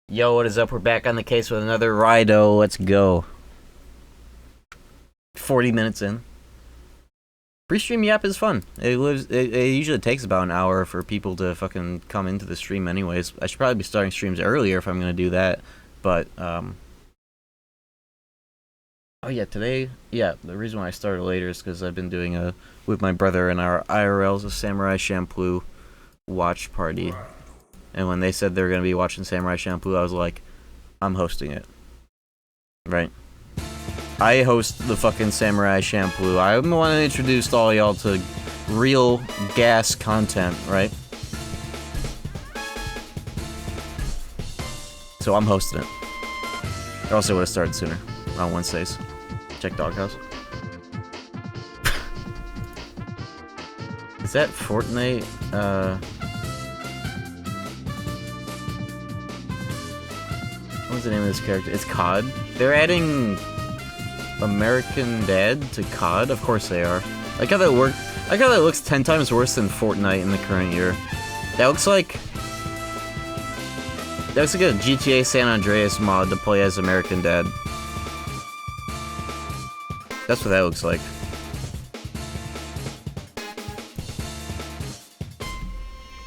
Yo, what is up? We're back on the case with another Raidou. Let's go. 40 minutes in. Pre-stream yap is fun. It usually takes about an hour for people to fucking come into the stream anyways. I should probably be starting streams earlier if I'm gonna do that. But, oh yeah, today, the reason why I started later is because I've been doing with my brother and our IRLs, a Samurai Champloo watch party. And when they said they were going to be watching Samurai Champloo, I was like, I'm hosting it. Right? I host the fucking Samurai Champloo. I'm the one that introduced all y'all to real gas content, right? So I'm hosting it. I also would have started sooner, on Wednesdays. Check Doghouse. Is that Fortnite? What's the name of this character? It's COD. They're adding American Dad to COD? Of course they are. I like how that worked. I like how that looks 10 times worse than Fortnite in the current year. That looks like a GTA San Andreas mod to play as American Dad. That's what that looks like.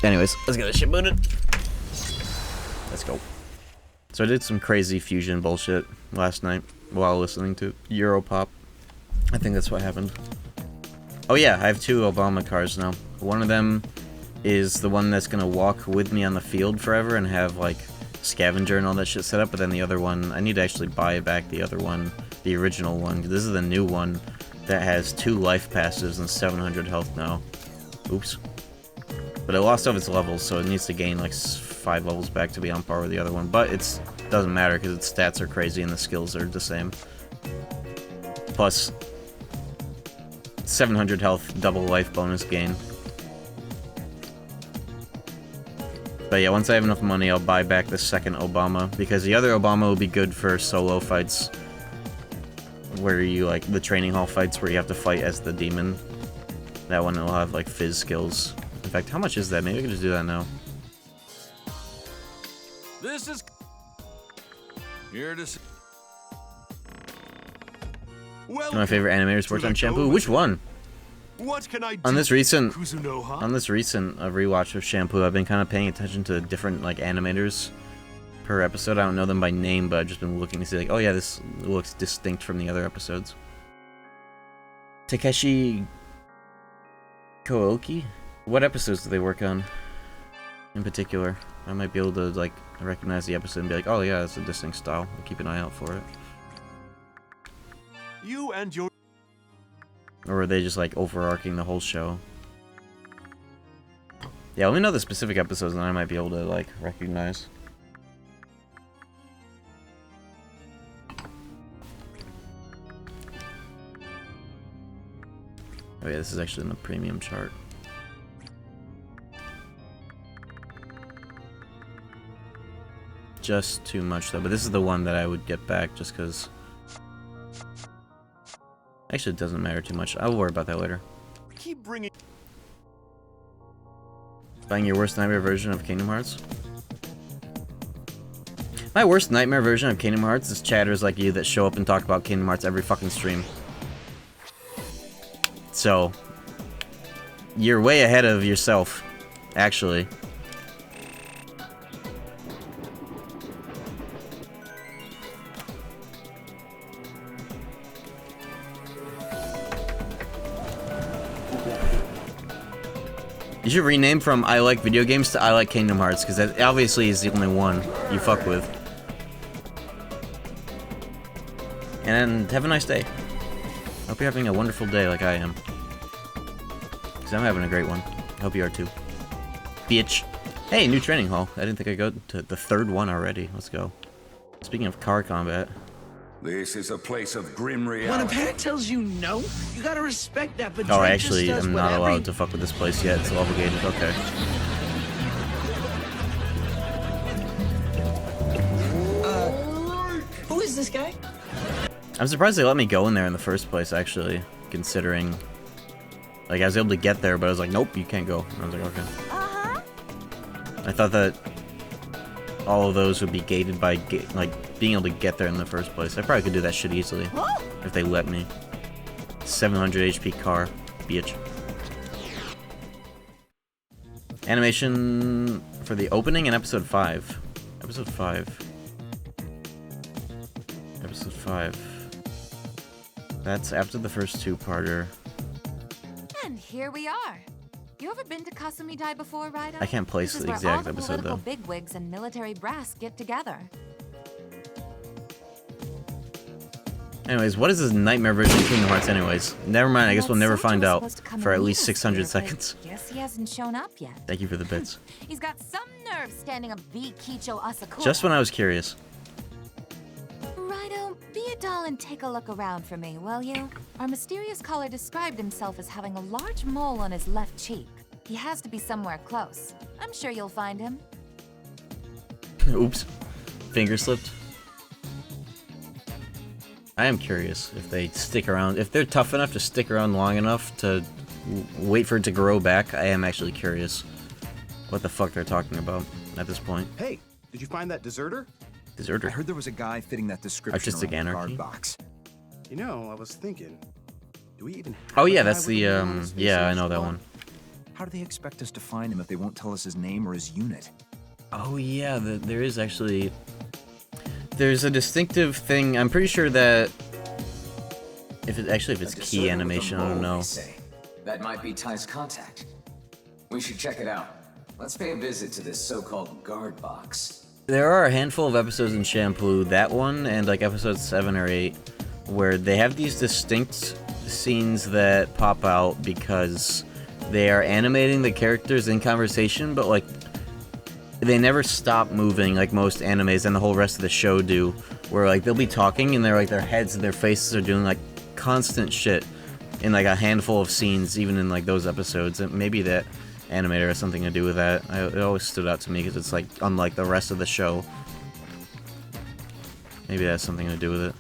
Anyways, let's get this shit booted. Let's go. So I did some crazy fusion bullshit last night while listening to Europop. I think that's what happened. Oh yeah, I have two Obama cars now. One of them is the one that's gonna walk with me on the field forever and have like scavenger and all that shit set up, but then the other one, I need to actually buy back the other one, the original one. This is the new one that has 2 life passes and 700 health now. Oops. But it lost all its levels, so it needs to gain like 5 levels back to be on par with the other one. But it doesn't matter because its stats are crazy and the skills are the same. Plus 700 health, double life bonus gain. But yeah, once I have enough money, I'll buy back the second Obama, because the other Obama will be good for solo fights, where you like the training hall fights where you have to fight as the demon. That one will have like fizz skills. In fact, how much is that? Maybe I can just do that now. This is here to see. One of my favorite animators worked on Shampoo. Which one? What can I do? On this recent Kuzunoha? rewatch of Shampoo, I've been kind of paying attention to different like animators per episode. I don't know them by name, but I've just been looking to see like, oh yeah, this looks distinct from the other episodes. Takeshi Kooki? What episodes do they work on in particular? I might be able to like recognize the episode and be like, oh yeah, it's a distinct style. I'll keep an eye out for it. You and your. Or are they just like overarching the whole show? Yeah, let me know the specific episodes and I might be able to like recognize. Oh yeah, this is actually in the premium chart. Just too much though, but this is the one that I would get back just because. Actually, it doesn't matter too much. I'll worry about that later. Keep bringing. Buying your worst nightmare version of Kingdom Hearts? My worst nightmare version of Kingdom Hearts is chatters like you that show up and talk about Kingdom Hearts every fucking stream. So, you're way ahead of yourself, actually. You should rename from I like video games to I like Kingdom Hearts, because that obviously is the only one you fuck with. And have a nice day. Hope you're having a wonderful day like I am. Because I'm having a great one. Hope you are too. Bitch. Hey, new training hall. I didn't think I'd go to the 3rd one already. Let's go. Speaking of car combat. This is a place of grim reality. When a parent tells you no, you gotta respect that, but Oh, I Drake actually just does am not whatever allowed to fuck with this place yet. It's level gated. Okay. Who is this guy? I'm surprised they let me go in there in the first place, actually, considering... Like, I was able to get there, but I was like, nope, you can't go. And I was like, okay. I thought that all of those would be gated by like being able to get there in the first place. I probably could do that shit easily if they let me. 700 HP car, bitch. Animation for the opening in episode 5. Episode 5. Episode 5. That's after the first two-parter. And here we are. You ever been to Kasumidai before, Raidou? I can't place This is the where exact all the episode, political though. bigwigs and military brass get together. Anyways, what is this nightmare version of Kingdom Hearts anyways? Never mind, I guess That we'll never soldier find was out supposed to come for and at meet least us 600 here, but seconds. Guess he hasn't shown up yet. Thank you for the bits. He's got some nerve standing up V Kicho Asakura. Just when I was curious. Raidou, be a doll and take a look around for me, will you? Our mysterious caller described himself as having a large mole on his left cheek. He has to be somewhere close. I'm sure you'll find him. Oops. Finger slipped. I am curious if they stick around. If they're tough enough to stick around long enough to wait for it to grow back, I am actually curious what the fuck they're talking about at this point. Hey, did you find that deserter? Deserter. I heard there was a guy fitting that description Artistic around the Anarchy? guard box. You know, I was thinking, do we even have Oh a yeah, guy that's with the a name on his face yeah, in I this know that squad? one. How do they expect us to find him if they won't tell us his name or his unit? Oh yeah, there is actually there's a distinctive thing. I'm pretty sure that if it's key animation, I don't know. That might be Ty's contact. We should check it out. Let's pay a visit to this so-called guard box. There are a handful of episodes in Shampoo, that one and like episode 7 or 8, where they have these distinct scenes that pop out because they are animating the characters in conversation, but like they never stop moving like most animes and the whole rest of the show do, where like they'll be talking and their heads and their faces are doing like constant shit in like a handful of scenes, even in like those episodes. And maybe that animator has something to do with that. It always stood out to me because it's like unlike the rest of the show. Maybe that has something to do with it.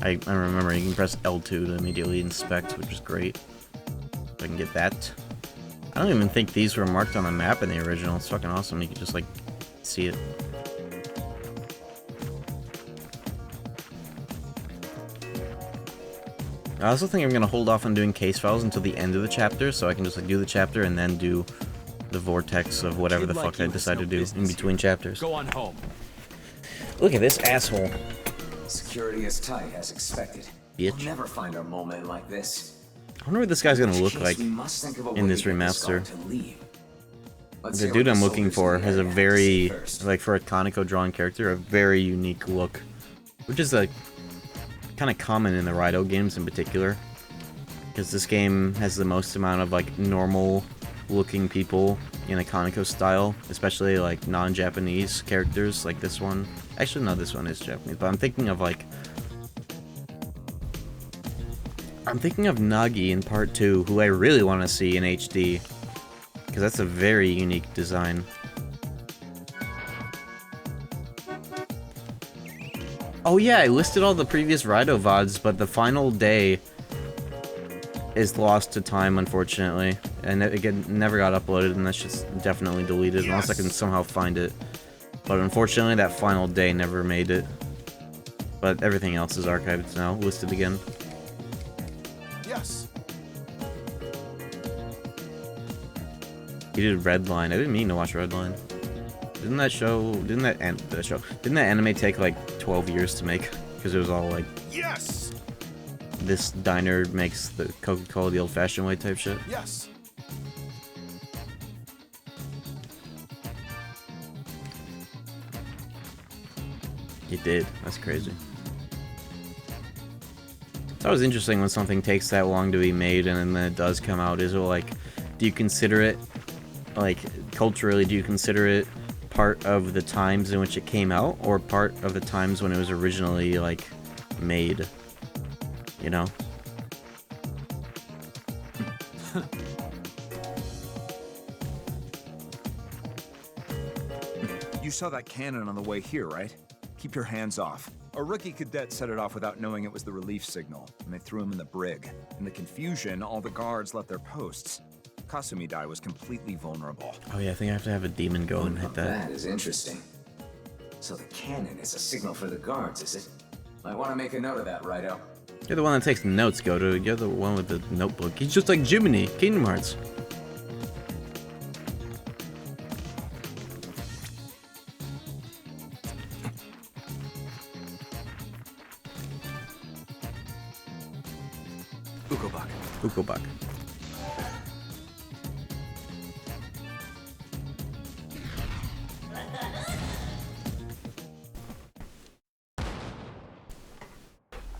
I remember you can press L2 to immediately inspect, which is great. If I can get that. I don't even think these were marked on the map in the original. It's fucking awesome. You can just, like, see it. I also think I'm going to hold off on doing case files until the end of the chapter, so I can just, like, do the chapter and then do the vortex of whatever the fuck I decide to do in between chapters. Go on home. Look at this asshole. Security as tight as expected. Bitch. We'll never find our moment like this. I wonder what this guy's going to look like We must think of a in way this to get remaster. guard to leave. Let's The hear dude what I'm looking soldiers for in the has a area have to very, say first. like for a Kaneko drawn character, a very unique look. Which is like kind of common in the Raidou games in particular. Because this game has the most amount of like normal looking people in a Kaneko style. Especially like non-Japanese characters like this one. Actually no, this one is Japanese, but I'm thinking of like... I'm thinking of Nagi in Part 2, who I really want to see in HD. Because that's a very unique design. Oh yeah, I listed all the previous Raidou VODs, but the final day is lost to time, unfortunately. And it again, never got uploaded, and that's just definitely deleted, unless I can somehow find it. But unfortunately, that final day never made it. But everything else is archived now, listed again. Yes. He did Redline. I didn't mean to watch Redline. Didn't that anime take like 12 years to make? Because it was all like, Yes. this diner makes the Coca-Cola the old-fashioned way type shit. Yes. It did. That's crazy. It's always interesting when something takes that long to be made and then it does come out. Is it like, do you consider it, like, culturally, do you consider it part of the times in which it came out, or part of the times when it was originally, like, made? You know? You You saw that cannon on the way here, right? Keep your hands off. A rookie cadet set it off without knowing it was the relief signal, and they threw him in the brig. In the confusion, all the guards left their posts. Kasumi-dai was completely vulnerable. Oh yeah, I think I have to have a demon go and hit that. That is interesting. So the cannon is a signal for the guards, is it? I want to make a note of that, Raidou. You're the one that takes notes, Goto. You're the one with the notebook. He's just like Jiminy, Kingdom Hearts. Ukobak. Ukobak.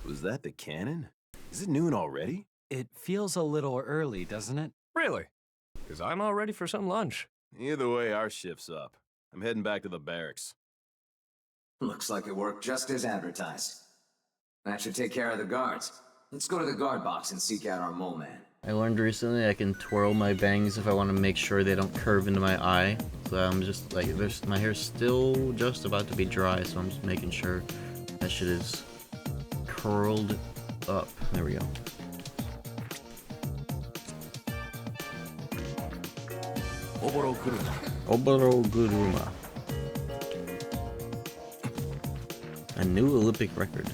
Was that the cannon? Is it noon already? It feels a little early, doesn't it? Really? Because I'm all ready for some lunch. Either way, our shift's up. I'm heading back to the barracks. Looks like it worked just as advertised. That should take care of the guards. Let's go to the guard box and seek out our mole man. I learned recently I can twirl my bangs if I want to make sure they don't curve into my eye. So I'm just like, my hair's still just about to be dry, so I'm just making sure that shit is curled up. There we go. Oboro Guruma. A new Olympic record.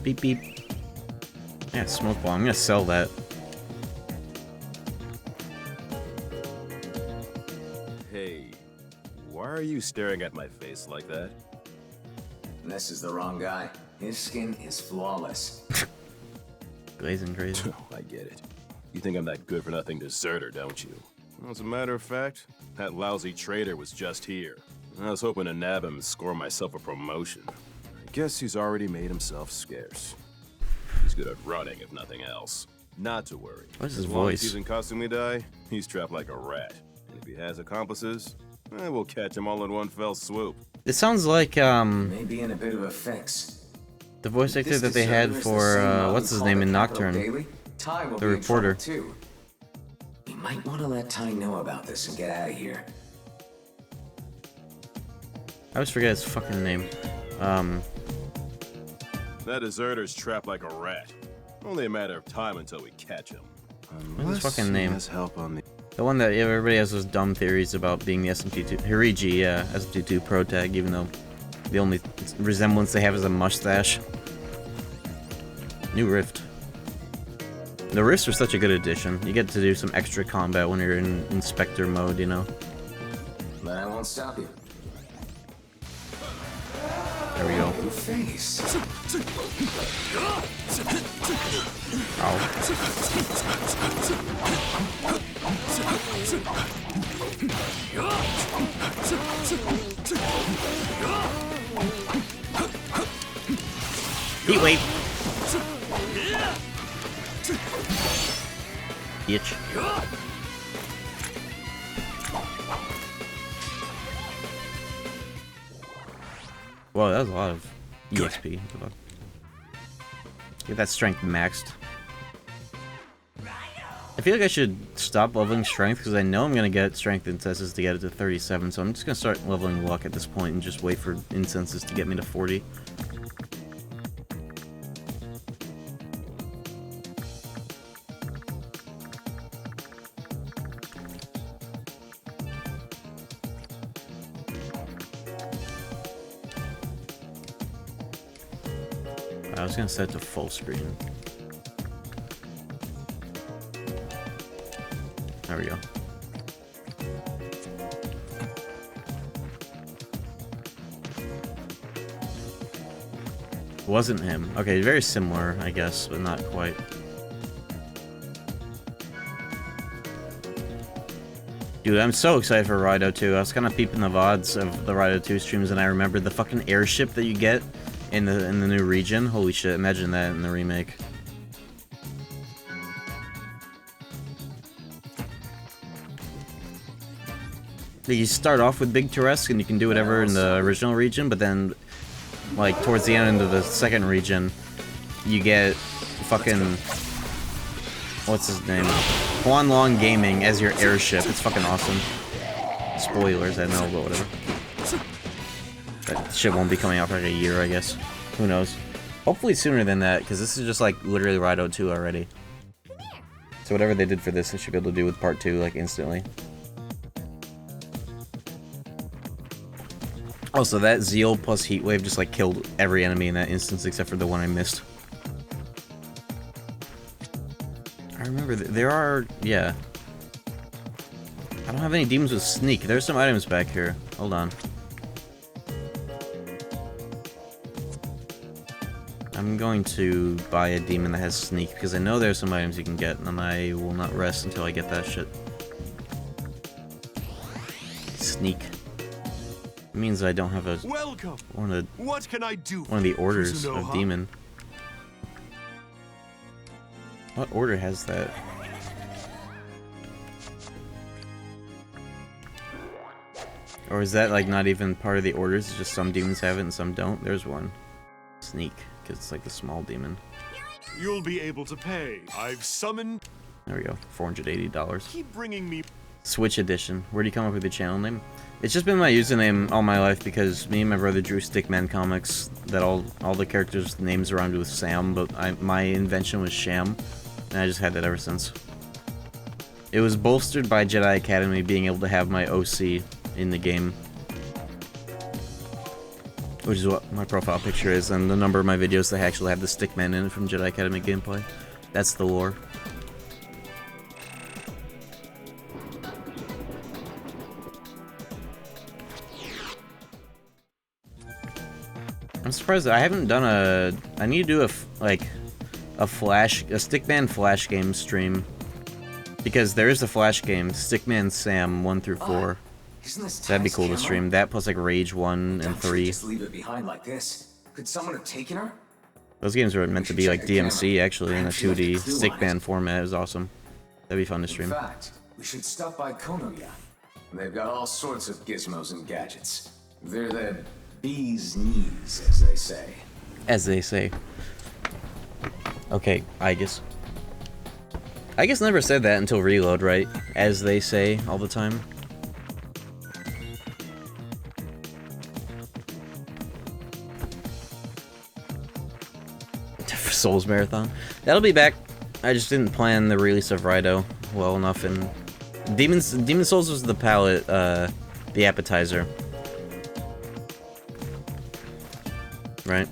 Beep beep. Yeah, smoke ball. I'm gonna sell that. Hey, why are you staring at my face like that? This is the wrong guy. His skin is flawless. Glazing crazy. I get it. You think I'm that good-for-nothing deserter, don't you? Well, as a matter of fact, that lousy traitor was just here. I was hoping to nab him and score myself a promotion. I guess he's already made himself scarce. He's good at running, if nothing else. Not to worry. What's his as long voice? as he's in Kasumi-dai, he's trapped like a rat. And if he has accomplices, we'll catch him all in one fell swoop. It sounds like Maybe in a bit of a fix. the voice actor that they had for what's his name in Nocturne, Ty will the be reporter. in trouble too. You might want to let Ty know about this and get out of here. I always forget his fucking name. That deserter's trapped like a rat. Only a matter of time until we catch him. What's his fucking name? Help on The one that everybody has those dumb theories about being the SMT2 Hirigi, yeah, SMT2 Pro Tag, even though the only resemblance they have is a mustache. New Rift. The Rifts are such a good addition. You get to do some extra combat when you're in Inspector mode, you know? But I won't stop you. There we go. New face. Heat wave. Bitch. Whoa, that was a lot of EXP. Get that strength maxed. I feel like I should stop leveling strength because I know I'm gonna get strength incenses to get it to 37, so I'm just gonna start leveling luck at this point and just wait for incenses to get me to 40. I was gonna set it to full screen. There we go. Wasn't him. Okay, very similar, I guess, but not quite. Dude, I'm so excited for Raidou 2. I was kind of peeping the VODs of the Raidou 2 streams, and I remembered the fucking airship that you get in the new region. Holy shit! Imagine that in the remake. You start off with Big Turesk, and you can do whatever in the original region, but then, like, towards the end of the second region, you get fucking... what's his name? Quan Long Gaming as your airship. It's fucking awesome. Spoilers, I know, but whatever. That shit won't be coming out for like a year, I guess. Who knows? Hopefully sooner than that, because this is just like literally Raidou 2 already. So whatever they did for this, they should be able to do with part 2 like instantly. Also, that Zeal plus Heatwave just like killed every enemy in that instance except for the one I missed. I remember there are, yeah. I don't have any demons with sneak. There's some items back here. Hold on. I'm going to buy a demon that has sneak because I know there's some items you can get, and I will not rest until I get that shit. Sneak. It means I don't have a one of the orders of demon. What order has that? Or is that like not even part of the orders? It's just some demons have it and some don't. There's one. Sneak. Because it's like the small demon. You'll be able to pay. I've summoned. There we go. $480. Keep bringing me. Switch edition. Where do you come up with your channel name? It's just been my username all my life because me and my brother drew Stickman comics that all the characters' names rhymed with Sam, but my invention was Sham, and I just had that ever since. It was bolstered by Jedi Academy being able to have my OC in the game. Which is what my profile picture is, and the number of my videos that actually have the Stickman in it from Jedi Academy gameplay. That's the lore. I'm surprised that I haven't done a... I need to do a Stickman Flash game stream. Because there is a Flash game, Stickman Sam 1 through 4. That'd be cool to stream. That plus like Rage 1 and 3. Just leave it behind like this. Could someone have taken her? Those games were meant to be like DMC actually in a 2D Stickman format. It was awesome. That'd be fun to stream. In fact, we should stop by Konoya. They've got all sorts of gizmos and gadgets. They're the bee's knees, as they say. As they say. Okay, I guess never said that until Reload, right? As they say all the time. Souls Marathon. That'll be back. I just didn't plan the release of Raidou well enough, and Demon Souls was the palate, the appetizer. Right?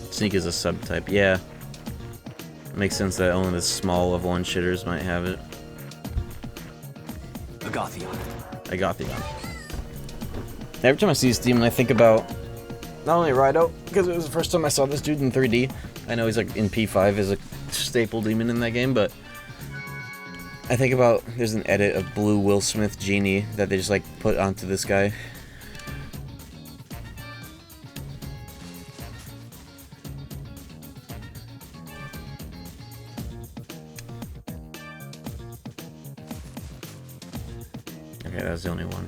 Sneak is a subtype, yeah. Makes sense that only the small level 1 shitters might have it. Agathion. Every time I see this demon, I think about not only Raidou, because it was the first time I saw this dude in 3D. I know he's like in P5 as a staple demon in that game, but I think about there's an edit of Blue Will Smith Genie that they just like put onto this guy. Okay, that was the only one.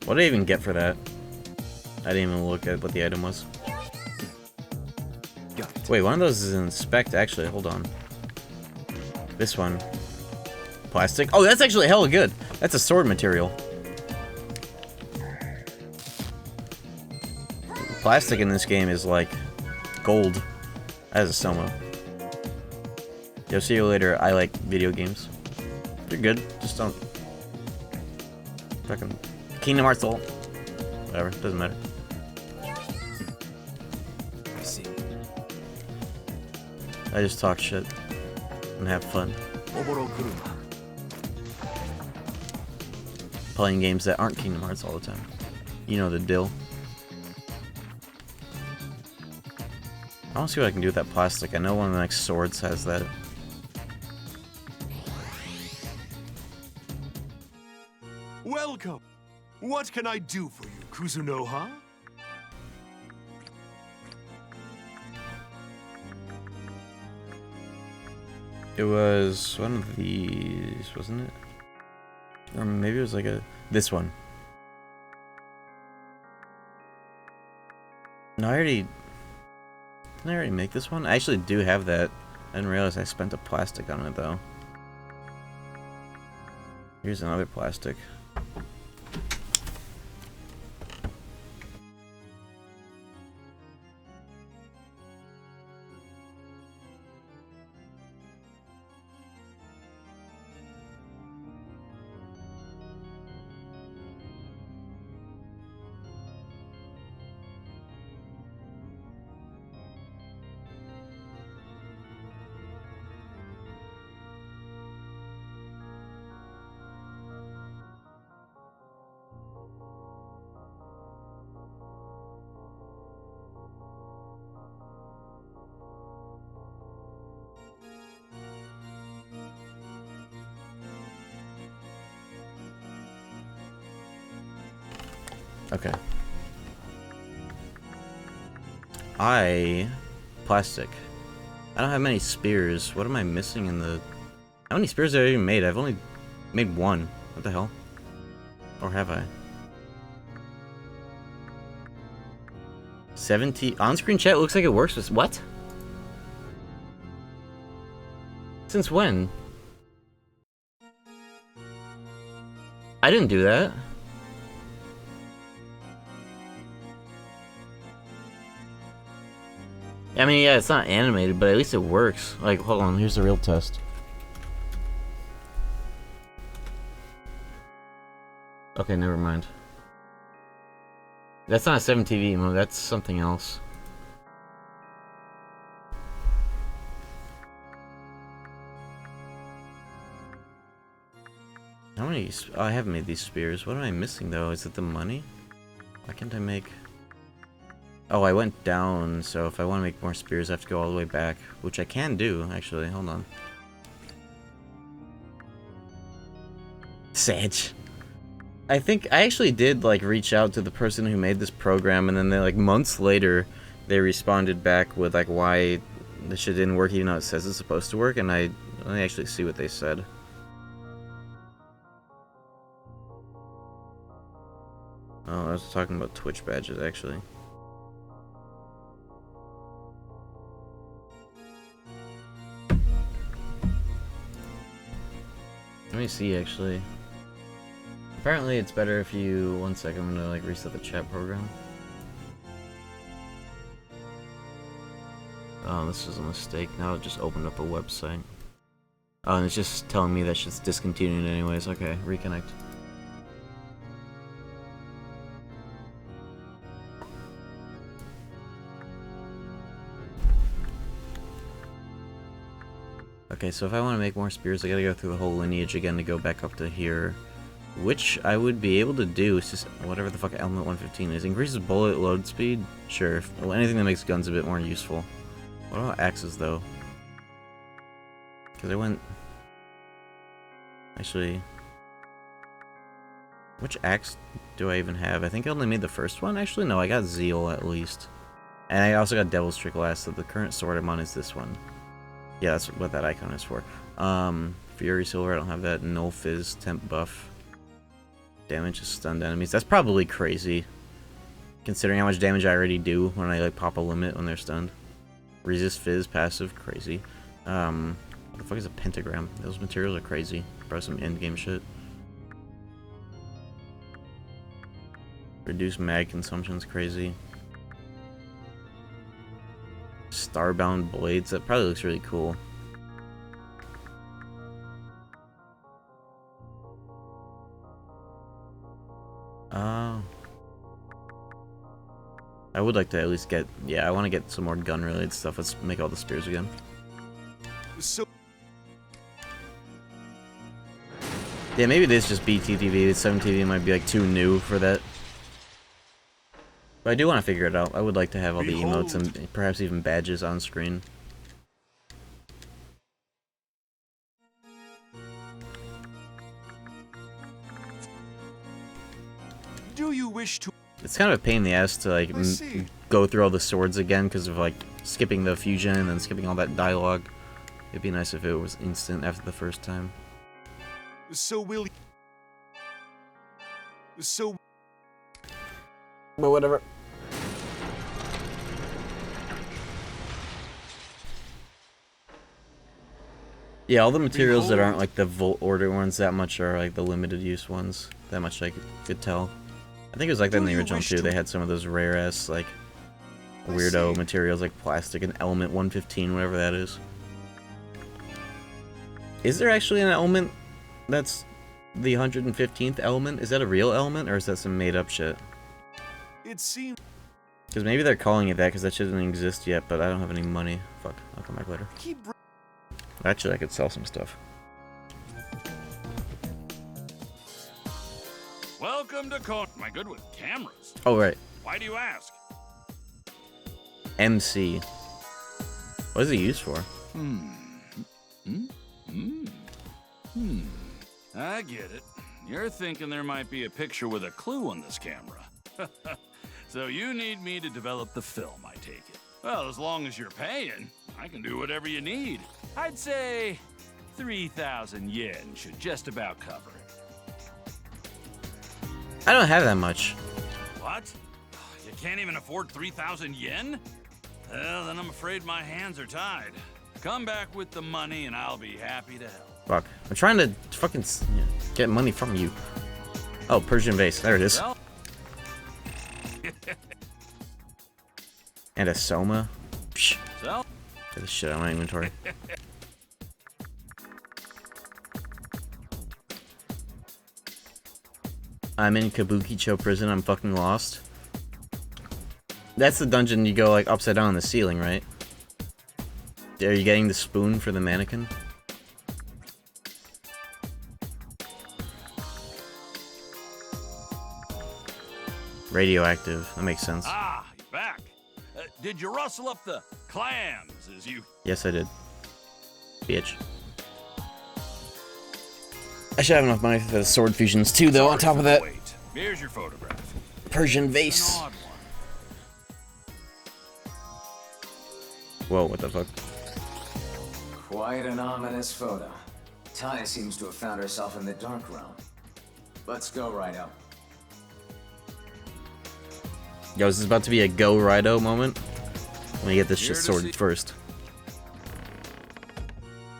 What did I even get for that? I didn't even look at what the item was. Wait, one of those is inspect, actually. Hold on. This one. Plastic. Oh, that's actually hella good. That's a sword material. Plastic in this game is like gold. As a Soma. Yo, see you later. I like video games. They're good. Just don't... Fucking Kingdom Hearts soul. Whatever, doesn't matter. I see. I just talk shit and have fun. Playing games that aren't Kingdom Hearts all the time. You know the deal. I want to see what I can do with that plastic. I know one of the next swords has that. Welcome. What can I do for you, Kuzunoha? It was one of these, wasn't it? Or maybe it was like this one. No, didn't I already make this one? I actually do have that. I didn't realize I spent a plastic on it though. Here's another plastic. Okay. Plastic. I don't have many spears. What am I missing in the... How many spears have I even made? I've only made one. What the hell? Or have I? 70... On-screen chat looks like it works with... What? Since when? I didn't do that. I mean, yeah, it's not animated, but at least it works. Like, hold on, here's the real test. Okay, never mind. That's not a 7TV emote, that's something else. How many... Oh, I haven't made these spears. What am I missing, though? Is it the money? Why can't I make... Oh, I went down, so if I want to make more spears, I have to go all the way back. Which I can do, actually. Hold on. Sage. I think I actually did, like, reach out to the person who made this program, and then they, like, months later, they responded back with, like, why this shit didn't work, even though it says it's supposed to work, and let me actually see what they said. Oh, I was talking about Twitch badges, actually. Let me see, actually. Apparently it's better if you... One second, I'm gonna like reset the chat program. Oh, this is a mistake. Now it just opened up a website. Oh, and it's just telling me that shit's discontinued anyways. Okay, reconnect. Okay, so if I want to make more spears, I gotta go through the whole lineage again to go back up to here. Which I would be able to do. It's just whatever the fuck element 115 is. Increases bullet load speed? Sure. Well, anything that makes guns a bit more useful. What about axes, though? Because I went... Actually... Which axe do I even have? I think I only made the first one? Actually, no, I got Zeal at least. And I also got Devil's Trick last, so the current sword I'm on is this one. Yeah, that's what that icon is for. Fury Silver, I don't have that. No Fizz, Temp Buff. Damage to stunned enemies. That's probably crazy. Considering how much damage I already do when I like pop a limit when they're stunned. Resist Fizz, passive, crazy. What the fuck is a pentagram? Those materials are crazy. Probably some endgame shit. Reduce mag consumption's crazy. Starbound blades, that probably looks really cool. I would like to at least get, yeah, I want to get some more gun related stuff. Let's make all the spears again. So yeah, maybe it is just BTTV. The 7TV might be like too new for that. But I do want to figure it out. I would like to have all the emotes and perhaps even badges on screen. do you wish to... It's kind of a pain in the ass to like go through all the swords again because of like skipping the fusion and then skipping all that dialogue. It'd be nice if it was instant after the first time. So will... So... But whatever. Yeah, all the materials that aren't like the Volt Order ones that much are like the limited use ones. That much I could tell. I think it was like that in the original too. They had some of those rare ass like weirdo materials like plastic and element 115, whatever that is. Is there actually an element that's the 115th element? Is that a real element or is that some made up shit? It seems. Because maybe they're calling it that because that shit doesn't exist yet, but I don't have any money. Fuck, I'll come back later. Actually, I could sell some stuff. Welcome to Am I good with cameras? Oh, right. Why do you ask? MC. What is it used for? I get it. You're thinking there might be a picture with a clue on this camera. So you need me to develop the film, I take it. Well, as long as you're paying, I can do whatever you need. I'd say 3,000 yen should just about cover it. I don't have that much. What? You can't even afford 3,000 yen? Well, then I'm afraid my hands are tied. Come back with the money and I'll be happy to help. Fuck. I'm trying to fucking get money from you. Oh, Persian vase. There it is. Well, and a Soma. Psh. so? Get this shit out of my inventory. I'm in Kabukicho prison. I'm fucking lost. That's the dungeon you go like upside down on the ceiling, right? Are you getting the spoon for the mannequin? Radioactive. That makes sense. Ah, you're back. Did you rustle up the clams as you... Yes, I did. Bitch. I should have enough money for the sword fusions too, though, on top of that. Wait, here's your photograph. Persian An vase. odd one. Whoa, what the fuck? Quite an ominous photo. Tai seems to have found herself in the dark realm. Let's go, Raidou. Yo, this is about to be a go Raidou moment. Let me get this shit sorted first.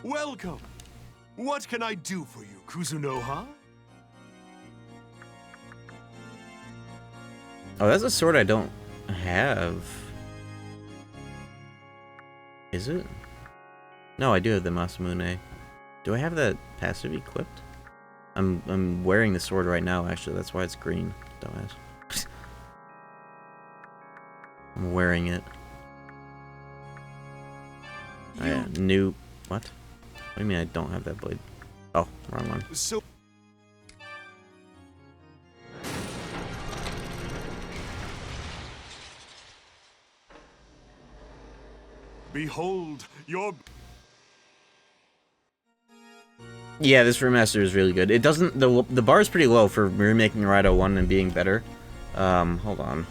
Welcome. What can I do for you, Kuzunoha? Oh, that's a sword I don't have. Is it? No, I do have the Masamune. Do I have that passive equipped? I'm wearing the sword right now, actually. That's why it's green. Dumbass. I'm wearing it. Oh, yeah. New... What? What do you mean I don't have that blade? Oh, wrong one. So... Behold your... Yeah, this remaster is really good. It doesn't... The bar is pretty low for remaking Raidou 1 and being better. Hold on.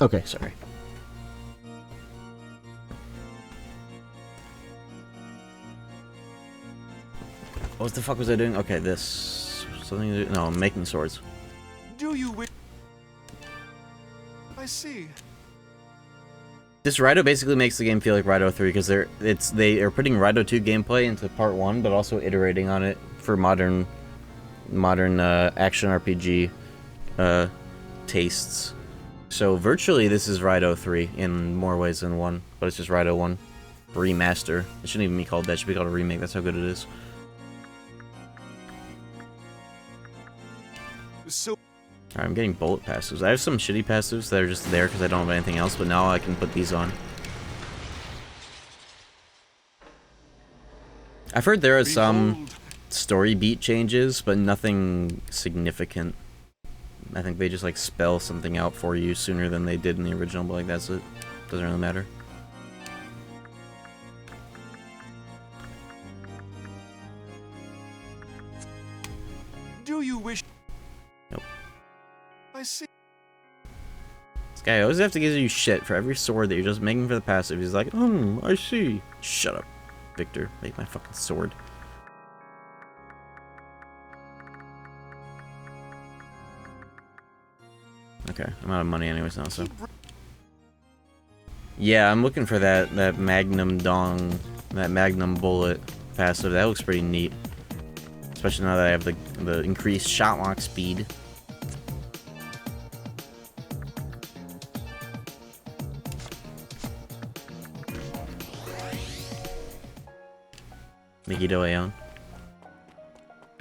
Okay, sorry. What the fuck was I doing? Okay, this... Something to do... No, I'm making swords. Do you wish... I see. This Raidou basically makes the game feel like Raidou 3 because they are putting Raidou 2 gameplay into part 1, but also iterating on it for modern action RPG tastes. So virtually this is Raidou 3 in more ways than one, but it's just Raidou 1. remaster. It shouldn't even be called that. It should be called a remake. That's how good it is. So Alright, I'm getting bullet passives. I have some shitty passives that are just there because I don't have anything else, but now I can put these on. I've heard there are some story beat changes, but nothing significant. I think they just like spell something out for you sooner than they did in the original, but like that's it. Doesn't really matter. do you wish? Nope. I see. This guy always have to give you shit for every sword that you're just making for the passive. He's like, I see. Shut up, Victor. Make my fucking sword. Okay, I'm out of money anyways now, so. Yeah, I'm looking for that Magnum Dong, that Magnum Bullet passive. That looks pretty neat. Especially now that I have the increased shot lock speed. Megiddo Aeon.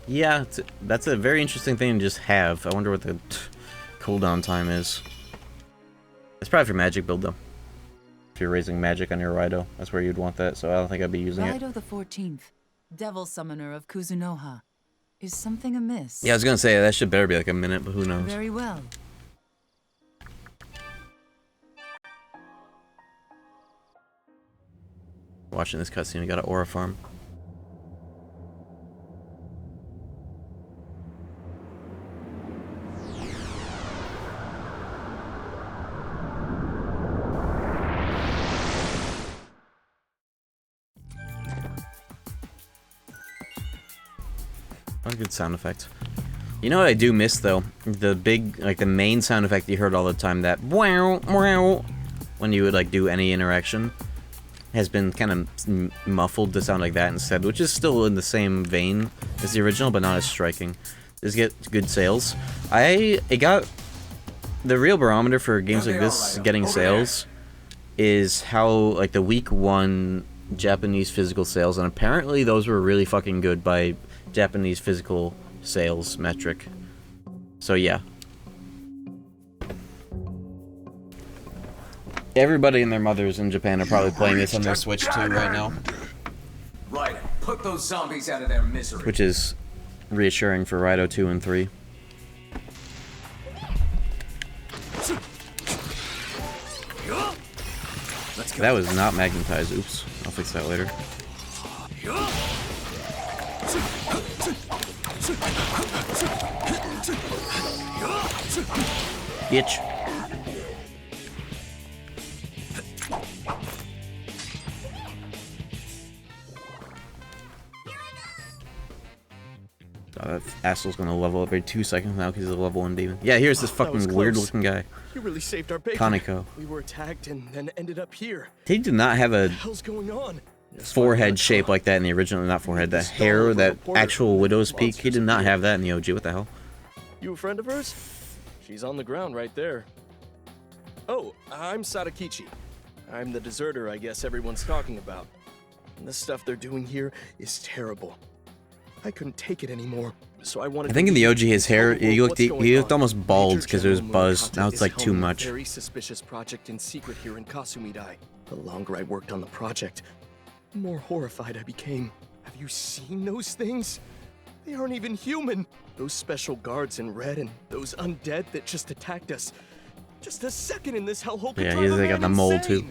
Yeah, that's a very interesting thing to just have. I wonder what the cooldown time is. It's probably for magic build though. If you're raising magic on your Raidou, that's where you'd want that, so I don't think I'd be using it. Raidou the 14th, Devil Summoner of Kuzunoha. Is something amiss? Yeah, I was gonna say, that should better be like a minute, but who knows. Very well. Watching this cutscene, we got an aura farm. What a good sound effect. You know what I do miss though? The big, like the main sound effect you heard all the time, that wow, wow, when you would like do any interaction, has been kind of muffled to sound like that instead, which is still in the same vein as the original, but not as striking. Does get good sales. It got the real barometer for games like this getting sales is how like the week 1 Japanese physical sales, and apparently those were really fucking good by Japanese physical sales metric. So yeah. Everybody and their mothers in Japan are probably playing this on their Switch too right now. Right, put those zombies out of their misery. Which is reassuring for Raidou 2 and 3. That was not magnetized. Oops. I'll fix that later. Bitch. Oh, that asshole's gonna level up every 2 seconds now because he's a level 1 demon. Yeah, here's this fucking weird looking guy. You really saved our bacon. Kaneko. We were attacked and then ended up here. He did not have a What the hell's going on? forehead shape like that in the original, not forehead, that hair, that actual widow's peak. He did not have that in the OG. What the hell? You a friend of hers? She's on the ground right there. Oh, I'm Sadakichi. I'm the deserter I guess everyone's talking about. And the stuff they're doing here is terrible. I couldn't take it anymore, so I wanted I think in the OG his hair, he looked on. almost bald because it was Major buzzed. Now General it's like too helming a much. Very suspicious project in secret here in Kasumidai. The longer I worked on the project, the more horrified I became. Have you seen those things? They aren't even human. Those special guards in red and those undead that just attacked us. Just a second in this hellhole could Yeah, drive a they got the man mole insane.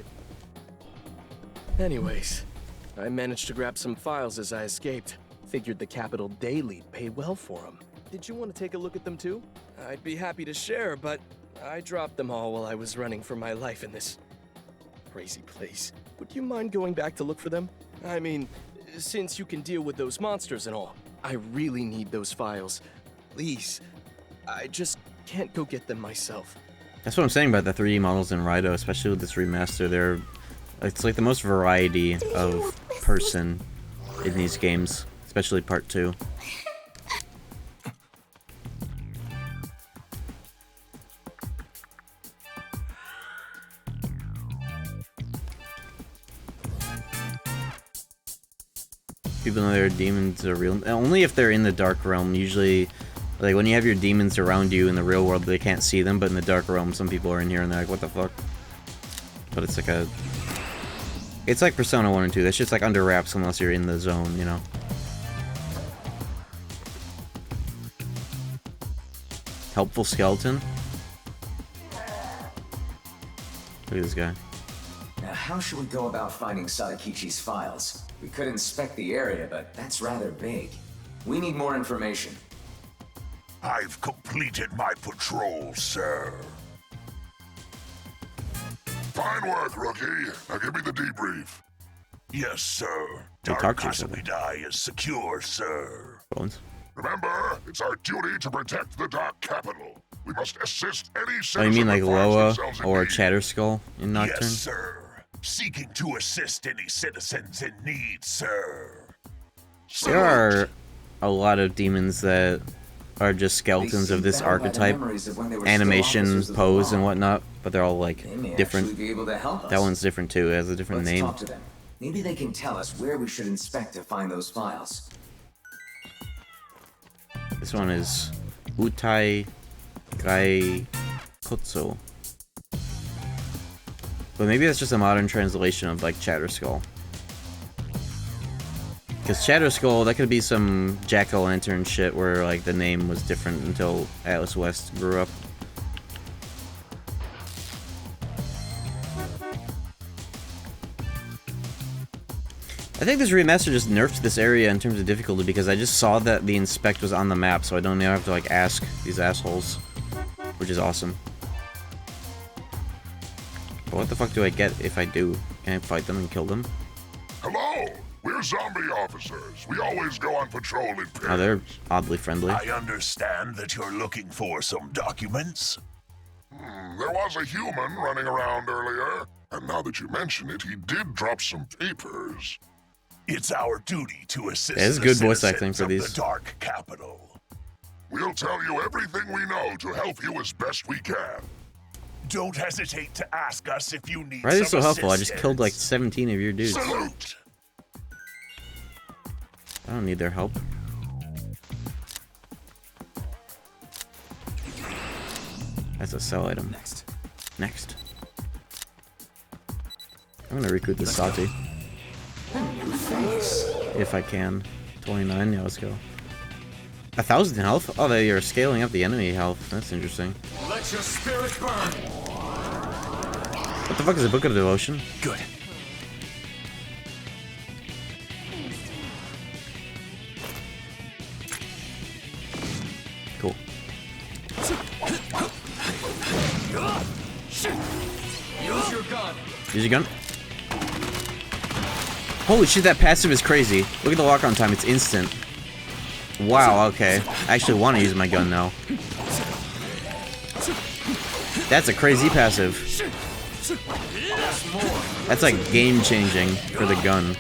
too. Anyways, I managed to grab some files as I escaped. Figured the Capital Daily'd pay well for them. Did you want to take a look at them too? I'd be happy to share, but I dropped them all while I was running for my life in this crazy place. Would you mind going back to look for them? I mean, since you can deal with those monsters and all, I really need those files. Please. I just can't go get them myself. That's what I'm saying about the 3D models in Raidou, especially with this remaster. It's like the most variety of person in these games, especially part 2. People know their demons are real. Only if they're in the dark realm. Usually, like when you have your demons around you in the real world, they can't see them. But in the dark realm, some people are in here and they're like, "What the fuck?" But it's like a, it's like Persona 1 and 2. That shit's like under wraps unless you're in the zone, you know. Helpful skeleton. Look at this guy. Now, how should we go about finding Sadakichi's files? We could inspect the area, but that's rather big. We need more information. I've completed my patrol, sir. Fine work, rookie. Now give me the debrief. Yes, sir. Dark Kasumi is secure, sir. Bones. Remember, it's our duty to protect the Dark Capital. We must assist any citizen. Oh, you mean like Loa or need. Chatterskull in Nocturne? Yes, sir. Seeking to assist any citizens in need, sir. There are a lot of demons that are just skeletons of this archetype, animation, pose, and whatnot, but they're all like different. That one's different too. It has a different name. Talk to them. Maybe they can tell us where we should inspect to find those files. This one is Utai Gai Kotso. But maybe that's just a modern translation of like Chatterskull. Because Chatterskull, that could be some jack-o'-lantern shit where like the name was different until Atlas West grew up. I think this remaster just nerfed this area in terms of difficulty because I just saw that the inspect was on the map, so I don't now have to like ask these assholes, which is awesome. But what the fuck do I get if I do? Can I fight them and kill them? Hello, we're zombie officers. We always go on patrol in pairs. Oh, they're oddly friendly. I understand that you're looking for some documents. There was a human running around earlier, and now that you mention it, he did drop some papers. It's our duty to assist It's good voice acting for these. The Dark Capital. We'll tell you everything we know to help you as best we can. Don't hesitate to ask us if you need Why are they so helpful? I assistance. just killed like 17 of your dudes. Salute. I don't need their help. That's a sell item. Next. I'm gonna recruit this Sati. If I can. 29, yeah, let's go. 1,000 health? Oh, they are scaling up the enemy health. That's interesting. Let your spirit burn. What the fuck is a Book of Devotion? Good. Cool. Use your gun. Use your gun. Holy shit, that passive is crazy. Look at the lock-on time, it's instant. Wow, okay. I actually want to use my gun now. That's a crazy passive. That's like game-changing for the gun.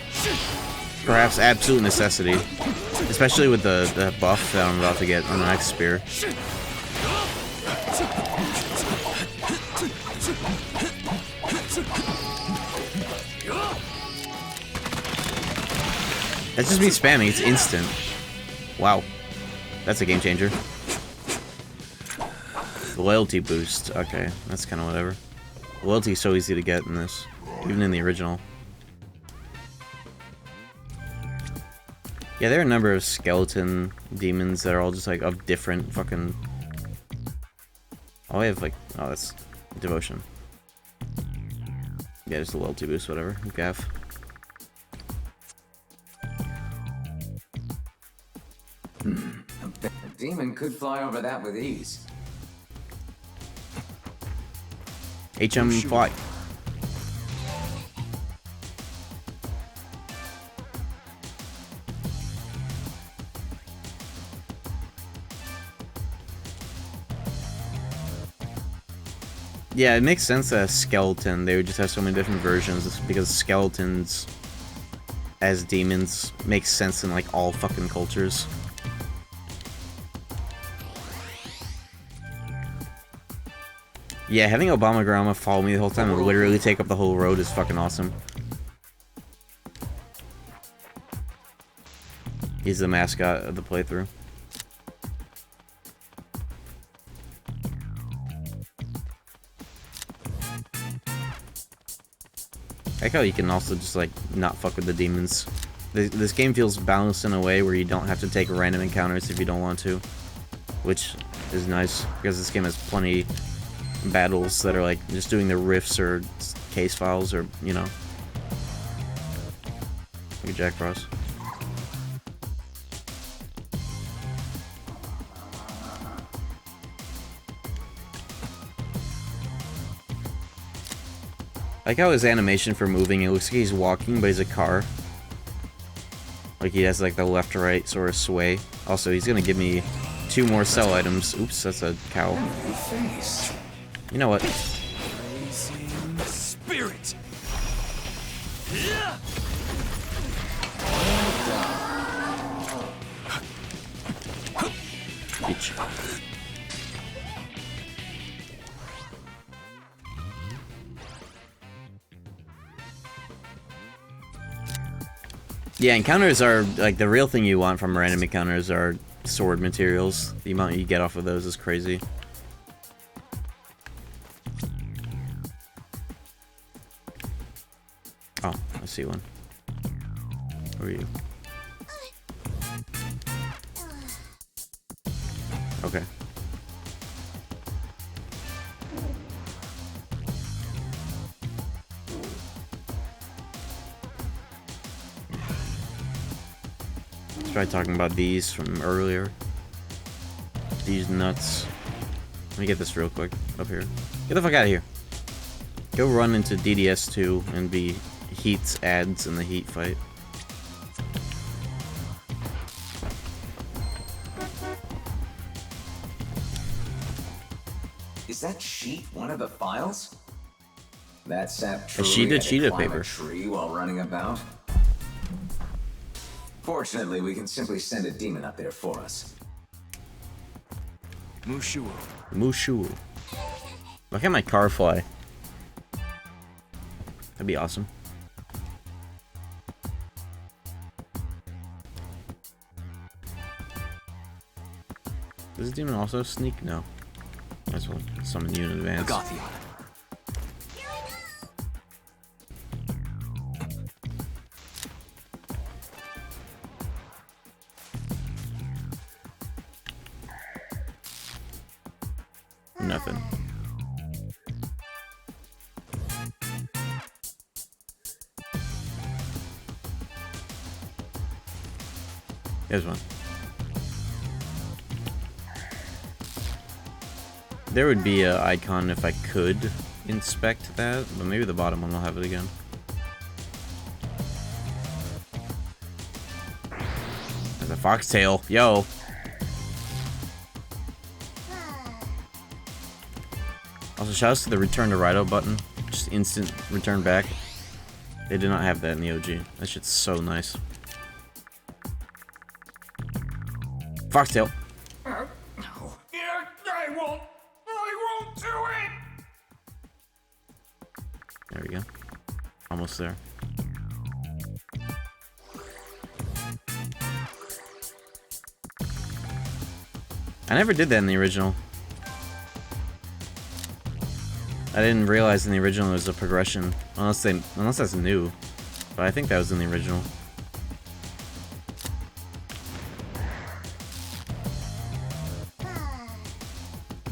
Perhaps absolute necessity. Especially with the buff that I'm about to get on the next spear. That's just me spamming, it's instant. Wow. That's a game changer. Loyalty boost. Okay, that's kind of whatever. Loyalty is so easy to get in this, even in the original. Yeah, there are a number of skeleton demons that are all just like of different fucking... Oh, I have like... Oh, that's devotion. Yeah, just a loyalty boost, whatever. Gaff. A demon could fly over that with ease. HM fly. Yeah, it makes sense that a skeleton, they would just have so many different versions because skeletons as demons makes sense in like all fucking cultures. Yeah, having Obama Grandma follow me the whole time and literally take up the whole road is fucking awesome. He's the mascot of the playthrough. I like how you can also just like not fuck with the demons. This game feels balanced in a way where you don't have to take random encounters if you don't want to, which is nice because this game has plenty battles that are like just doing the riffs or case files or, you know, like a Jack Frost. I like how his animation for moving, it looks like he's walking, but he's a car. Like he has like the left to right sort of sway. Also, he's gonna give me 2 more sell items. Oops, that's a cow. You know what? Spirit. Bitch. Yeah, encounters are, like, the real thing you want from random encounters are sword materials. The amount you get off of those is crazy. Oh, I see one. Who are you? Okay. Try talking about these from earlier. These nuts. Let me get this real quick up here. Get the fuck out of here. Go run into DDS2 and be Heat's ads in the Heat fight. Is that sheet one of the files? That sap A sheet of cheetah paper. A tree while running about? Fortunately, we can simply send a demon up there for us. Mushu. Mushu. Look at my car fly. That'd be awesome. Does this demon also sneak? No. That's what summon you in advance. Nothing. There's one. There would be an icon if I could inspect that, but maybe the bottom one will have it again. There's a foxtail. Yo. Also, shoutouts to the return to Raidou button. Just instant return back. They did not have that in the OG. That shit's so nice. Foxtail. I won't do it. There we go. Almost there. I never did that in the original. I didn't realize in the original it was a progression, unless that's new. But I think that was in the original.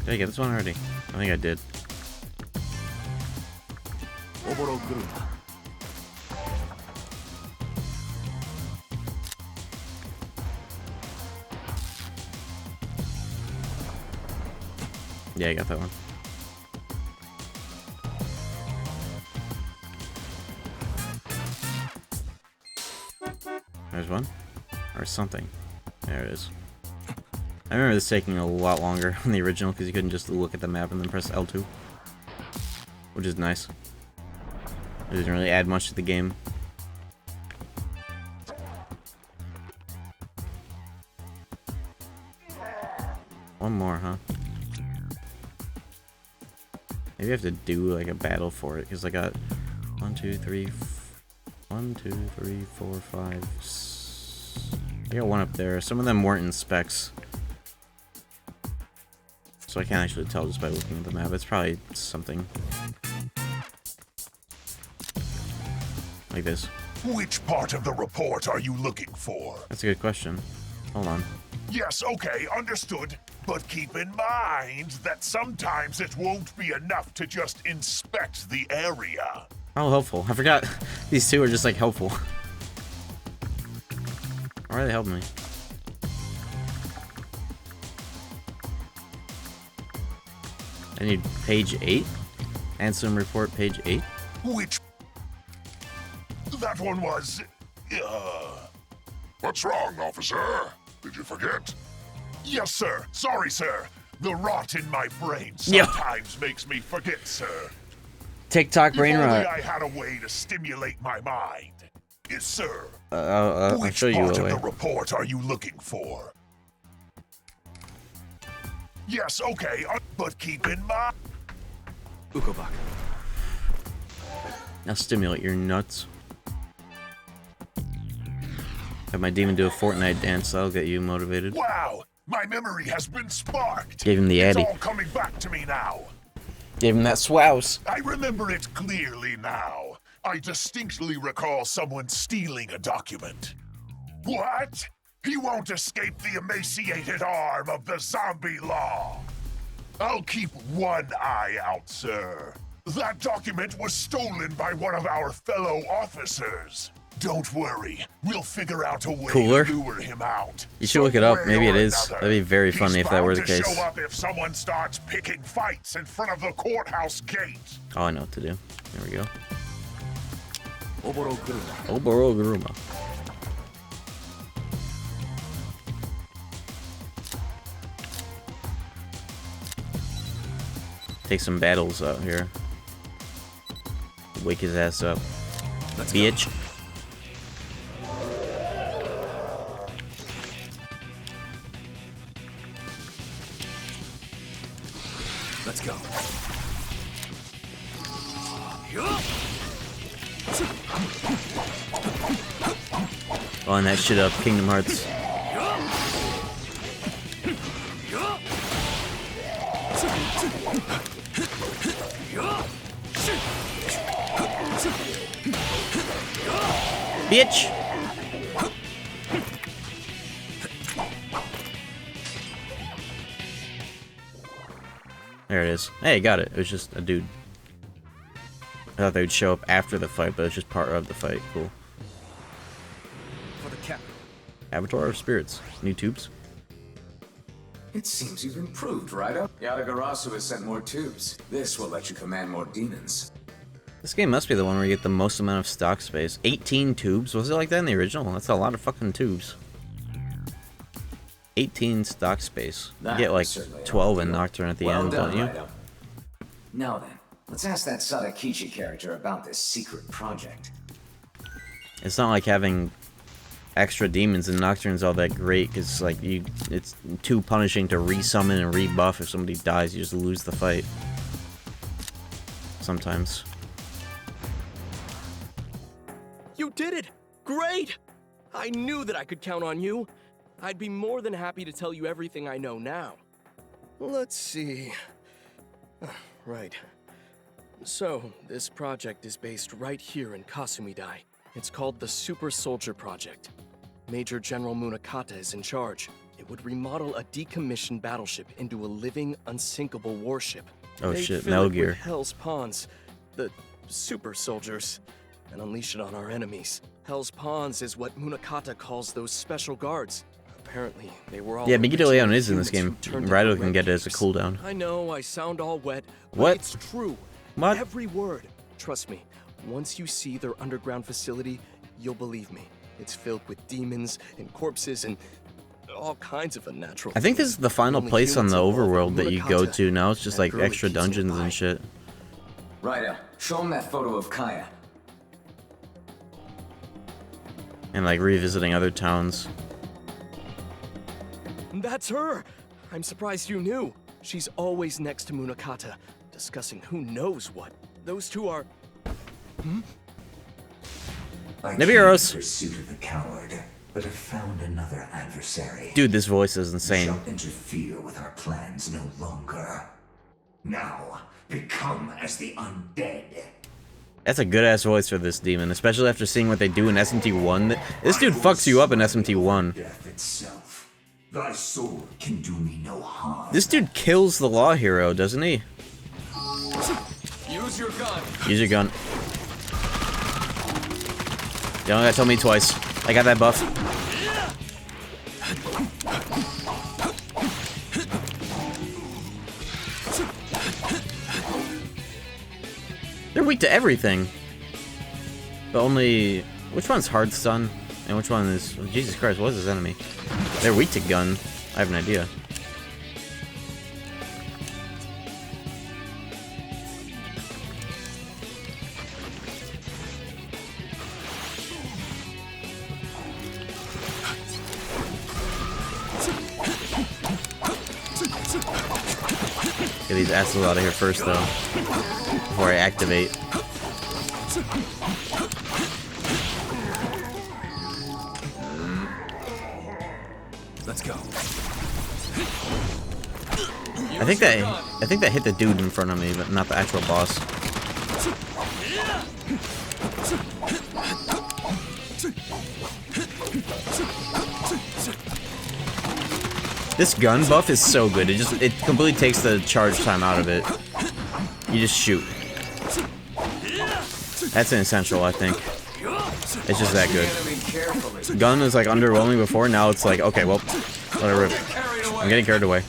Did I get this one already? I think I did. Yeah, I got that one. There's one. Or something. There it is. I remember this taking a lot longer on the original because you couldn't just look at the map and then press L2. Which is nice. It doesn't really add much to the game. One more, huh? Maybe I have to do like a battle for it because I got 1, 2, 3, 4, 5, I got one up there. Some of them weren't in specs. So I can't actually tell just by looking at the map. It's probably something like this. Which part of the report are you looking for? That's a good question. Hold on. Yes, okay, understood. But keep in mind that sometimes it won't be enough to just inspect the area. Oh, helpful. I forgot these two are just like helpful. Why are they helping me? I need page 8. Ansem report page 8. Which... That one was... What's wrong, officer? Did you forget? Yes, sir. Sorry, sir. The rot in my brain sometimes makes me forget, sir. TikTok brain if only rot. I had a way to stimulate my mind. Yes, sir. I'll show you Which a part way. of the report are you looking for? Yes, okay, but keep in mind... Ukobak. Now stimulate your nuts. Have my demon do a Fortnite dance. That'll get you motivated. Wow! My memory has been sparked! Gave him the Addy. It's all coming back to me now. Gave him that swouse. I remember it clearly now. I distinctly recall someone stealing a document. What? He won't escape the emaciated arm of the zombie law. I'll keep one eye out, sir. That document was stolen by one of our fellow officers. Don't worry, we'll figure out a way Cooler. to lure him out. You should look it up. Some Maybe way it or is. another. That'd be very funny He's if that were the bound to case. show up if someone starts picking fights in front of the courthouse gate. Oh, I know what to do. There we go. Oboro Guruma. Oboro Guruma. Take some battles out here. Wake his ass up. Let's Bitch. Let's go. Line that shit up, Kingdom Hearts. Bitch! There it is. Hey, got it. It was just a dude. I thought they would show up after the fight, but it's just part of the fight. Cool. For the cap. Avatar of Spirits. New tubes. It seems you've improved, Raidou. Yatagarasu has sent more tubes. This will let you command more demons. This game must be the one where you get the most amount of stock space. 18 tubes? Was it like that in the original? That's a lot of fucking tubes. 18 stock space. You get like 12 in Nocturne at the end, don't you? Raidou. Now then, let's ask that Sadakichi character about this secret project. It's not like having extra demons in Nocturne's all that great, because like it's too punishing to resummon and rebuff. If somebody dies, you just lose the fight. Sometimes. You did it! Great! I knew that I could count on you. I'd be more than happy to tell you everything I know now. Let's see. Right. So, this project is based right here in Kasumidai. It's called the Super Soldier Project. Major General Munakata is in charge. It would remodel a decommissioned battleship into a living, unsinkable warship. Oh They'd shit, fill Metal it with Gear. Hell's Pawns, the super soldiers, and unleash it on our enemies. Hell's Pawns is what Munakata calls those special guards. Apparently, they were all Yeah, Miguel original Leon is in this humans game. who turned into Raidou can red get it as a capes. cooldown. I know I sound all wet, but What? it's true. What? Every word. Trust me, once you see their underground facility, you'll believe me. It's filled with demons and corpses and all kinds of unnatural I think this is the final Only place on humans the involved overworld that you go Munakata to. Now it's just and like girly extra kids dungeons nearby. and shit. Raidou, show him that photo of Kaya. And like revisiting other towns. That's her! I'm surprised you knew. She's always next to Munakata, discussing who knows what. Those two are... I Nibiru's. came in pursuit of the coward. but have found another adversary. Dude, this voice is You insane. shall interfere with our plans no longer. Now, become as the undead. That's a good ass voice for this demon, especially after seeing what they do in SMT1. This dude fucks you up in SMT1. Death itself. Thy sword can do me no harm. This dude kills the law hero, doesn't he? Use your gun. Use your gun. You don't gotta tell me twice. I got that buff. They're weak to everything. But only... Which one's hard stun? And which one is... Oh, Jesus Christ, what is his enemy? They're weak to gun. I have an idea. Get these assholes out of here first, though. Before I activate. Let's go. I think that hit the dude in front of me, but not the actual boss. This gun buff is so good. It completely takes the charge time out of it. You just shoot. That's an essential, I think. It's just that good. Gun was like underwhelming before, now it's like, okay, well, whatever. I'm getting carried away.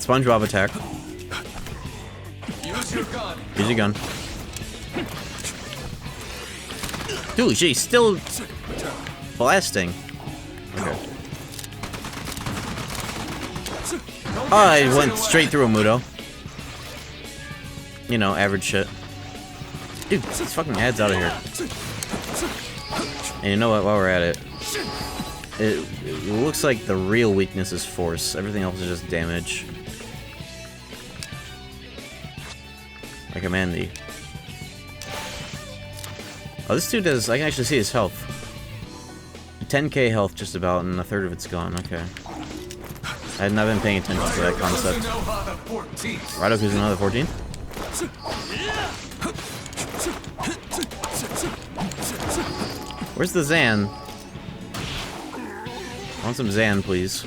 SpongeBob attack. Use your gun. Use your gun. Dude, she's still blasting. Okay. Oh, I went straight through a Mudo. You know, average shit. Dude, get these fucking ads out of here. And you know what, while we're at it, it looks like the real weakness is force. Everything else is just damage. Like a Mandy. Oh, this dude does, I can actually see his health. 10k health just about, and a third of it's gone, okay. I had not been paying attention to that concept. Raidou Kuzunoha the 14? Where's the Zan? I want some Zan, please.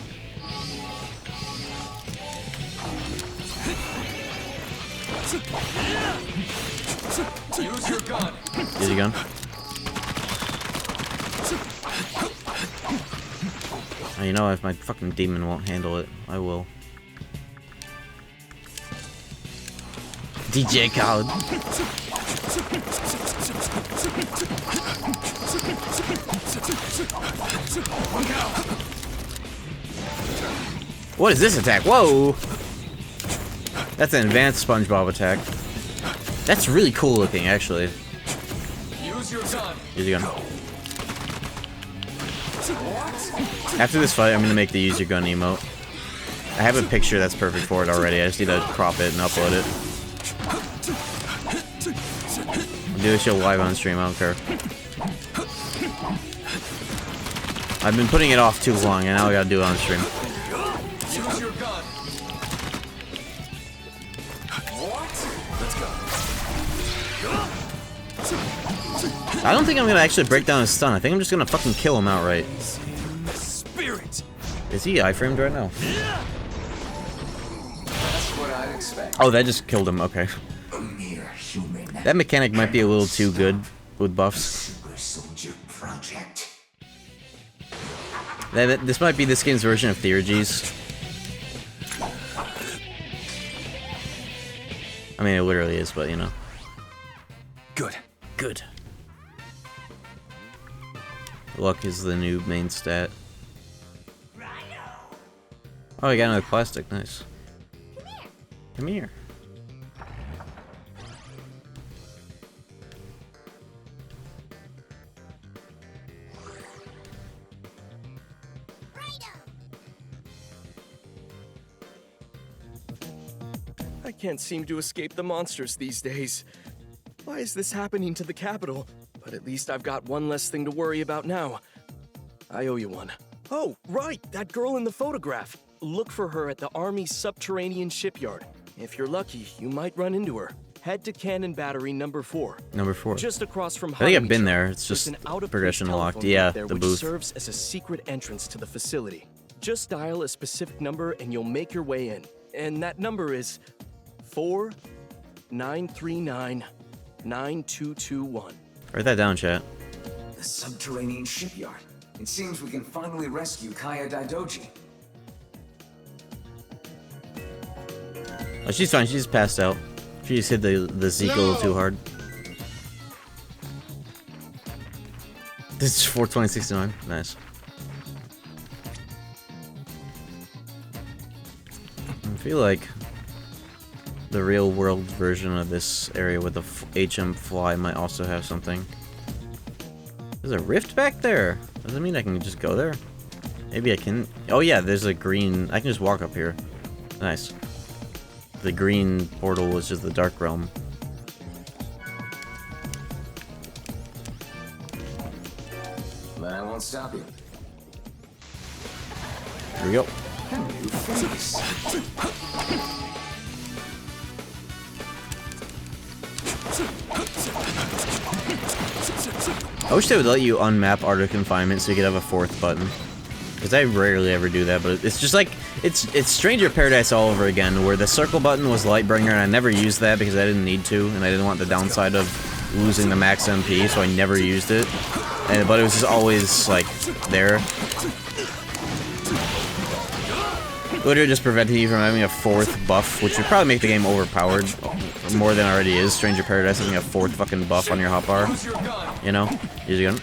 Use your gun. Use your gun. Oh, you know, if my fucking demon won't handle it, I will. DJ Khaled. What is this attack? Whoa! That's an advanced SpongeBob attack. That's really cool looking, actually. Use your gun. Use your gun. After this fight, I'm gonna make the use your gun emote. I have a picture that's perfect for it already. I just need to crop it and upload it. I'll do this show live on stream. I don't care. I've been putting it off too long, and now I gotta do it on stream. Use your gun. I don't think I'm gonna actually break down his stun. I think I'm just gonna fucking kill him outright. Spirit. Is he iframed right now? That's what I'd expect. Oh, that just killed him. Okay. A mere human. That mechanic might be a little too good with buffs. Super Soldier Project. This might be this game's version of Theurgies. I mean, it literally is, but you know. Good. Good. Luck is the new main stat. Oh, I got another plastic. Nice. Come here. I can't seem to escape the monsters these days. Why is this happening to the capital? But at least I've got one less thing to worry about now. I owe you one. Oh, right, that girl in the photograph. Look for her at the Army's subterranean shipyard. If you're lucky, you might run into her. Head to Cannon Battery number 4. Number 4. Just across from I think I've been Hanamichi. there. It's There's just an out-of-place progression locked. telephone Yeah, booth there the which booth. serves as a secret entrance to the facility. Just dial a specific number and you'll make your way in. And that number is 4-939-9221. Write that down, chat. The subterranean shipyard. It seems we can finally rescue Kaya Daidoji. Oh, she's fine. She's passed out. She just hit the Zeke a little too hard. This is 42069. Nice. I feel like the real world version of this area with the HM fly might also have something. There's a rift back there. Does that mean I can just go there? Maybe I can. Oh yeah, there's a green. I can just walk up here. Nice. The green portal was just the Dark Realm. But I won't stop you. Here we go. A new face. I wish they would let you unmap Art of Confinement so you could have a 4th button. Because I rarely ever do that, but it's just like, it's Stranger Paradise all over again, where the circle button was Lightbringer, and I never used that because I didn't need to, and I didn't want the downside of losing the max MP, so I never used it. But it was just always, like, there. Literally just preventing you from having a 4th buff, which would probably make the game overpowered more than it already is. Stranger Paradise having a 4th fucking buff on your hotbar. You know? Use your gun.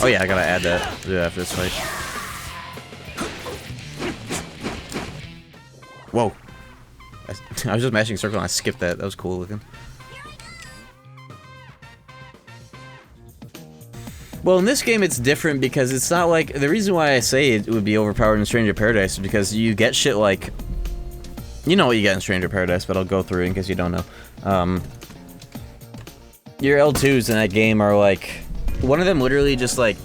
Oh yeah, I gotta add that. Do that after this fight. Whoa. I was just mashing circle and I skipped that. That was cool looking. Well, in this game it's different because it's not like... The reason why I say it would be overpowered in Stranger Paradise is because you get shit like... You know what you get in Stranger Paradise, but I'll go through it in case you don't know. Your L2s in that game are like... One of them literally just like...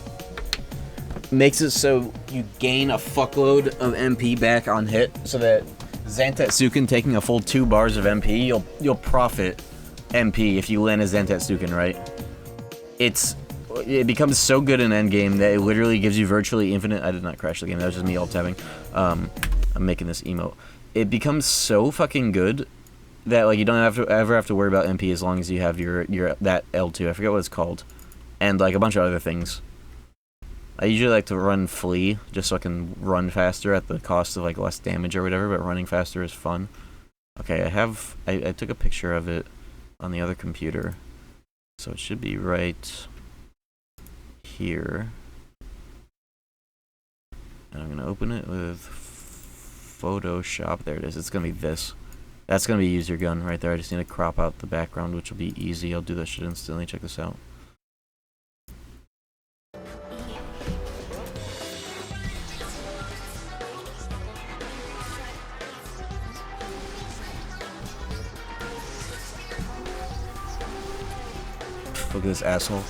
makes it so you gain a fuckload of MP back on hit, so that Zantetsuken taking a full 2 bars of MP, you'll profit MP if you land a Zantetsuken, right? It becomes so good in endgame that it literally gives you virtually infinite... I did not crash the game, that was just me alt-tabbing. I'm making this emote. It becomes so fucking good that like you don't ever have to worry about MP as long as you have your that L2. I forget what it's called. And like a bunch of other things. I usually like to run Flee, just so I can run faster at the cost of like less damage or whatever, but running faster is fun. Okay, I took a picture of it on the other computer. So it should be right here. And I'm gonna open it with Photoshop. There it is. It's gonna be this. That's gonna be use your gun right there. I just need to crop out the background, which will be easy. I'll do that shit instantly. Check this out. Look at this asshole.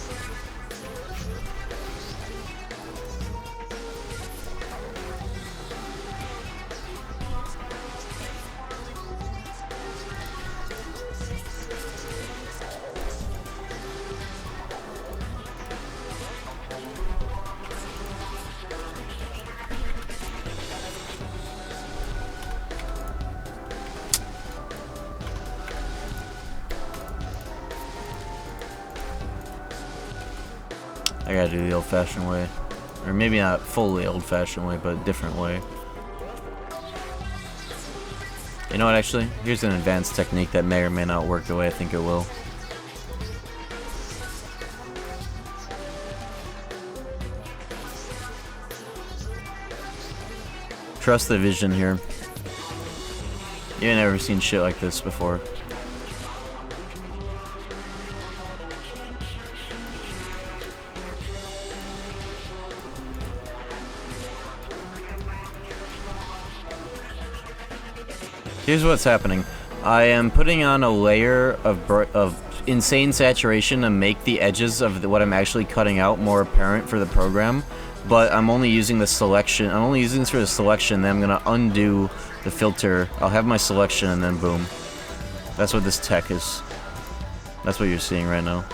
I gotta do the old-fashioned way. Or maybe not fully old-fashioned way, but a different way. You know what, actually? Here's an advanced technique that may or may not work the way I think it will. Trust the vision here. You ain't never seen shit like this before. Here's what's happening. I am putting on a layer of insane saturation to make the edges of what I'm actually cutting out more apparent for the program, but I'm only using the selection. I'm only using this for the selection, then I'm gonna undo the filter. I'll have my selection and then boom. That's what this tech is. That's what you're seeing right now.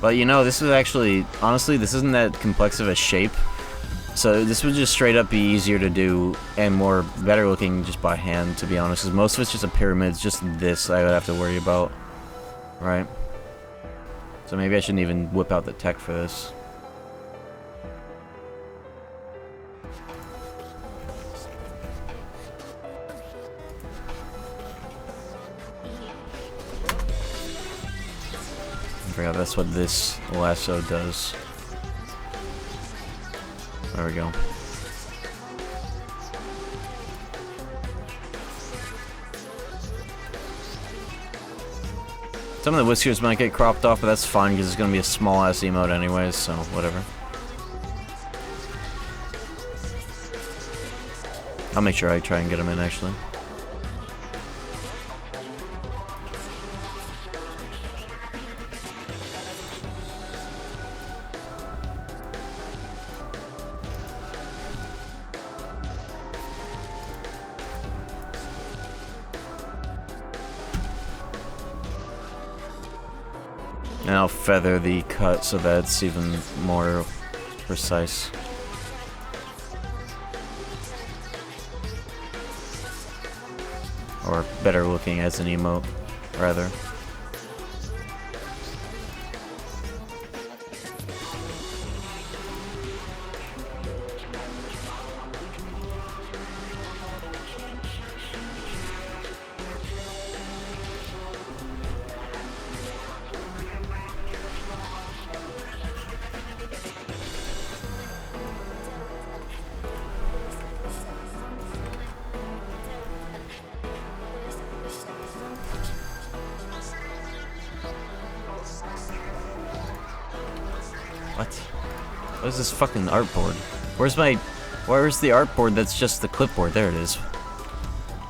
But you know, this is actually, honestly, this isn't that complex of a shape. So this would just straight up be easier to do and more better looking just by hand, to be honest. Because most of it's just a pyramid. It's just this I would have to worry about, right? So maybe I shouldn't even whip out the tech for this. I forgot that's what this lasso does. There we go. Some of the whiskers might get cropped off, but that's fine because it's going to be a small ass emote anyways, so whatever. I'll make sure I try and get them in actually. And I'll feather the cut so that it's even more precise. Or better looking as an emote, rather. What? What is this fucking artboard? Where's the artboard that's just the clipboard? There it is.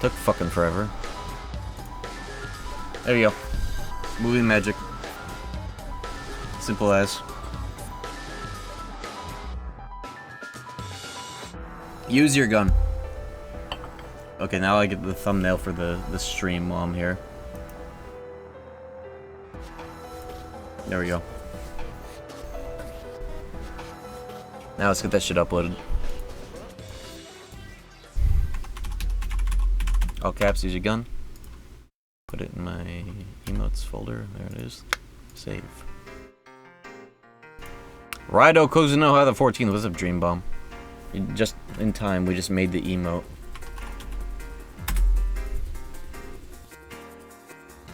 Took fucking forever. There you go. Movie magic. Simple as. Use your gun. Okay, now I get the thumbnail for the stream while I'm here. There we go. Now let's get that shit uploaded. All caps, use your gun. Put it in my emotes folder. There it is. Save. Raidou Kozunoha the 14th. What's up, Dream Bomb? Just in time, we just made the emote.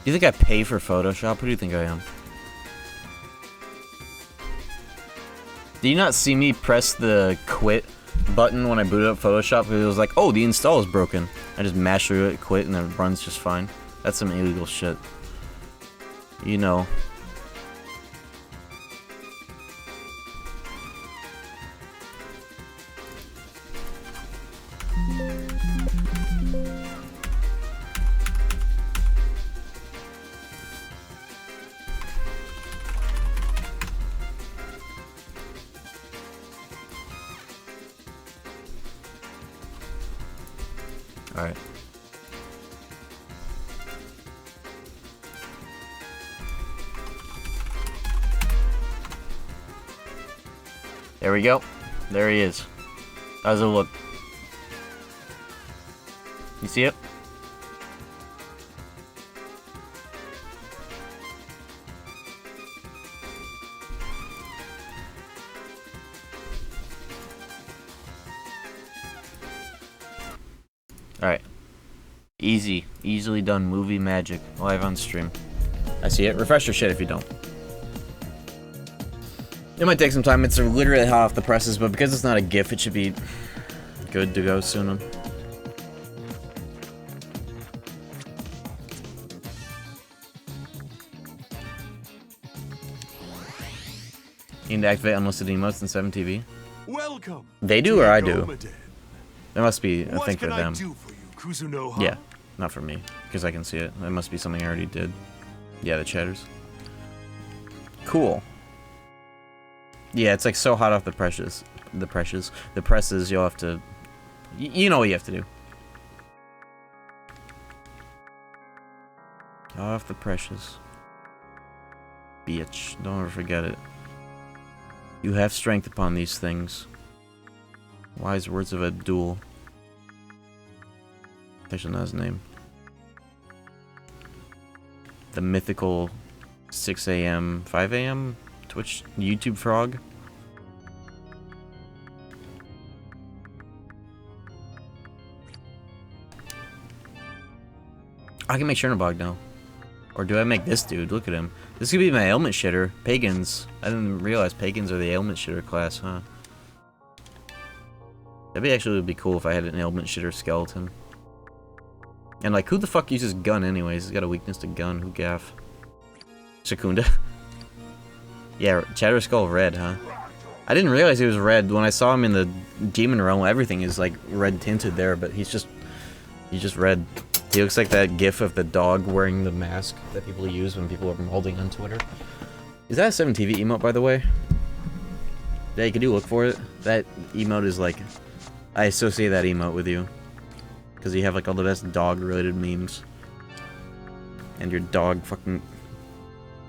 Do you think I pay for Photoshop? Who do you think I am? Do you not see me press the quit button when I booted up Photoshop? Because it was like, oh, the install is broken. I just mash through it, quit, and then it runs just fine. That's some illegal shit. You know. Alright. There we go. There he is. How's it look? You see it? Alright. Easily done movie magic live on stream. I see it. Refresh your shit if you don't. It might take some time. It's literally hot off the presses, but because it's not a GIF, it should be good to go soon. You need to activate unlisted emotes in 7TV. Welcome. They do or I do? There must be a thing for them. What can I do for you, Kuzunoha? Yeah. Not for me, because I can see it. It must be something I already did. Yeah, the chatters. Cool. Yeah, it's like so hot off the presses. The presses, you'll have to... You know what you have to do. Off the presses. Bitch, don't ever forget it. You have strength upon these things. Wise words of Abdul. Actually, not his name. The mythical 6 a.m., 5 a.m. Twitch YouTube frog. I can make Chernobog now. Or do I make this dude? Look at him. This could be my ailment shitter. Pagans. I didn't realize pagans are the ailment shitter class, huh? That'd actually would be cool if I had an ailment shitter skeleton. And like, who the fuck uses gun anyways? He's got a weakness to gun. Who gaff? Secunda. Yeah, Chatter Skull red, huh? I didn't realize he was red. When I saw him in the Demon Realm, everything is like red tinted there, but he's just red. He looks like that gif of the dog wearing the mask that people use when people are molding on Twitter. Is that a 7TV emote, by the way? Hey, could you look for it? That emote is like... I associate that emote with you. Because you have like all the best dog-related memes. And your dog fucking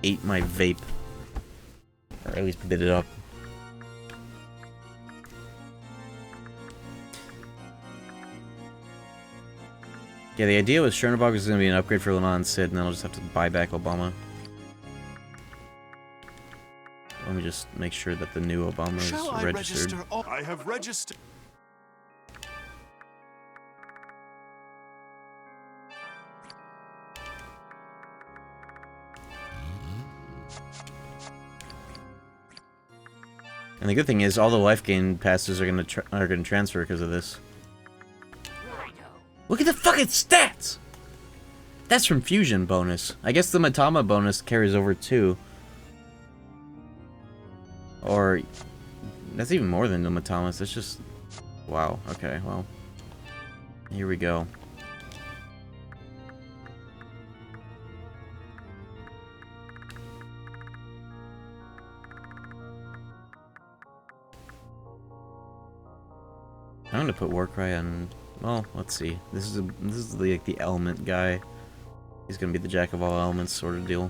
ate my vape. Or at least bit it up. Yeah, the idea with Chernobog is going to be an upgrade for Lana and Sid, and then I'll just have to buy back Obama. Let me just make sure that the new Obama is registered. I have registered. And the good thing is, all the life gain passes are gonna transfer because of this. Look at the fucking stats! That's from Fusion bonus. I guess the Matama bonus carries over too. Or... that's even more than the Matamas. That's just... wow. Okay, well. Here we go. I'm gonna put Warcry on... well, let's see. This is like the element guy. He's gonna be the jack of all elements sort of deal.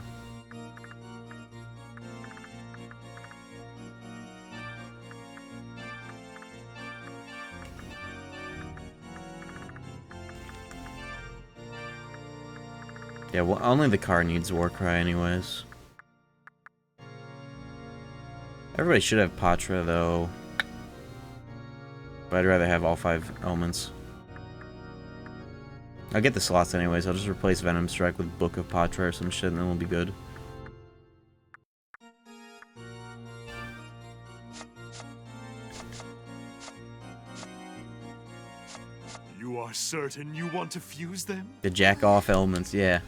Yeah, well, only the car needs Warcry anyways. Everybody should have Patra though. But I'd rather have all 5 elements. I'll get the slots anyways. I'll just replace Venom Strike with Book of Patra or some shit and then we'll be good. You are certain you want to fuse them? The jack off elements, yeah.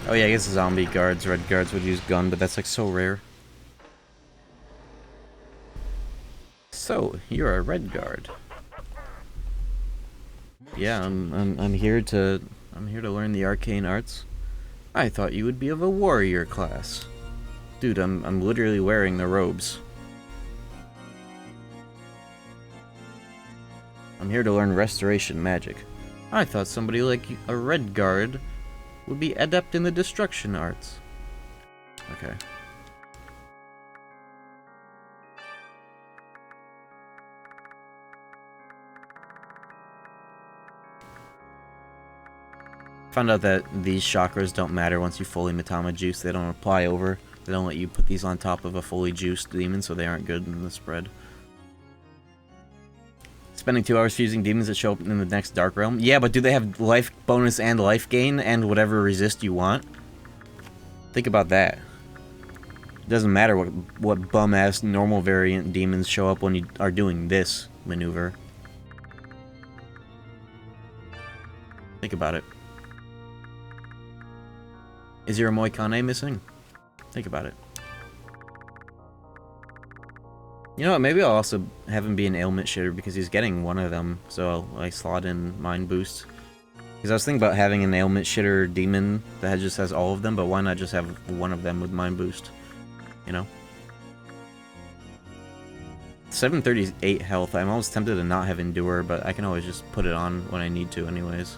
Oh yeah, I guess zombie guards, red guards would use gun, but that's like so rare. So, you're a red guard. Yeah, I'm here to learn the arcane arts. I thought you would be of a warrior class. Dude, I'm literally wearing the robes. I'm here to learn restoration magic. I thought somebody like a red guard would be adept in the destruction arts. Okay. Found out that these chakras don't matter once you fully Matama juice. They don't apply over. They don't let you put these on top of a fully juiced demon, so they aren't good in the spread. Spending 2 hours fusing demons that show up in the next Dark Realm? Yeah, but do they have life bonus and life gain and whatever resist you want? Think about that. It doesn't matter what bum-ass normal variant demons show up when you are doing this maneuver. Think about it. Is your Moikane missing? Think about it. You know what, maybe I'll also have him be an ailment shitter because he's getting one of them, so I'll like slot in Mind Boost. Because I was thinking about having an ailment shitter demon that just has all of them, but why not just have one of them with Mind Boost? You know? 738 health. I'm almost tempted to not have Endure, but I can always just put it on when I need to anyways.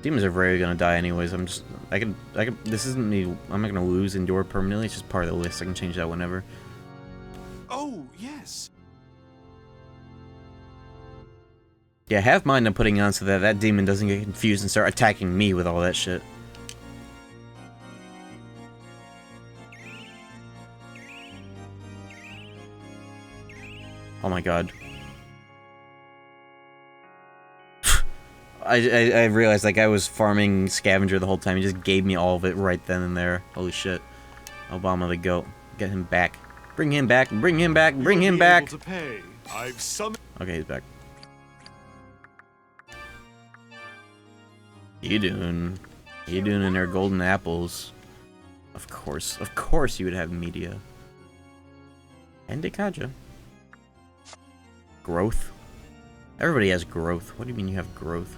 Demons are rarely gonna die anyways. This isn't me. I'm not gonna lose Endure permanently. It's just part of the list. I can change that whenever. Oh, yes. Yeah, have mind I'm putting on so that that demon doesn't get confused and start attacking me with all that shit. Oh my god. I realized that guy was farming scavenger the whole time. He just gave me all of it right then and there. Holy shit. Obama the goat. Get him back. Bring him back. Bring him back. Bring him back. Okay, he's back. You doing in their golden apples? Of course you would have media. And Dekaja. Growth. Everybody has growth. What do you mean you have growth?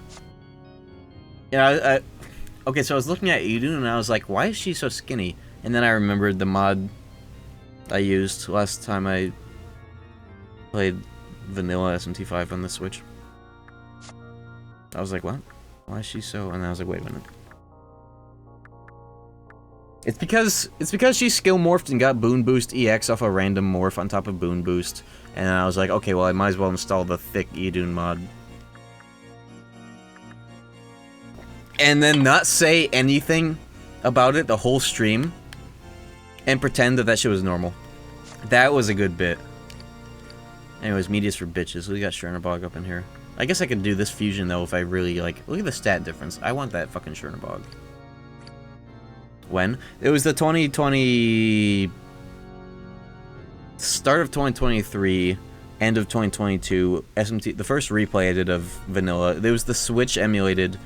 Yeah, okay, so I was looking at Idun and I was like, why is she so skinny? And then I remembered the mod I used last time I played vanilla SMT5 on the Switch. I was like, what? Why is she so... And I was like, wait a minute. It's because she skill morphed and got Boon Boost EX off a random morph on top of Boon Boost. And I was like, okay, well, I might as well install the thick Idun mod. And then not say anything about it the whole stream. And pretend that shit was normal. That was a good bit. Anyways, media's for bitches. We got Chernobog up in here. I guess I could do this fusion, though, if I really, like... Look at the stat difference. I want that fucking Chernobog. When? It was the 2020... Start of 2023, end of 2022, SMT... The first replay I did of Vanilla. There was the Switch-emulated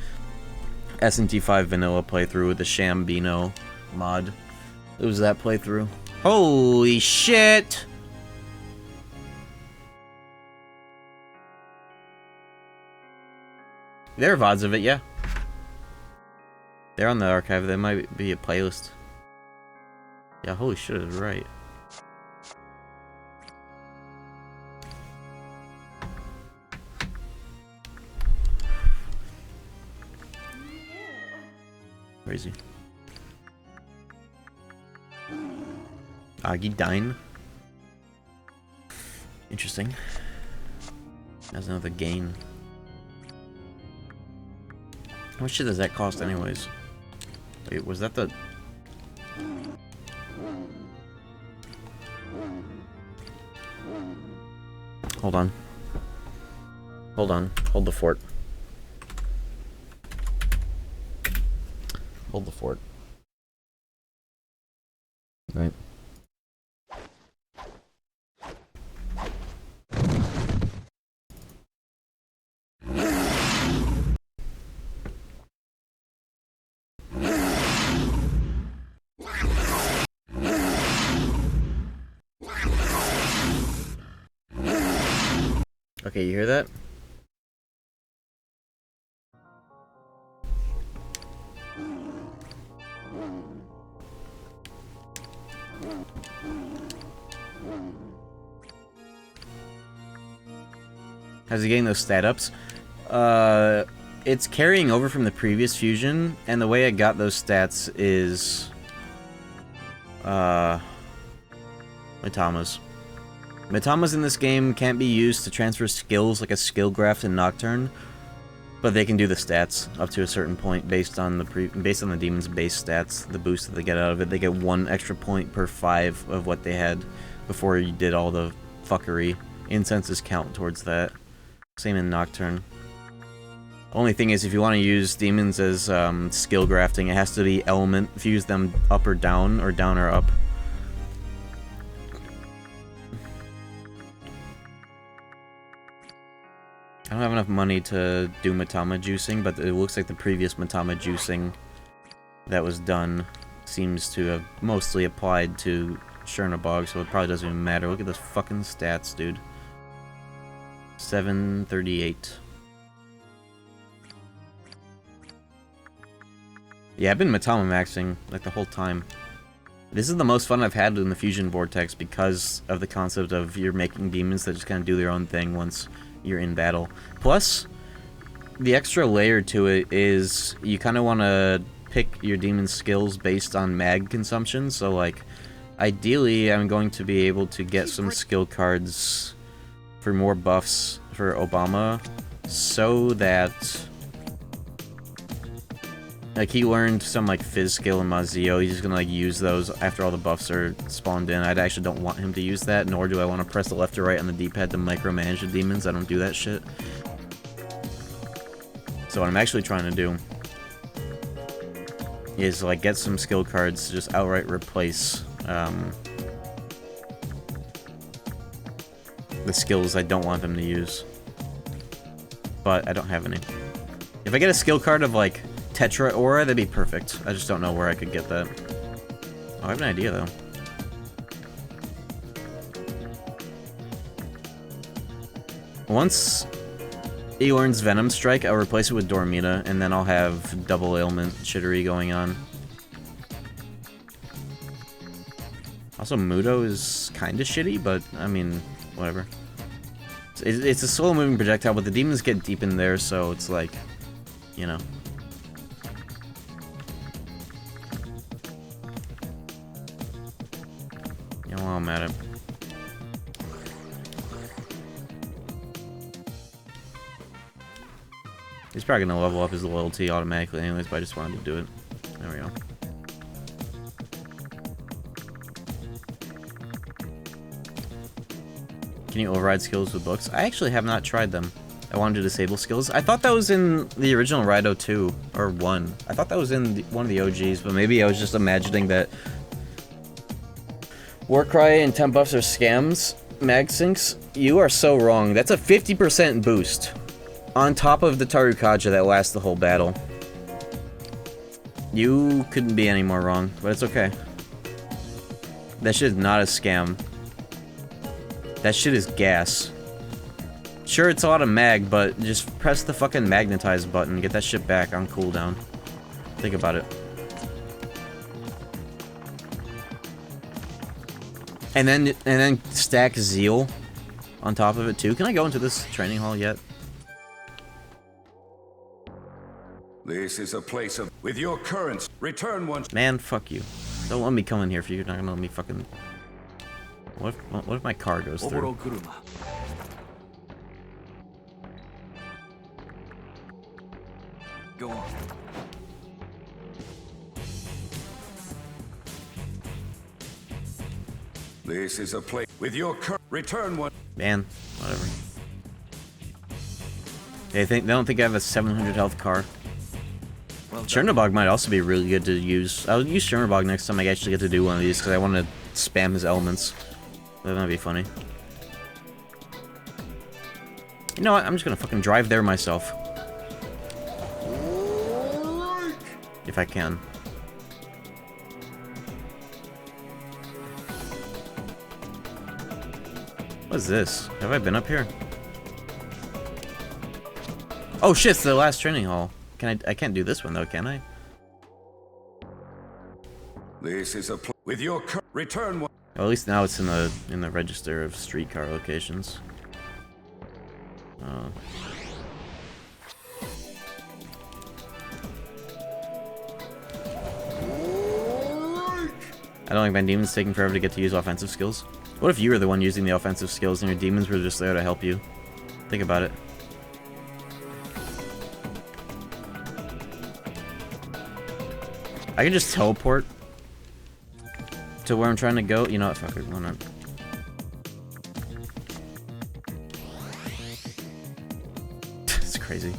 SMT5 Vanilla playthrough with the Shambino mod. It was that playthrough. Holy shit! There are VODs of it, yeah. They're on the archive. There might be a playlist. Yeah, holy shit, I was right. Crazy. Agidine. Interesting. That's another gain. How much shit does that cost anyways? Wait, was that the... Hold on. Hold on. Hold the fort. Hold the fort. Right. Okay, you hear that? How's he getting those stat ups? It's carrying over from the previous fusion, and the way I got those stats is... Matamas. Matamas in this game can't be used to transfer skills like a skill graph in Nocturne, but they can do the stats up to a certain point based on the demon's base stats, the boost that they get out of it. They get 1 extra point per 5 of what they had before you did all the fuckery. Incenses count towards that. Same in Nocturne. Only thing is, if you want to use demons as skill grafting, it has to be element. Fuse them up or down or up. I don't have enough money to do Matama juicing, but it looks like the previous Matama juicing that was done seems to have mostly applied to Chernobog, so it probably doesn't even matter. Look at those fucking stats, dude. 738. Yeah, I've been Matama maxing like the whole time. This is the most fun I've had in the Fusion Vortex because of the concept of you're making demons that just kind of do their own thing once you're in battle. Plus, the extra layer to it is you kind of want to pick your demon skills based on mag consumption. So, like, ideally, I'm going to be able to get some skill cards for more buffs for Obama so that... Like, he learned some, like, Fizz skill in Mazio. He's just gonna, like, use those after all the buffs are spawned in. I actually don't want him to use that, nor do I want to press the left or right on the D-pad to micromanage the demons. I don't do that shit. So what I'm actually trying to do is, like, get some skill cards to just outright replace, the skills I don't want them to use. But I don't have any. If I get a skill card of, like, Tetra Aura, that'd be perfect. I just don't know where I could get that. Oh, I have an idea, though. Once he learns Venom Strike, I'll replace it with Dormita, and then I'll have double ailment shittery going on. Also, Mudo is kind of shitty, but, I mean, whatever. It's a slow-moving projectile, but the demons get deep in there, so it's like, you know. Yeah, while I'm at it. He's probably gonna level up his loyalty automatically anyways, but I just wanted to do it. There we go. Can you override skills with books? I actually have not tried them. I wanted to disable skills. I thought that was in the original Raidou 2, or 1. I thought that was in one of the OGs, but maybe I was just imagining that Warcry and temp buffs are scams. Mag sinks? You are so wrong. That's a 50% boost. On top of the Tarukaja that lasts the whole battle. You couldn't be any more wrong, but it's okay. That shit is not a scam. That shit is gas. Sure, it's a lot of mag, but just press the fucking magnetize button. Get that shit back on cooldown. Think about it. And then stack Zeal on top of it too. Can I go into this training hall yet? This is a place of... With your currents, return once... Man, fuck you. Don't let me come in here if you're not gonna let me fucking... What if my car goes through? Go on. This is a place... With your return one... Man, whatever. They don't think I have a 700 health car. Chernobog might also be really good to use. I'll use Chernobog next time I actually get to do one of these, because I want to spam his elements. That might be funny. You know what? I'm just gonna fucking drive there myself. If I can. What's this? Have I been up here? Oh shit, it's the last training hall. I can't do this one though, can I? This is a with your return one. Well, at least now it's in the register of streetcar locations. I don't like my demons taking forever to get to use offensive skills. What if you were the one using the offensive skills and your demons were just there to help you? Think about it. I can just teleport to where I'm trying to go. You know what? Fuck it. Why not? It's crazy.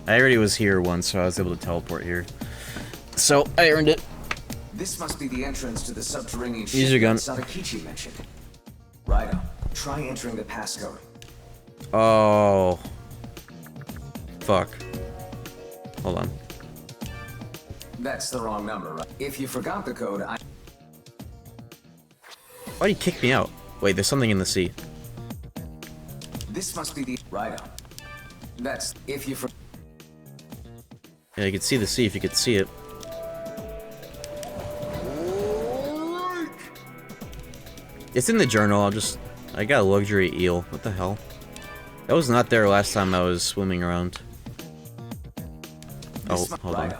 I already was here once, so I was able to teleport here. So I earned it. This must be the entrance to the subterranean Use your gun. Sadakichi mentioned. Raidou, try entering the passcode. Oh. Fuck. Hold on. That's the wrong number, right? If you forgot the code, Why'd he kick me out? Wait, there's something in the sea. This must be the Raidou. That's if you Yeah, you could see the sea if you could see it. It's in the journal. I got a luxury eel. What the hell? That was not there last time I was swimming around. Oh, hold on.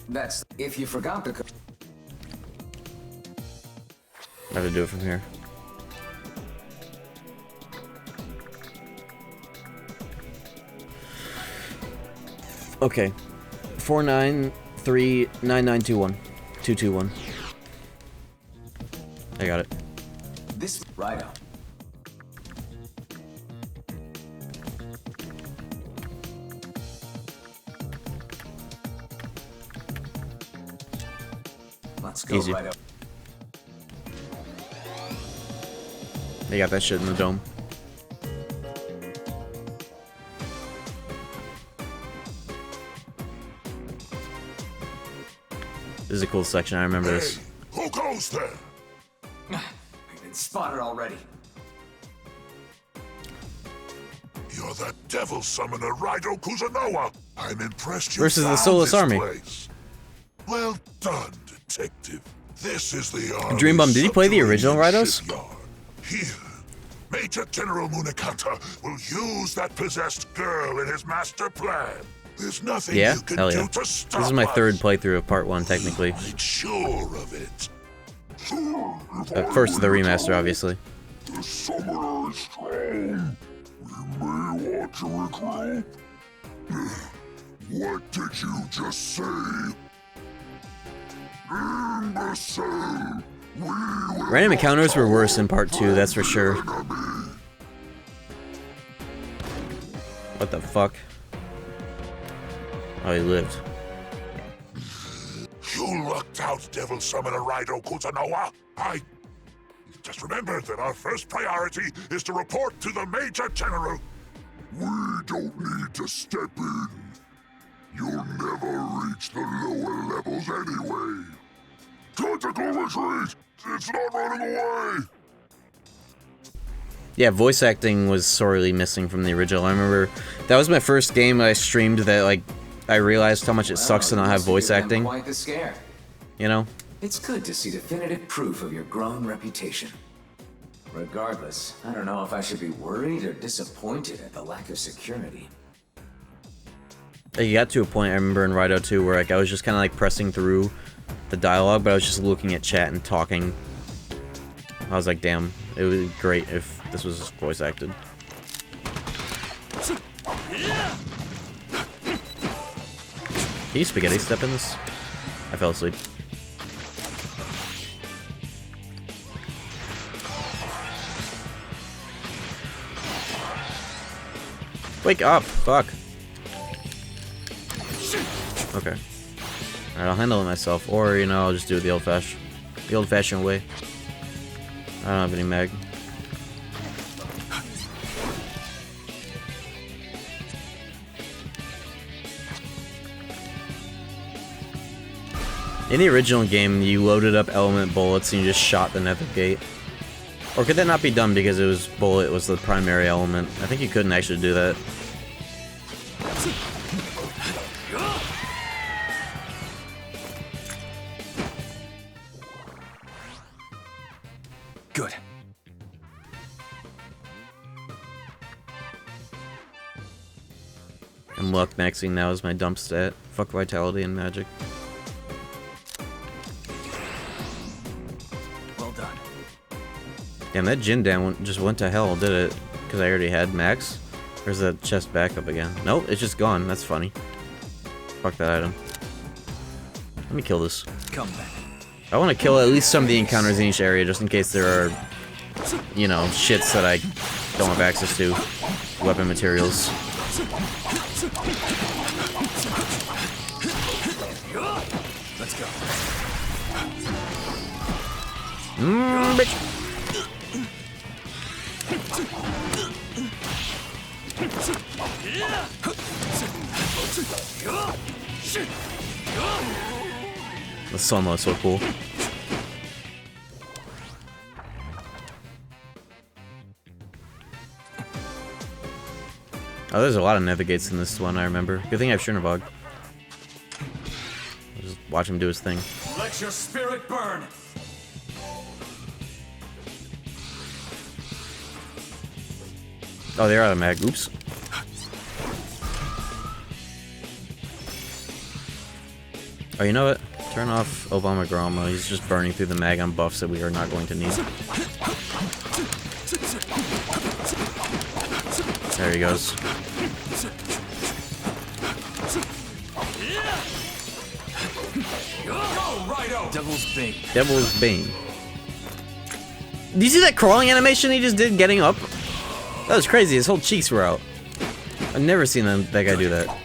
That's if you forgot the code. I have to do it from here. Okay. 4939921. 221. I got it. This Raidou. Let's go, Easy. Raidou. They got that shit in the dome. This is a cool section. I remember this. Who goes there? I've been spotted already. You're that devil summoner, Raidou Kuzunoha. I'm impressed you Versus the found Soulless this Army. place. Well done, detective. This is the army. Dreambum, did he play the original Raidous? Here, Major General Munakata will use that possessed girl in his master plan. There's nothing Yeah? you can Hell do yeah. to This stop is my us. third playthrough of part 1, technically. Make sure of it. First the remaster, obviously. The summoner is strong. We may want to regroup. What did you just say? Imbecile! Random encounters were worse in part 2, that's for sure. What the fuck? Oh, he lived. You lucked out, Devil Summoner Raidou Kuzunoha. Just remember that our first priority is to report to the Major General. We don't need to step in. You'll never reach the lower levels anyway. Tactical retreat! It's not running away! Yeah, voice acting was sorely missing from the original. I remember that was my first game I streamed that, like, I realized how much it sucks to not have voice acting. Quite the scare. You know? It's good to see definitive proof of your growing reputation. Regardless, I don't know if I should be worried or disappointed at the lack of security. You got to a point, I remember in Raidou 2, where like I was just kind of like pressing through the dialogue, but I was just looking at chat and talking. I was like, damn, it would be great if this was voice acted. Can you spaghetti step in this? I fell asleep. Wake up! Fuck. Okay. Alright, I'll handle it myself. Or, you know, I'll just do it the old-fashioned way. I don't have any mag. In the original game, you loaded up element bullets and you just shot the nether gate. Or could that not be done because it was bullet was the primary element? I think you couldn't actually do that. Good. And luck maxing now is my dump stat. Fuck vitality and magic. Well done. Damn, that Jindan just went to hell, did it? Because I already had max? Or is that chest back up again? Nope, it's just gone. That's funny. Fuck that item. Let me kill this. Come back. I want to kill at least some of the encounters in each area, just in case there are, you know, shits that I don't have access to. Weapon materials. Let's go. Bitch. The sunlight is so cool. Oh, there's a lot of nether gates in this one, I remember. Good thing I have Shrinavog. I'll just watch him do his thing. Let your spirit burn. Oh, they're out of mag. Oops. Oh, you know what? Turn off Obama Groma. He's just burning through the mag on buffs that we are not going to need. There he goes. Devil's Bane. Devil's Bane. Do you see that crawling animation he just did getting up? That was crazy. His whole cheeks were out. I've never seen that guy do that.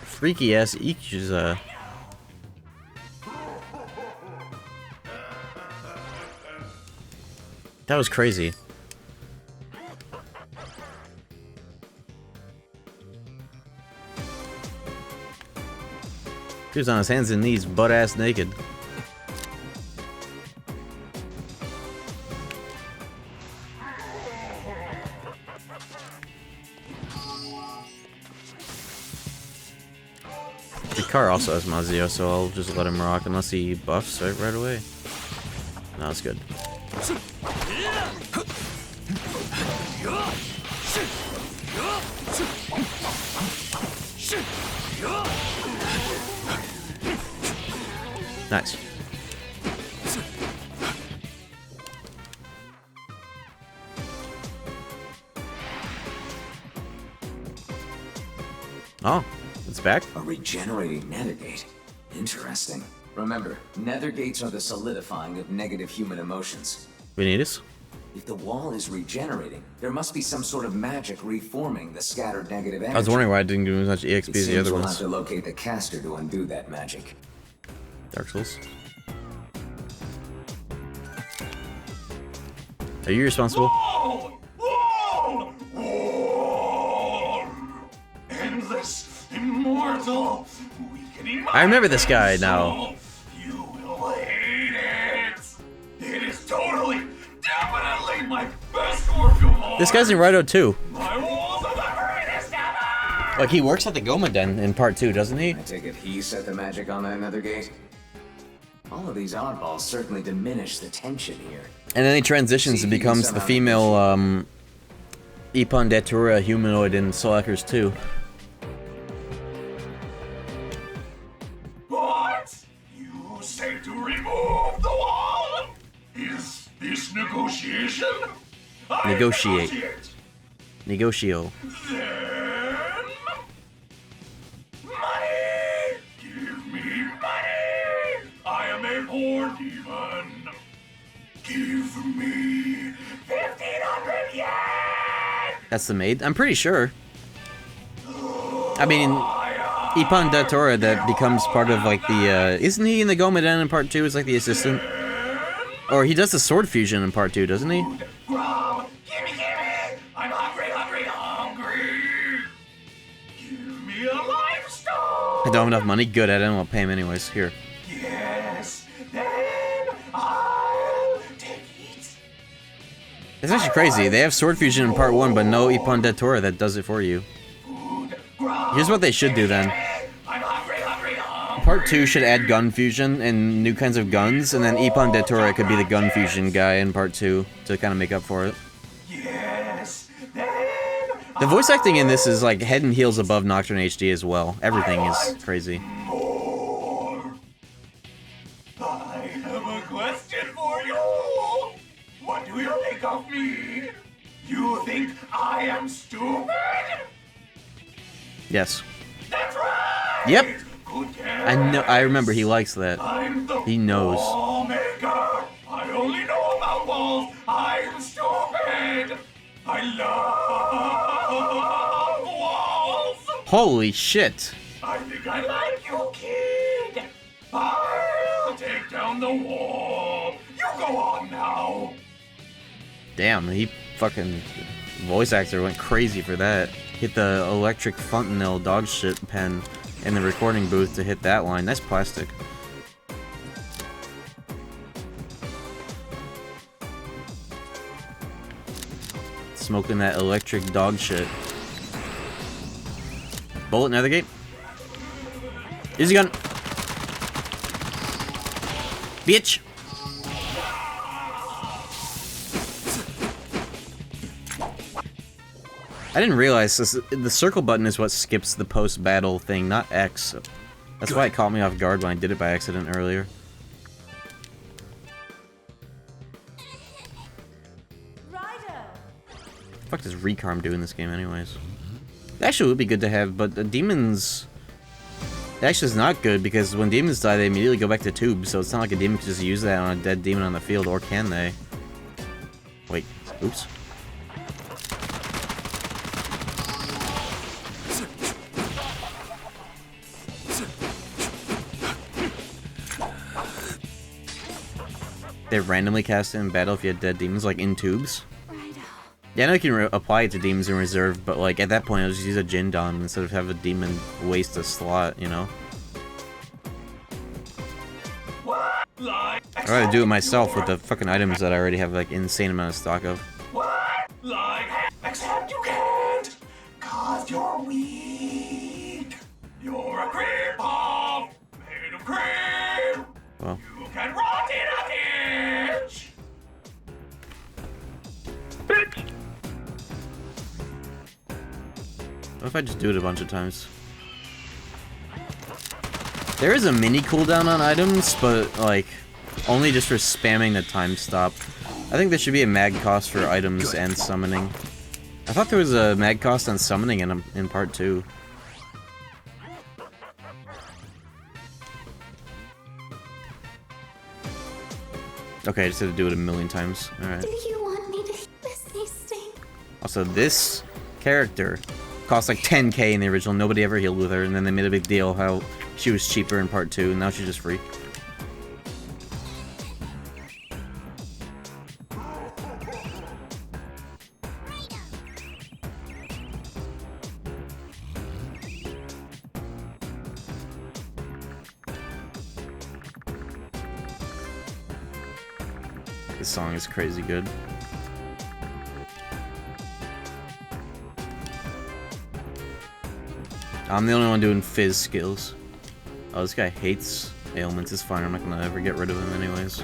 Freaky ass Yakuza. That was crazy. He was on his hands and knees, butt ass naked. The car also has Mazio, so I'll just let him rock unless he buffs right away. No, it's good. Nice. Oh, it's back? A regenerating nether gate. Interesting. Remember, nether gates are the solidifying of negative human emotions. Vanitas? If the wall is regenerating, there must be some sort of magic reforming the scattered negative energy. I was wondering why I didn't do as much EXP as the other We'll ones. have to locate the caster to undo that magic. Dark Souls. Are you responsible? Wall! Endless, immortal, weakening. I remember this guy now. You will hate it. It is totally, definitely my best work of art. This guy's in Raidou too. My walls are the greatest ever. Like, he works at the Goma Den in part 2, doesn't he? I take it he set the magic on that nether gate? All of these oddballs certainly diminish the tension here. And then he transitions and becomes the female, Ippon Datura humanoid in Soul Hackers 2. What? You say to remove the wall? Is this negotiation? I Negotiate. Negotiate. Then... money! Give me money! I am a poor demon. Give me 1,500 yen! That's the maid? I'm pretty sure. I mean, Ippon Datura that becomes part of, like, the, isn't he in the Goma Den in part 2 as, like, the assistant? Or he does the sword fusion in part 2, doesn't he? Grub! Gimme! I'm hungry! Give me a limestone! I don't have enough money. Good, I didn't want to pay him anyways. Here. Yes, then I'll take it. It's actually crazy. They have sword fusion in part 1, but no Ippon Datura that does it for you. Here's what they should do then. Part 2 should add gun fusion and new kinds of guns, and then Ippon Datura could be the gun fusion guy in part 2 to kind of make up for it. Yes, The voice acting in this is like head and heels above Nocturne HD as well. Everything is crazy. more. I have a question for you. What do you think of me? You think I am stupid? Yes. That's right. Yep. Good guess. I know. I remember he likes that. I'm the He knows. wall maker. I only know about walls. I'm stupid. I love walls. Holy shit. I think I like you, kid. I'll take down the wall. You go on now. Damn, he fucking Voice actor went crazy for that. Hit the electric fontanelle dog shit pen in the recording booth to hit that line. Nice plastic. Smoking that electric dog shit. Bullet, nether gate. Easy gun. Bitch. I didn't realize this, the circle button is what skips the post-battle thing, not X. That's why it caught me off guard when I did it by accident earlier. Fuck does Recarm do in this game anyways? Actually, it would be good to have, but the demons... Actually, it's not good, because when demons die, they immediately go back to tubes, so it's not like a demon can just use that on a dead demon on the field, or can they? Wait, oops. They randomly cast it in battle if you had dead demons, like in tubes? Yeah, I know you can apply it to demons in reserve, but like at that point, I'll just use a Jindon instead of have a demon waste a slot, you know? I'd rather do it myself with the fucking items that I already have like insane amount of stock of. Except you can't, 'cause you're weak. You're a cripple, made of cream. Well. You can rot in a ditch. Bitch. What if I just do it a bunch of times? There is a mini cooldown on items, but like only just for spamming the time stop. I think there should be a mag cost for items and summoning. I thought there was a mag cost on summoning in part 2. Okay, I just had to do it a million times. Alright. Do you want me to miss me sing? Also, this character cost like 10k in the original. Nobody ever healed with her, and then they made a big deal how she was cheaper in part 2, and now she's just free. This song is crazy good. I'm the only one doing fizz skills. Oh, this guy hates ailments. It's fine. I'm not gonna ever get rid of him anyways.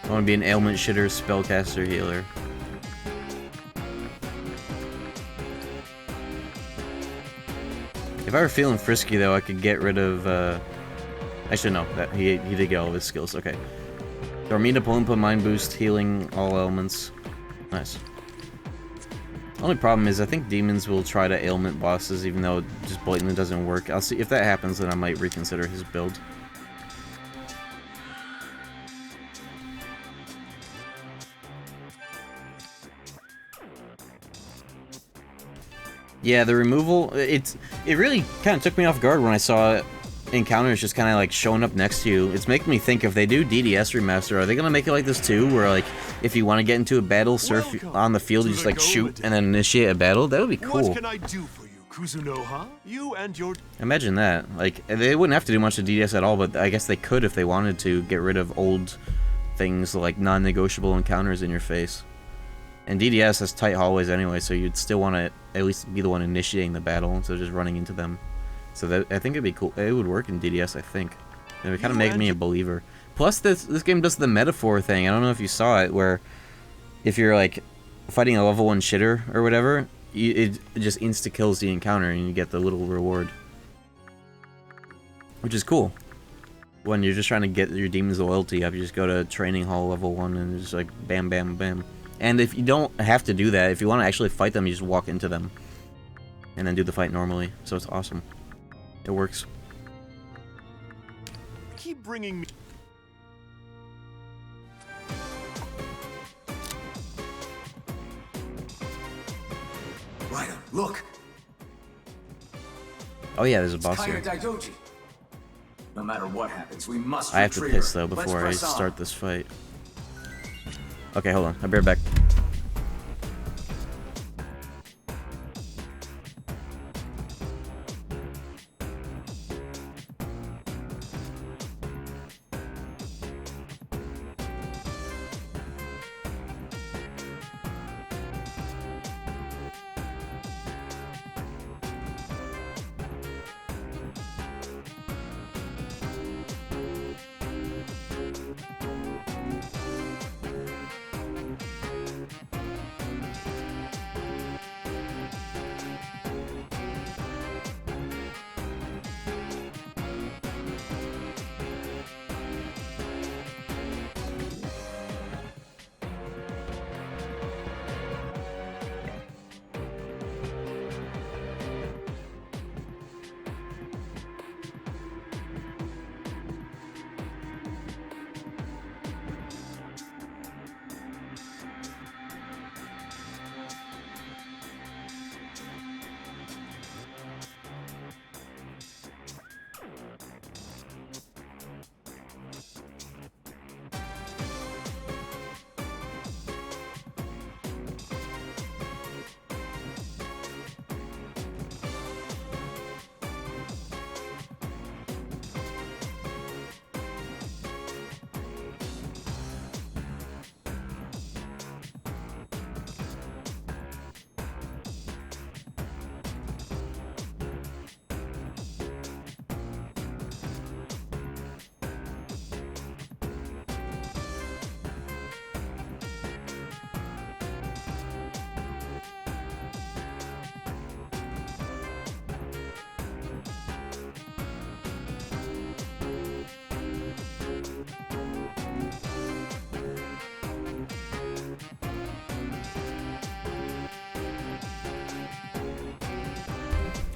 I want to be an ailment shitter, spellcaster, healer. If I were feeling frisky though, I could get rid of, actually no, that he did get all of his skills, okay. Dormita, Palumpa, Mind Boost, Healing, all elements. Nice. Only problem is I think demons will try to ailment bosses even though it just blatantly doesn't work. I'll see if that happens, then I might reconsider his build. Yeah, the removal, it really kind of took me off guard when I saw encounters just kind of like showing up next to you. It's making me think if they do DDS remaster, are they gonna make it like this too, where like if you want to get into a battle, surf on the field, you just like shoot and then initiate a battle? That would be cool. What can I do for you, Kuzunoha? You and your... Imagine that. Like, they wouldn't have to do much of DDS at all, but I guess they could if they wanted to get rid of old things like non-negotiable encounters in your face. And DDS has tight hallways anyway, so you'd still want to at least be the one initiating the battle instead of just running into them. So that, I think it'd be cool. It would work in DDS, I think. It would kind of make me a believer. Plus, this game does the metaphor thing. I don't know if you saw it, where if you're like fighting a level 1 shitter or whatever, it just insta-kills the encounter and you get the little reward. Which is cool. When you're just trying to get your demon's loyalty up, you just go to training hall level 1 and just like bam, bam, bam. And if you don't have to do that, if you want to actually fight them, you just walk into them. And then do the fight normally. So it's awesome. It works. Keep bringing me... Raidou, look! Oh yeah, there's a boss Kaira here. Daidoji. No matter what happens, we must I have to retrieve piss her. though Let's before I press on. start this fight. Okay, hold on. I'll be right back.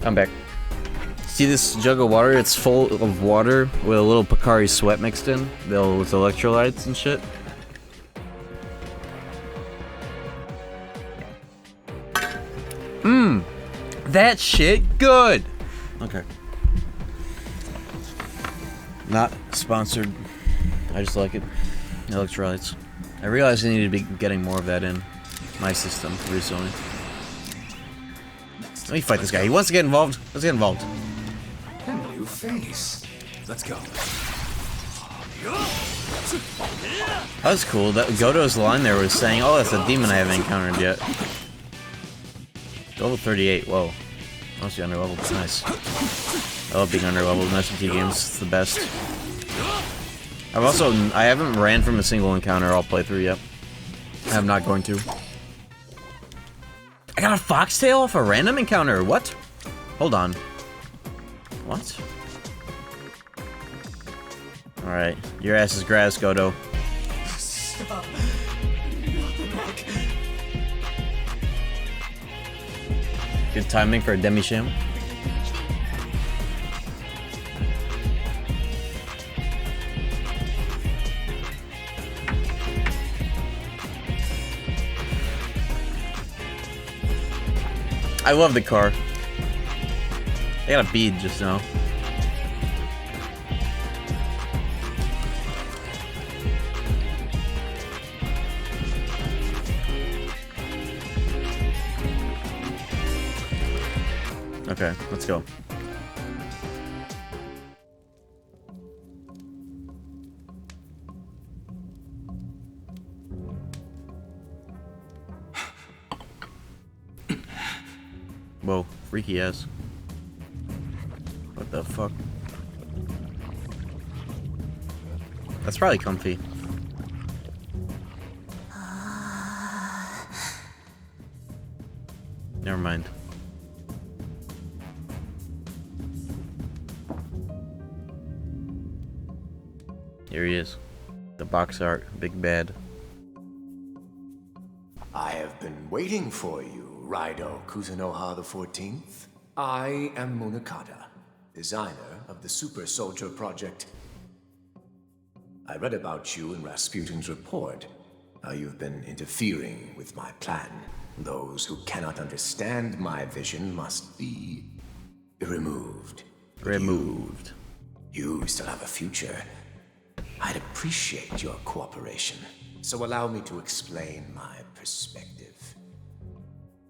I'm back. See this jug of water? It's full of water with a little Picari sweat mixed in, with electrolytes and shit. Mmm, that shit good. Okay. Not sponsored. I just like it. Electrolytes. I realized I need to be getting more of that in my system recently. Let me fight this guy. He wants to get involved. Let's get involved. A new face. Let's go. That was cool. That Godo's line there was saying, "Oh, that's a demon I haven't encountered yet." Level 38. Whoa. Mostly underleveled. Nice. I love being underleveled in SMT games. It's the best. I haven't ran from a single encounter all playthrough yet. I'm not going to. I got a foxtail off a random encounter. What? Hold on. What? Alright. Your ass is grass, Godo. Stop. Good timing for a demi-sham. I love the car. I got a bead just now. Okay, let's go. Whoa, freaky ass. What the fuck? That's probably comfy. Never mind. Here he is. The box art, big bad. I have been waiting for you, Raidou Kuzunoha the 14th. I am Munakata, designer of the Super Soldier Project. I read about you in Rasputin's report, how you've been interfering with my plan. Those who cannot understand my vision must be removed. Removed. You still have a future. I'd appreciate your cooperation. So allow me to explain my perspective.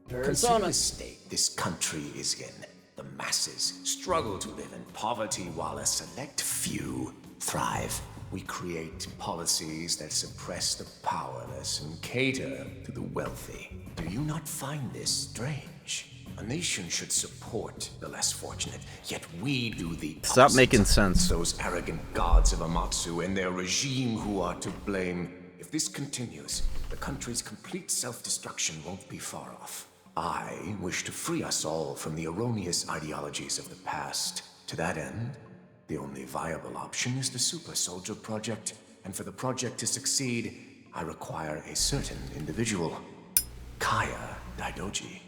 Consider the state this country is in. The masses struggle to live in poverty while a select few thrive. We create policies that suppress the powerless and cater to the wealthy. Do you not find this strange? A nation should support the less fortunate, yet we do the opposite. Stop making sense. Those arrogant gods of Amatsu and their regime who are to blame. If this continues, the country's complete self-destruction won't be far off. I wish to free us all from the erroneous ideologies of the past. To that end, the only viable option is the Super Soldier Project, and for the project to succeed, I require a certain individual, Kaya Daidoji.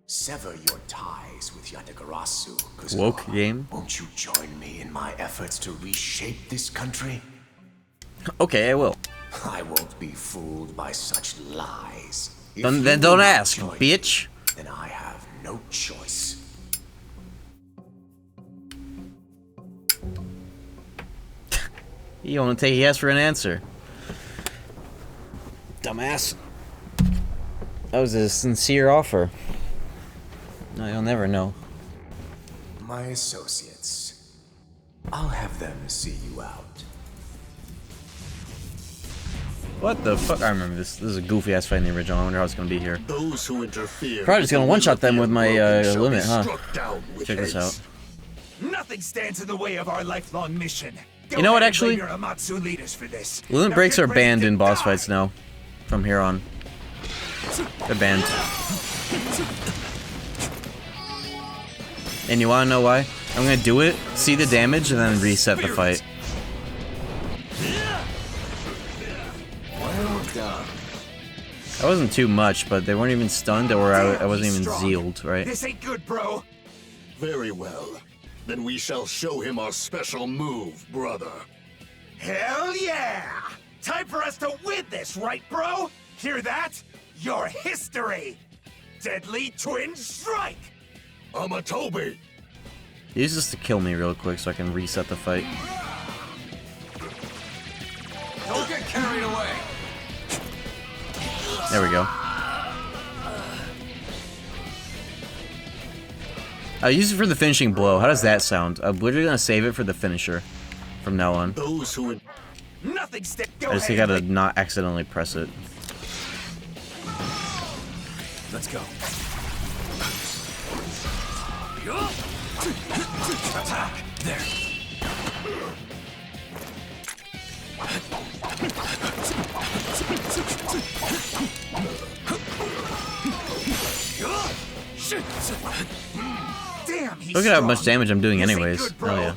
Sever your ties with Yatagarasu, Kuzunoha. Woke game? Won't you join me in my efforts to reshape this country? Okay, I will. I won't be fooled by such lies. Then don't ask, bitch. Then I have no choice. You want to take yes for an answer. Dumbass. That was a sincere offer. No, you'll never know. My associates. I'll have them see you out. What the fuck? I remember this. This is a goofy ass fight in the original. I wonder how it's gonna be here. Those who interfere. Probably just gonna one-shot them with my limit, huh? Check this out. Nothing stands in the way of our lifelong mission. You know what, actually? Your Amatsu leaders for this. Limit breaks are banned in boss fights now. From here on. They're banned. And you wanna know why? I'm gonna do it, see the damage, and then reset the fight. Well done. That wasn't too much, but they weren't even stunned, or I wasn't even zealed, right? This ain't good, bro. Very well. Then we shall show him our special move, brother. Hell yeah! Time for us to win this, right, bro? Hear that? Your history! Deadly Twin Strike! Amatobi! Use this to kill me real quick so I can reset the fight. Don't get carried away! There we go. I'll use it for the finishing blow. How does that sound? I'm literally gonna save it for the finisher from now on. Those who Nothing I just gotta not accidentally press it. Let's go. Attack! There. Damn, he's Look at how strong. much damage I'm doing This ain't anyways. good, bro. Oh yeah.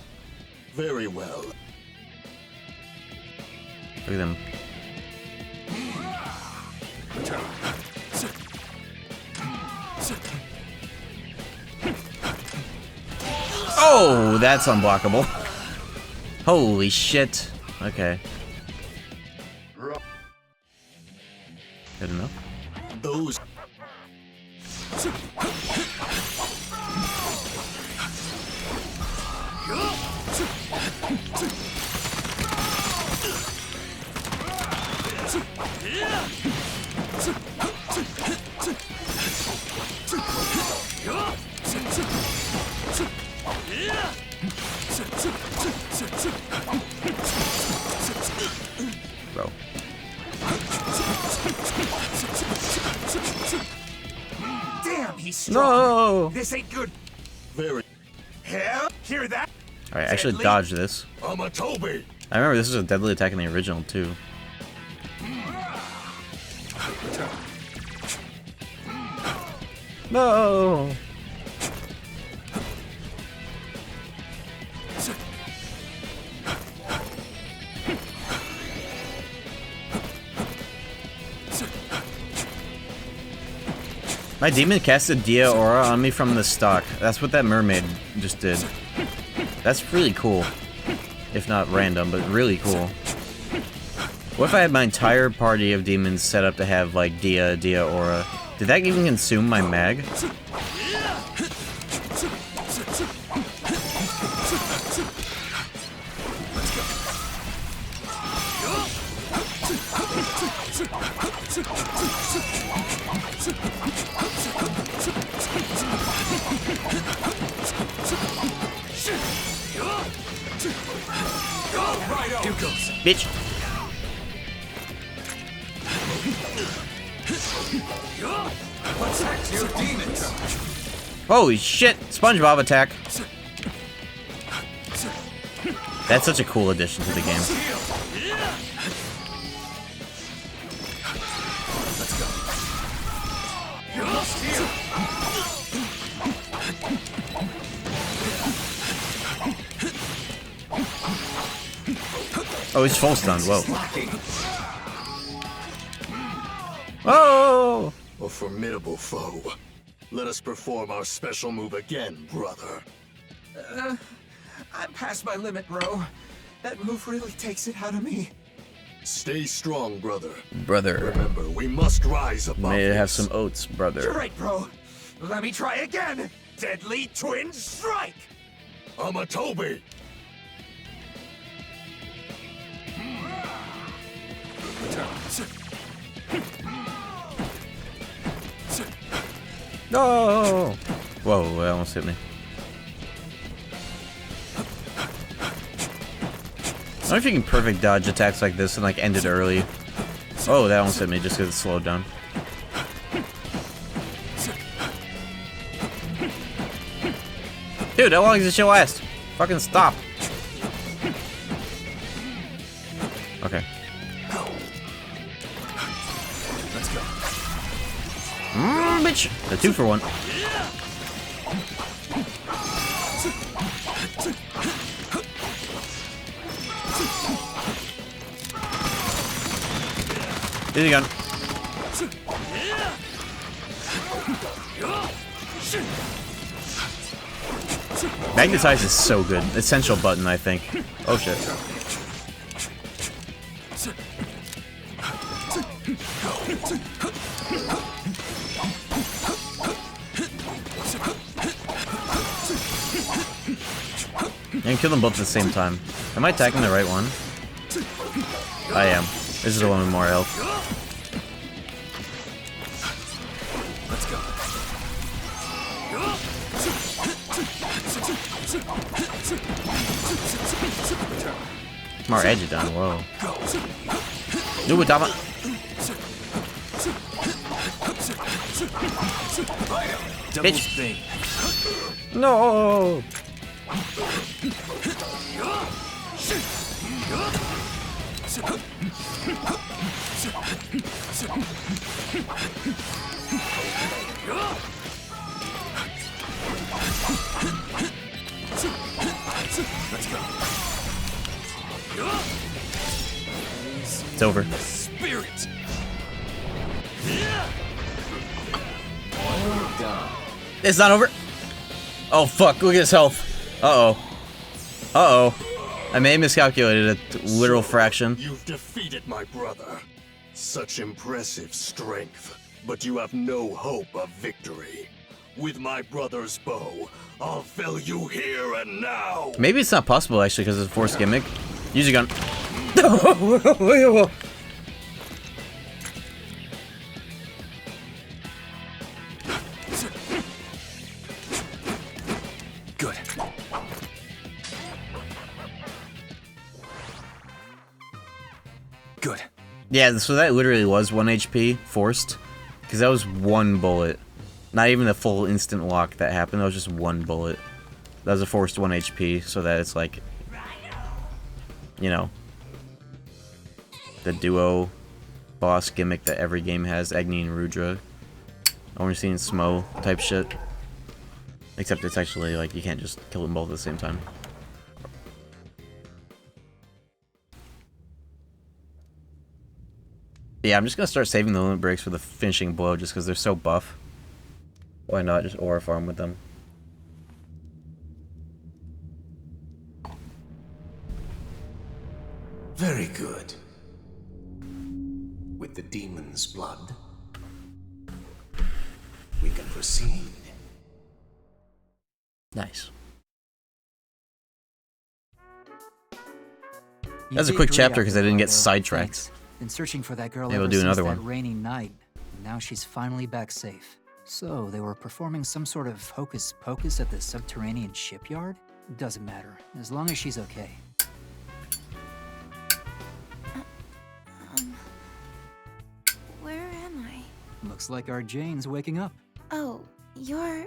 Very well. Look at them. Oh, that's unblockable. Holy shit. Okay. Good enough. Those. Bro. Damn, he's strong. No! This ain't good. Very. Hell, hear that? Alright, I should Deadly. dodge this. Amatobi! I remember this is a deadly attack in the original too. No! My demon casted Dia Aura on me from the stock. That's what that mermaid just did. That's really cool. If not random, but really cool. What if I had my entire party of demons set up to have, like, Dia Aura? Did that even consume my mag? Bitch. Protect your demons. Holy shit! SpongeBob attack. That's such a cool addition to the game. Let's go. You must heal. Oh, he's full stunned. Whoa. Oh! A formidable foe. Let us perform our special move again, brother. I'm past my limit, bro. That move really takes it out of me. Stay strong, brother. Brother. Remember, we must rise above May this. have some oats, brother. You're right, bro. Let me try again. Deadly Twin Strike. Amatobi. No! Whoa, that almost hit me. I wonder if you can perfect dodge attacks like this and like end it early. Oh, that almost hit me just because it slowed down. Dude, how long does this shit last? Fucking stop. Okay. Let's go. Bitch! The 2-for-1. Here's your gun. Magnetize is so good. Essential button, I think. Oh shit. I can kill them both at the same time. Am I attacking the right one? I am. This is the one with more health. Let's go. More edge it down. Whoa. Do it, Dama. Bitch. No. Let's go. It's over. Spirit. It's not over. Oh fuck! Look at his health. Uh oh. Uh oh. I may have miscalculated a literal fraction. You've defeated my brother. Such impressive strength, but you have no hope of victory. With my brother's bow, I'll fell you here and now. Maybe it's not possible actually because it's a forced gimmick. Use your gun. Good. Good. Yeah, so that literally was 1 HP forced, because that was one bullet. Not even the full instant lock that happened, that was just one bullet. That was a forced 1 HP, so that it's like, you know, the duo boss gimmick that every game has, Agni and Rudra. Only seen Smo type shit. Except it's actually like, you can't just kill them both at the same time. Yeah, I'm just gonna start saving the limit breaks for the finishing blow just because they're so buff. Why not just aura farm with them? Very good. With the demon's blood, we can proceed. Nice. You That's a did quick great chapter out because I there, didn't get Raidou. sidetracked. Thanks. Been searching for that girl Yeah, ever we'll do since another that one. rainy night. And now she's finally back safe. So, they were performing some sort of hocus pocus at the subterranean shipyard? Doesn't matter, as long as she's okay. Where am I? Looks like our Jane's waking up. Oh, you're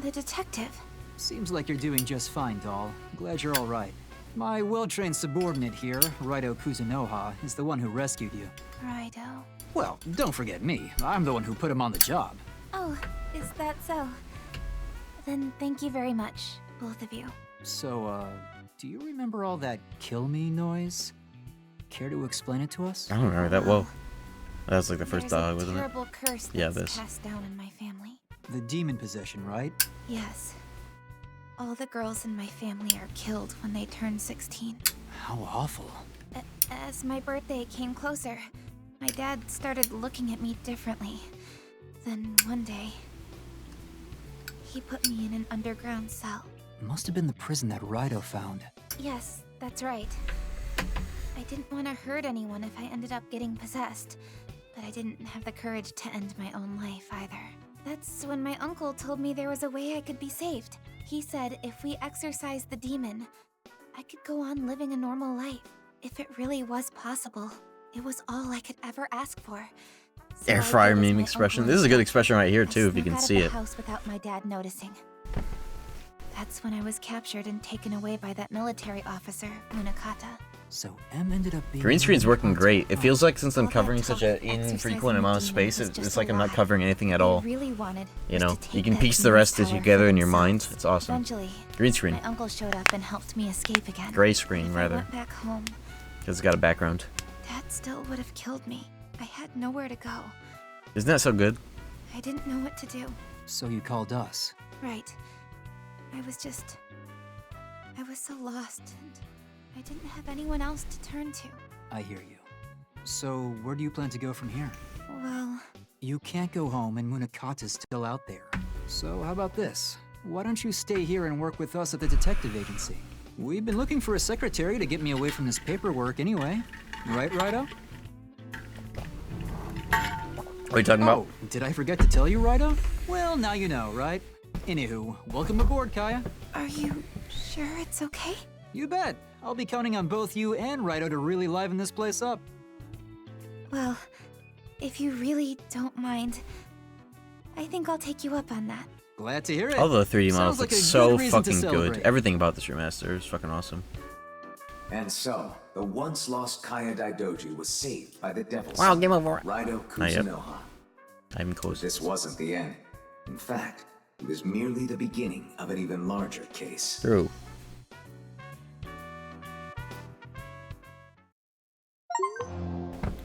the detective. Seems like you're doing just fine, doll. Glad you're all right. My well-trained subordinate here, Raidou Kuzunoha, is the one who rescued you. Raidou. Well, don't forget me. I'm the one who put him on the job. Oh, is that so? Then thank you very much, both of you. So, do you remember all that kill me noise? Care to explain it to us? I don't remember that well. That was like the first There's dialogue, a wasn't it? terrible curse Yeah, that's this. passed down in my family. The demon possession, right? Yes. All the girls in my family are killed when they turn 16. How awful. As my birthday came closer, my dad started looking at me differently. Then one day, he put me in an underground cell. Must have been the prison that Raidou found. Yes, that's right. I didn't want to hurt anyone if I ended up getting possessed, but I didn't have the courage to end my own life either. That's when my uncle told me there was a way I could be saved. He said if we exorcised the demon, I could go on living a normal life. If it really was possible, it was all I could ever ask for. So Air I fryer did as meme my expression. uncle This is a good said. expression right here I too, if you snuck can out of see the it. house without my dad noticing. That's when I was captured and taken away by that military officer, Munakata. So M ended up being... Green screen's working great. It feels like since I'm All that covering talk such an of exorcising infrequent the amount of demon space, was it's just like a I'm not lie. covering anything at What I all. really wanted You was know, to you take can that piece the demon's rest as you power gather for in your mind. themselves. It's awesome. Eventually, Green screen. my uncle showed up and helped me escape again. Gray screen, If rather. I went back home, Because it's got a background. Dad still would have killed me. I had nowhere to go. Isn't that so good? I didn't know what to do. So you called us. Right. I was so lost, and I didn't have anyone else to turn to. I hear you. So, where do you plan to go from here? Well, You can't go home and Munakata's still out there. So how about this? Why don't you stay here and work with us at the detective agency? We've been looking for a secretary to get me away from this paperwork anyway. Right, Raidou? What are you talking about? Oh, did I forget to tell you, Raidou? Well, now you know, right? Anywho, welcome aboard, Kaya. are you sure it's okay? You bet. I'll be counting on both you and Raidou to really liven this place up. Well, if you really don't mind, I think I'll take you up on that. Glad to hear it. All the 3D models Sounds look like a so good reason to fucking good. celebrate. Everything about this remaster is fucking awesome. And so, the once lost Kaya Daidoji was saved by the devil. Wow, game over. Raidou Not yet. Kuzunoha. I'm close. This wasn't the end. In fact, it was merely the beginning of an even larger case. True.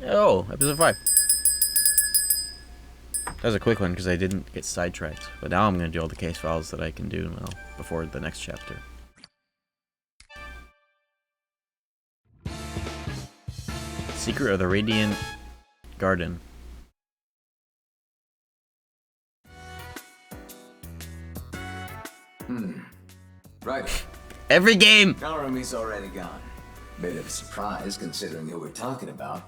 Oh, episode 5. That was a quick one because I didn't get sidetracked. But now I'm going to do all the case files that I can do now before the next chapter. Secret of the Radiant Garden. Right. Every game! Narumi's already gone. Bit of a surprise considering who we're talking about.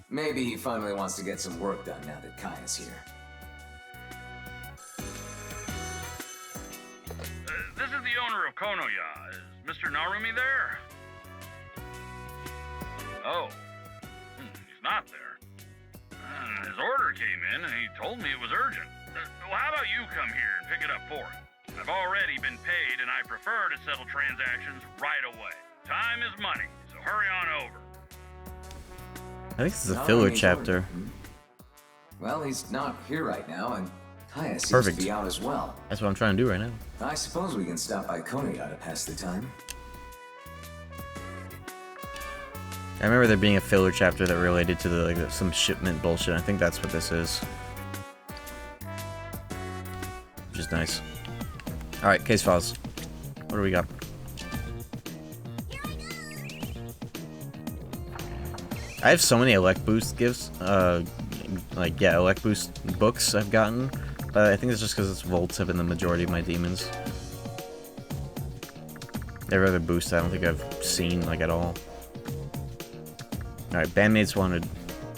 Maybe he finally wants to get some work done now that Kaya's here. This is the owner of Konoya. Is Mr. Narumi there? Oh. He's not there. His order came in and he told me it was urgent. Well, how about you come here and pick it up for him? I've already been paid and I prefer to settle transactions right away. Time is money, so hurry on over. I think this is a filler Narumi's chapter. order. Well, he's not here right now, and Kaya seems Perfect. to be out as well. That's what I'm trying to do right now. I suppose we can stop by Konoya to pass the time. I remember there being a filler chapter that related to the some shipment bullshit. I think that's what this is. Which is nice. Alright, case files. What do we got? I have so many Elect Boost gifts. Elect Boost books I've gotten. But I think it's just because it's Volts have been the majority of my demons. Every other boost I don't think I've seen, at all. Alright, Bandmates wanted.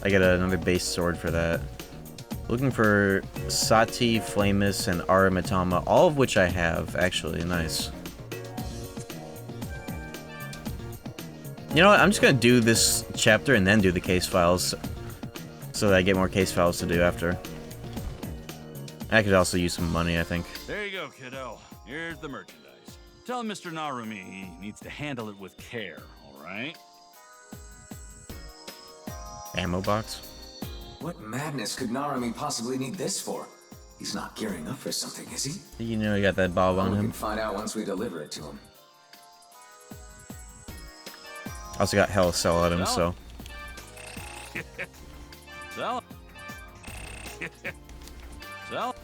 I get another base sword for that. Looking for Sati, Flamus, and Aramitama, all of which I have, actually. Nice. You know what? I'm just gonna do this chapter and then do the case files, so that I get more case files to do after. I could also use some money, I think. There you go, kiddo. Here's the merchandise. Tell Mr. Narumi he needs to handle it with care, alright? Ammo box. What madness could Narumi possibly need this for? He's not gearing up for something, is he? You know you got that bob on We him. can find out once we deliver it to him. Also got hella sell items, so. Sell. Sell.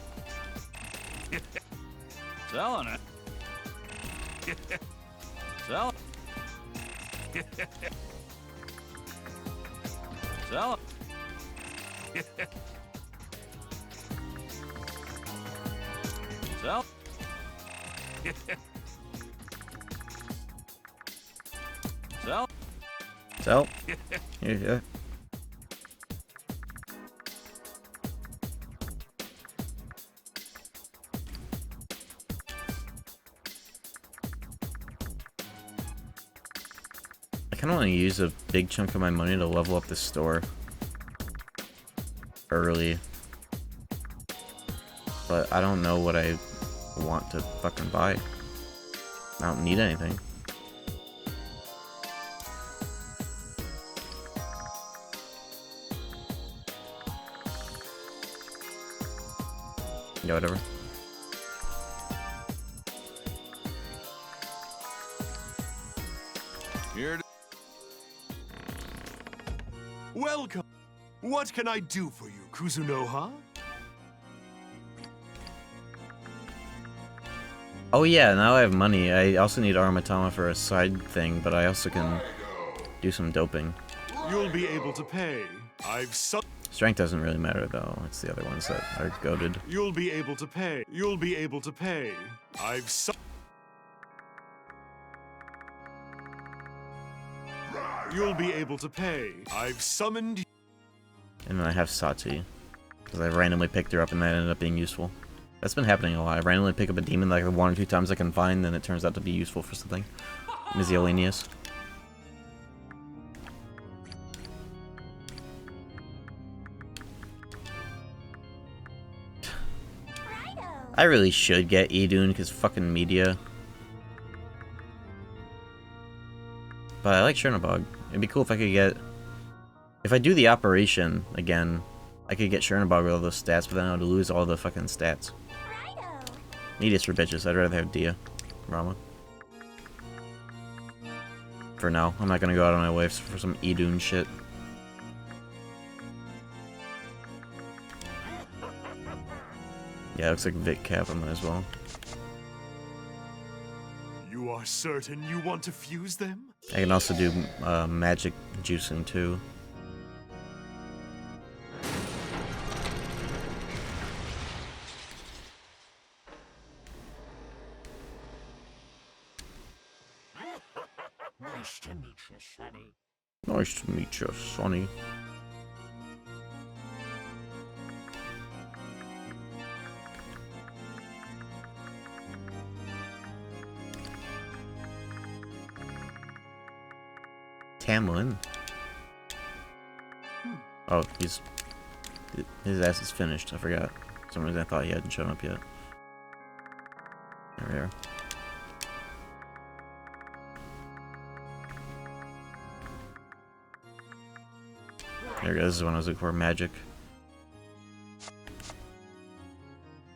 Selling it. Sell. Sell. Sell. Sell. Sell. Yeah. I kind of want to use a big chunk of my money to level up the store early, but I don't know what I want to fucking buy. I don't need anything. Yeah, whatever. Here. Welcome. What can I do for you, Kuzunoha? Oh yeah, now I have money. I also need Aromatama for a side thing, but I also can do some doping. You'll be able to pay. Strength doesn't really matter though. It's the other ones that are goated. You'll be able to pay. You'll be able to pay. You'll be able to pay. I've summoned. And then I have Sati, because I randomly picked her up and that ended up being useful. That's been happening a lot. I randomly pick up a demon like 1 or 2 times I can find, then it turns out to be useful for something. Mizziolinius. I really should get Idun because fucking media. But I like Chernobog. It'd be cool if I could get... If I do the operation again, I could get Chernobog with all those stats, but then I would lose all the fucking stats. Media's for bitches. I'd rather have Dia. Rama. For now. I'm not gonna go out on my way for some Idun shit. Yeah, it looks like Vic Cap. I might as well. You are certain you want to fuse them? I can also do magic juicing too. Nice to meet you, Sonny. Nice to meet you, Sonny. Tamlin. Oh, his ass is finished. I forgot. For some reason I thought he hadn't shown up yet. There we are. There we go. This is when I was looking for magic.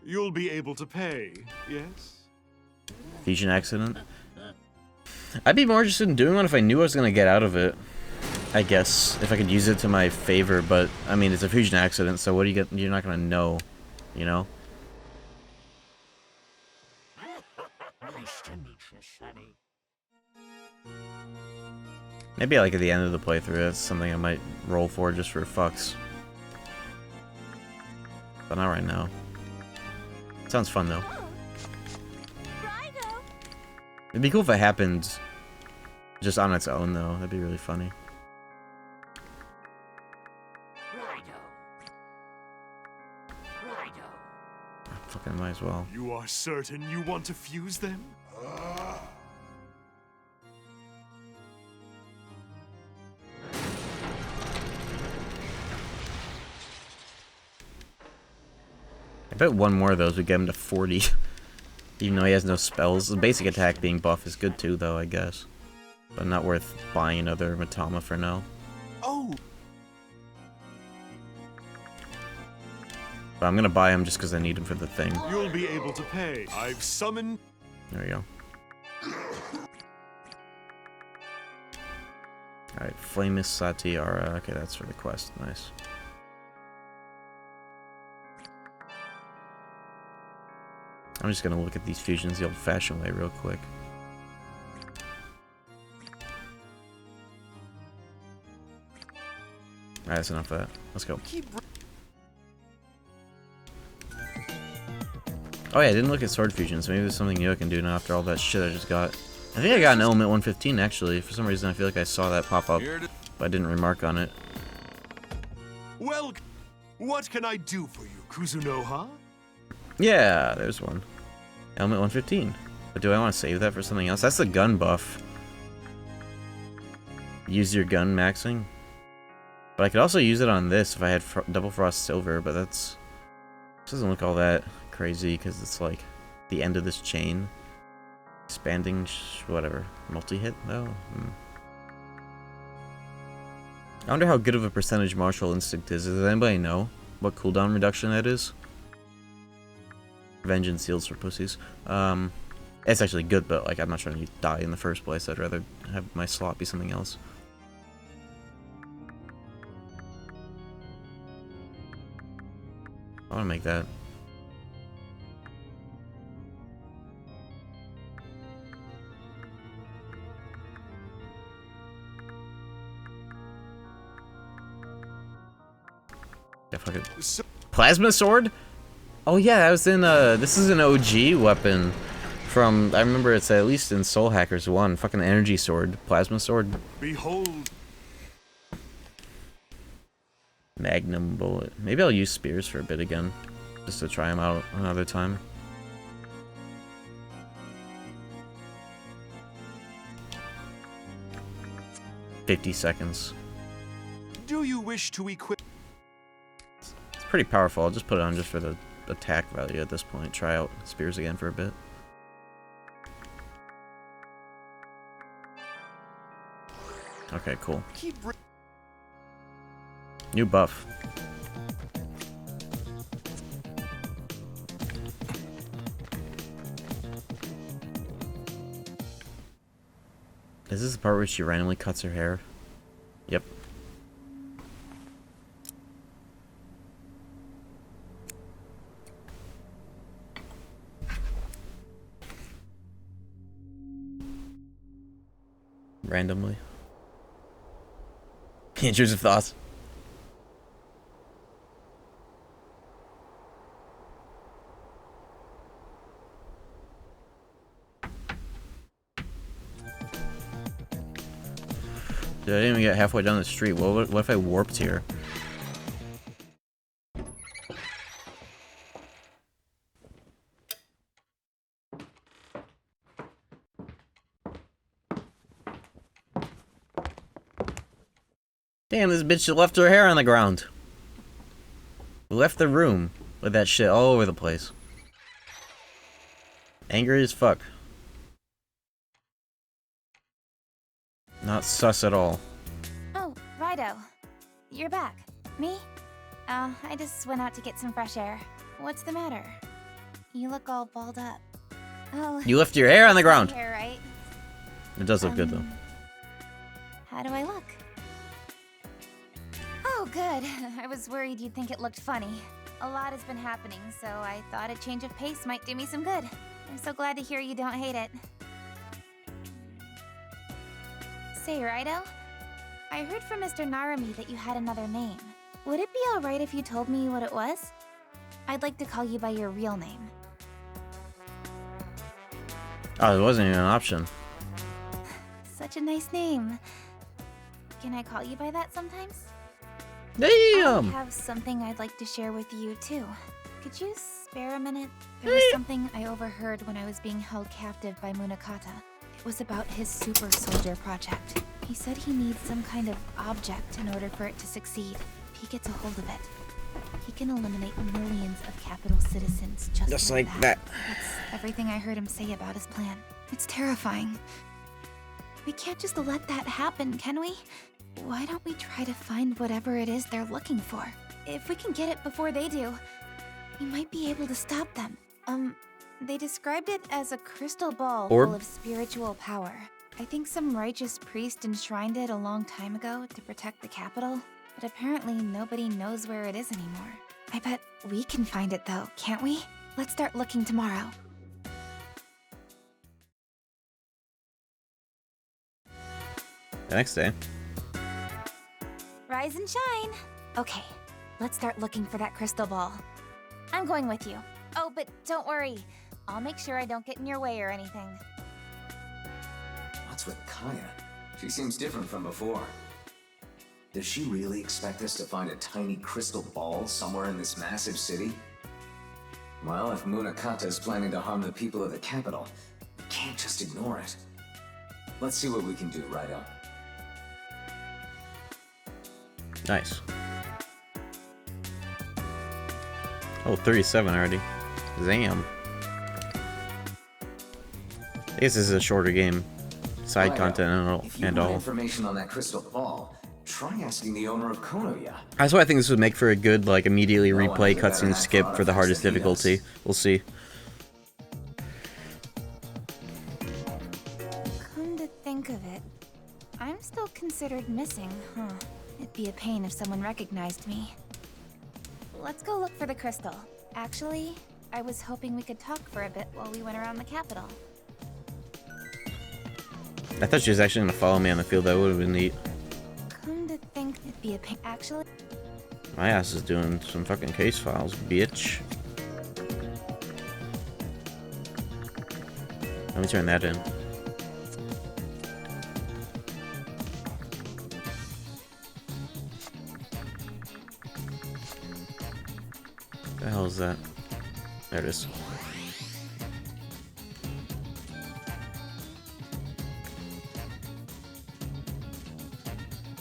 You'll be able to pay, yes? Fusion accident. I'd be more interested in doing one if I knew I was gonna get out of it. I guess if I could use it to my favor, but I mean it's a fusion accident, so what do you get? You're not gonna know, you know. Nice to meet you, Sonny. Maybe like at the end of the playthrough, that's something I might roll for just for fucks. But not right now. Sounds fun though. It'd be cool if it happened just on its own though. That'd be really funny. Fucking might as well. You are certain you want to fuse them? bet one more of those would get him to 40. Even though he has no spells. The basic attack being buff is good too, though, I guess. But not worth buying another Matama for now. Oh! But I'm gonna buy him just because I need him for the thing. You'll be able to pay. I've summoned... There we go. Alright, Flamus Satiara. Okay, that's for the quest. Nice. I'm just gonna look at these fusions the old-fashioned way real quick. Alright, that's enough of that. Let's go. Oh yeah, I didn't look at sword fusions. Maybe there's something new I can do now after all that shit I just got. I think I got an element 115 actually. For some reason I feel like I saw that pop up, but I didn't remark on it. Well, what can I do for you, Kuzunoha? Yeah, there's one. Element 115. But do I want to save that for something else? That's the gun buff. Use your gun maxing. But I could also use it on this if I had Double Frost Silver, but that's... This doesn't look all that crazy because it's like the end of this chain. Expanding, whatever. Multi-hit, though? I wonder how good of a percentage Martial Instinct is. Does anybody know what cooldown reduction that is? Vengeance seals for pussies. It's actually good, but like I'm not trying to die in the first place. I'd rather have my slot be something else. I want to make that. Yeah, fuck it. Plasma sword? Oh yeah, that was in this is an OG weapon from, I remember it's at least in Soul Hackers 1, fucking energy sword, plasma sword. Behold. Magnum bullet. Maybe I'll use spears for a bit again, just to try them out another time. $50 seconds. Do you wish to equip? It's pretty powerful. I'll just put it on just for the attack value at this point. Try out spears again for a bit. Okay, cool. New buff. Is this the part where she randomly cuts her hair? Yep. Randomly. Intrusive thoughts. Dude, I didn't even get halfway down the street. What if I warped here? Damn, this bitch left her hair on the ground. Left the room with that shit all over the place. Angry as fuck. Not sus at all. Oh, Raidou. You're back. Me? I just went out to get some fresh air. What's the matter? You look all balled up. Oh. You left your hair on the ground. Hair, right? It does look good though. How do I look? Oh, good. I was worried you'd think it looked funny. A lot has been happening, so I thought a change of pace might do me some good. I'm so glad to hear you don't hate it. Say, Raidou, I heard from Mr. Narumi that you had another name. Would it be alright if you told me what it was? I'd like to call you by your real name. Oh, it wasn't even an option. Such a nice name. Can I call you by that sometimes? Damn! I have something I'd like to share with you, too. Could you spare a minute? There was something I overheard when I was being held captive by Munakata. It was about his super soldier project. He said he needs some kind of object in order for it to succeed. If he gets a hold of it, he can eliminate millions of capital citizens just like that. That's everything I heard him say about his plan. It's terrifying. We can't just let that happen, can we? Why don't we try to find whatever it is they're looking for? If we can get it before they do, we might be able to stop them. They described it as a crystal ball Orb? full of spiritual power. I think some righteous priest enshrined it a long time ago to protect the capital, but apparently nobody knows where it is anymore. I bet we can find it though, can't we? Let's start looking tomorrow. The next day. Rise and shine. Okay, let's start looking for that crystal ball. I'm going with you. Oh, but don't worry. I'll make sure I don't get in your way or anything. What's with Kaya? She seems different from before. Does she really expect us to find a tiny crystal ball somewhere in this massive city? Well, if Munakata is planning to harm the people of the capital, we can't just ignore it. Let's see what we can do, Raidou. Nice. Oh, 37 already. Damn. I guess this is a shorter game. Side content and all. If you want information on that crystal ball, try asking the owner of Konoya. That's why I think this would make for a good, like, immediately replay cutscene skip for the hardest difficulty. We'll see. Come to think of it, I'm still considered missing, huh? It'd be a pain if someone recognized me. Let's go look for the crystal. Actually, I was hoping we could talk for a bit while we went around the capital. I thought she was actually gonna follow me on the field. That would have been neat. Come to think, it'd be a pain. Actually, My ass is doing some fucking case files, bitch. Let me turn that in. The hell is that? There it is.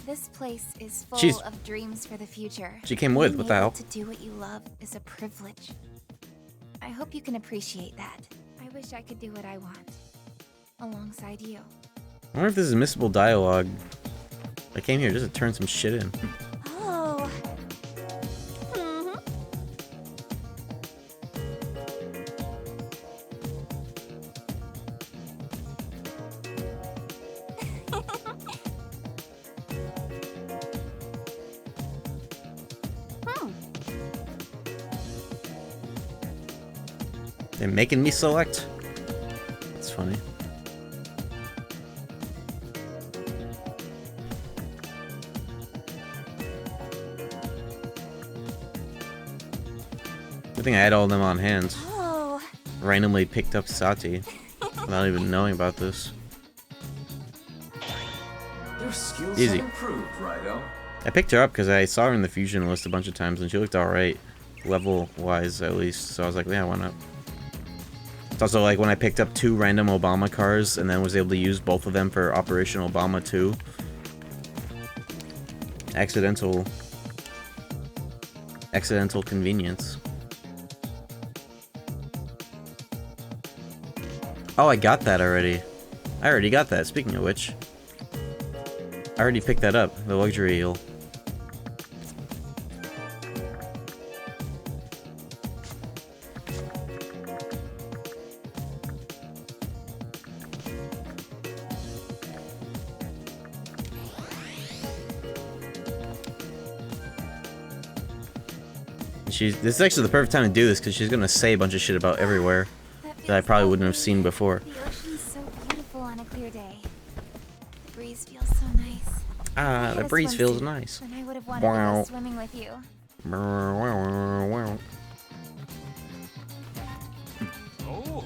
this place is full Jeez. of dreams for the future. She came with, Being what the able hell? To do what you love is a privilege. I hope you can appreciate that. I wish I could do what I want, alongside you. I wonder if this is missable dialogue. I came here just to turn some shit in. Oh. They're making me select? That's funny. Good thing I had all of them on hand. Oh. Randomly picked up Sati without even knowing about this. Your skills Easy. have improved, Raidou. I picked her up because I saw her in the fusion list a bunch of times and she looked alright. Level-wise, at least. So I was like, yeah, why not? It's also like when I picked up 2 random Obama cars and then was able to use both of them for Operation Obama 2. Accidental convenience. Oh, I got that already. I already got that, speaking of which. I already picked that up, the luxury eel. This is actually the perfect time to do this because she's gonna say a bunch of shit about everywhere that I probably wouldn't have seen before. The ocean's so beautiful on a clear day. The breeze feels so nice. Ah, the breeze feels nice. And I would have wanted to go swimming with you. Oh.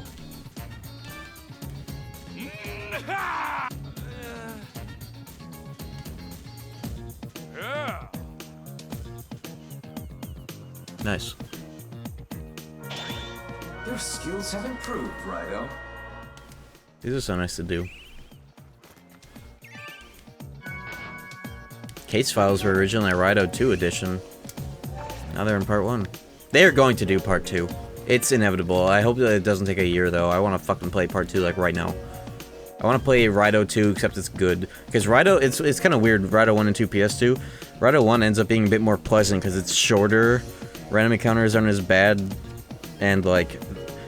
Yeah. Nice. Your skills have improved, Raidou. These are so nice to do. Case files were originally a Raidou 2 edition. Now they're in part 1. They are going to do part 2. It's inevitable. I hope that it doesn't take a year, though. I want to fucking play part 2, like, right now. I want to play Raidou 2, except it's good. Because Raidou, it's kind of weird, Raidou 1 and 2 PS2. Raidou 1 ends up being a bit more pleasant, because it's shorter. Random encounters aren't as bad. And, like,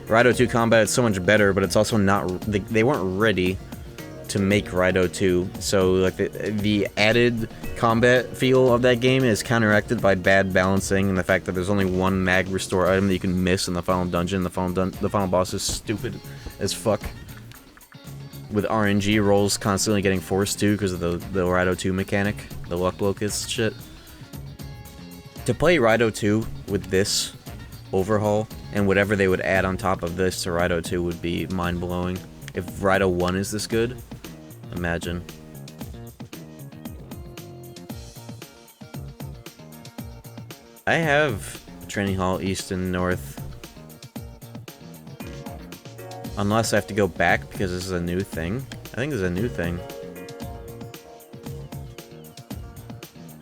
Raidou 2 combat is so much better, but it's also not... They weren't ready to make Raidou 2. So, like, the added combat feel of that game is counteracted by bad balancing and the fact that there's only one mag restore item that you can miss in the final dungeon. The final boss is stupid as fuck. With RNG rolls constantly getting forced to because of the Raidou 2 mechanic, the luck locust shit. To play Raidou 2 with this overhaul and whatever they would add on top of this to Raidou 2 would be mind-blowing. If Raidou 1 is this good, imagine. I have Training Hall East and North. Unless I have to go back because this is a new thing. I think this is a new thing.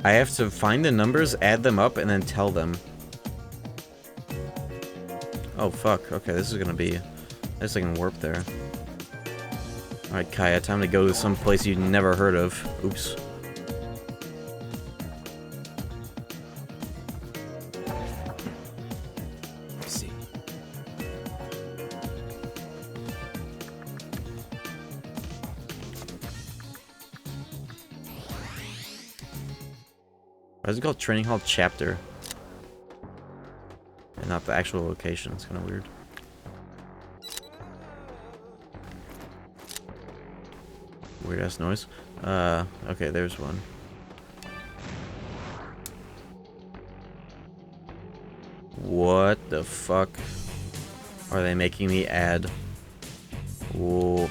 I have to find the numbers, add them up, and then tell them. Oh fuck, okay, this is gonna be... I guess I can warp there. Alright, Kaya, time to go to some place you've never heard of. Oops. Let's see. Why is it called Training Hall Chapter? And not the actual location, it's kind of weird. Weird ass noise. Okay, there's one. What the fuck are they making me add? Whoa.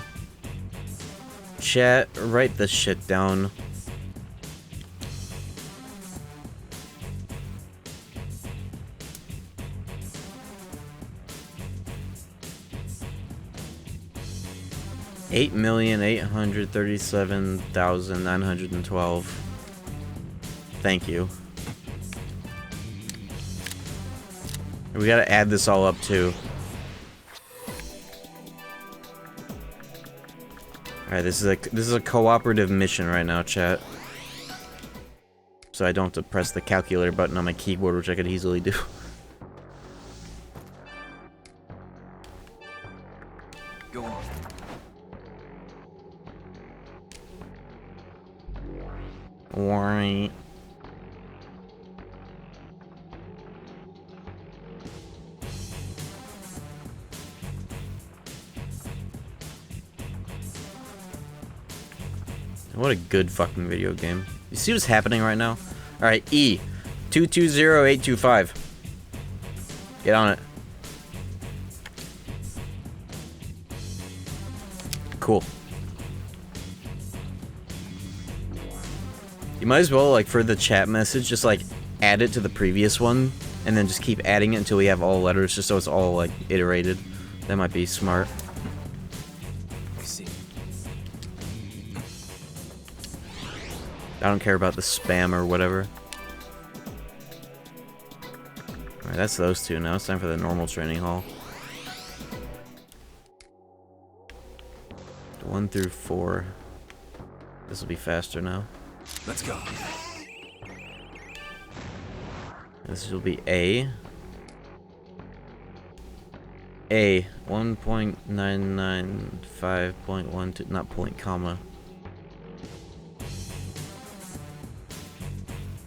Chat, write this shit down. $8,837,912. Thank you. We gotta add this all up too. Alright, this is a cooperative mission right now, chat. So I don't have to press the calculator button on my keyboard, which I could easily do. Go on. Right. What a good fucking video game. You see what's happening right now? Alright, E. 220825. Get on it. Cool. You might as well, like, for the chat message, just, like, add it to the previous one, and then just keep adding it until we have all letters, just so it's all, like, iterated. That might be smart. I see. I don't care about the spam or whatever. Alright, that's those two. Now it's time for the normal training hall. 1 through 4. This will be faster now. Let's go. This will be A. A. 1.995.12, not point, comma.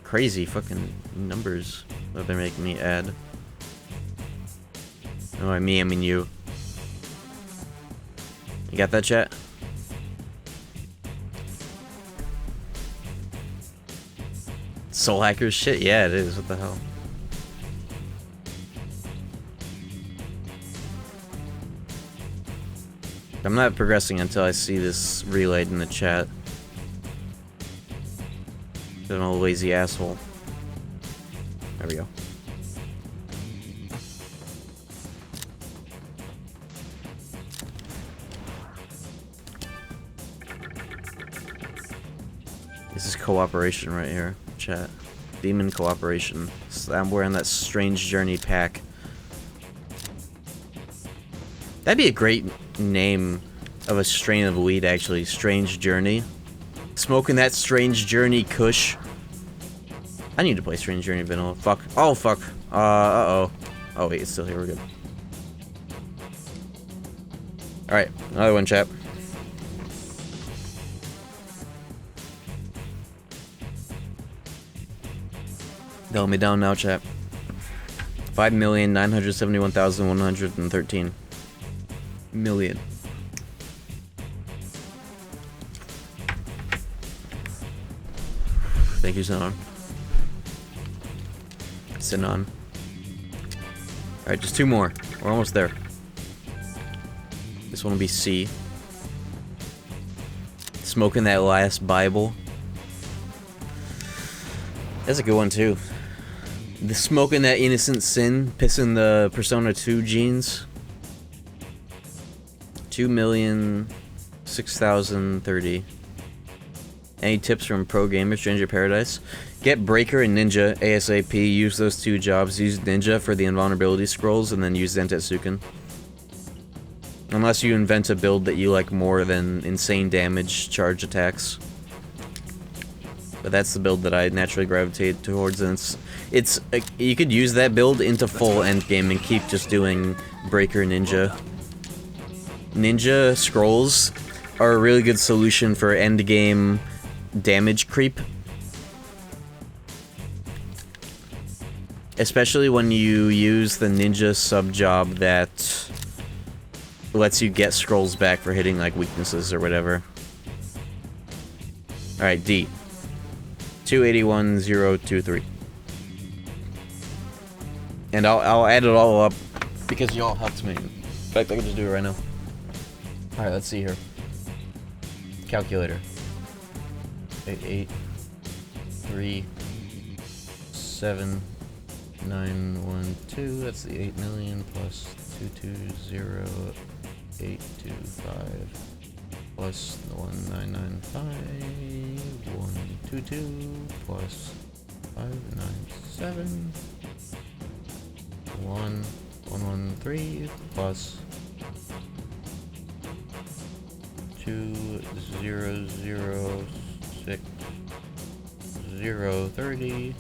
Crazy fucking numbers that they're making me add. Oh, I mean you. You got that, chat? Soul Hackers shit? Yeah, it is. What the hell? I'm not progressing until I see this relayed in the chat. I'm a lazy asshole. There we go. This is cooperation right here, chat. Demon Cooperation. So I'm wearing that Strange Journey pack. That'd be a great name of a strain of weed, actually. Strange Journey. Smoking that Strange Journey Kush. I need to play Strange Journey Vanilla. Fuck. Oh, fuck. Uh-oh. Oh, wait, it's still here. We're good. Alright, another one, chap. Tell me down now, chap. 5,971,113 million. Thank you, Sinon. Sinon. Alright, just two more. We're almost there. This one will be C. Smoking that last Bible. That's a good one, too. The smoking that innocent sin, pissing the Persona 2 genes. 2,006,030. Any tips from Pro Gamer Stranger Paradise? Get Breaker and Ninja ASAP. Use those two jobs. Use Ninja for the invulnerability scrolls, and then use Zentetsuken. Unless you invent a build that you like more than insane damage charge attacks. But that's the build that I naturally gravitate towards, and it's you could use that build into full endgame and keep just doing Breaker Ninja. Ninja scrolls are a really good solution for endgame damage creep. Especially when you use the ninja sub-job that lets you get scrolls back for hitting like weaknesses or whatever. Alright, D. 281,023. And I'll add it all up because you all helped me. In fact, I can just do it right now. Alright, let's see here. Calculator. 883,7,912. That's the 8 million plus 220,825 plus the 1,995, 122 plus 597, 1,113 plus 2,006,030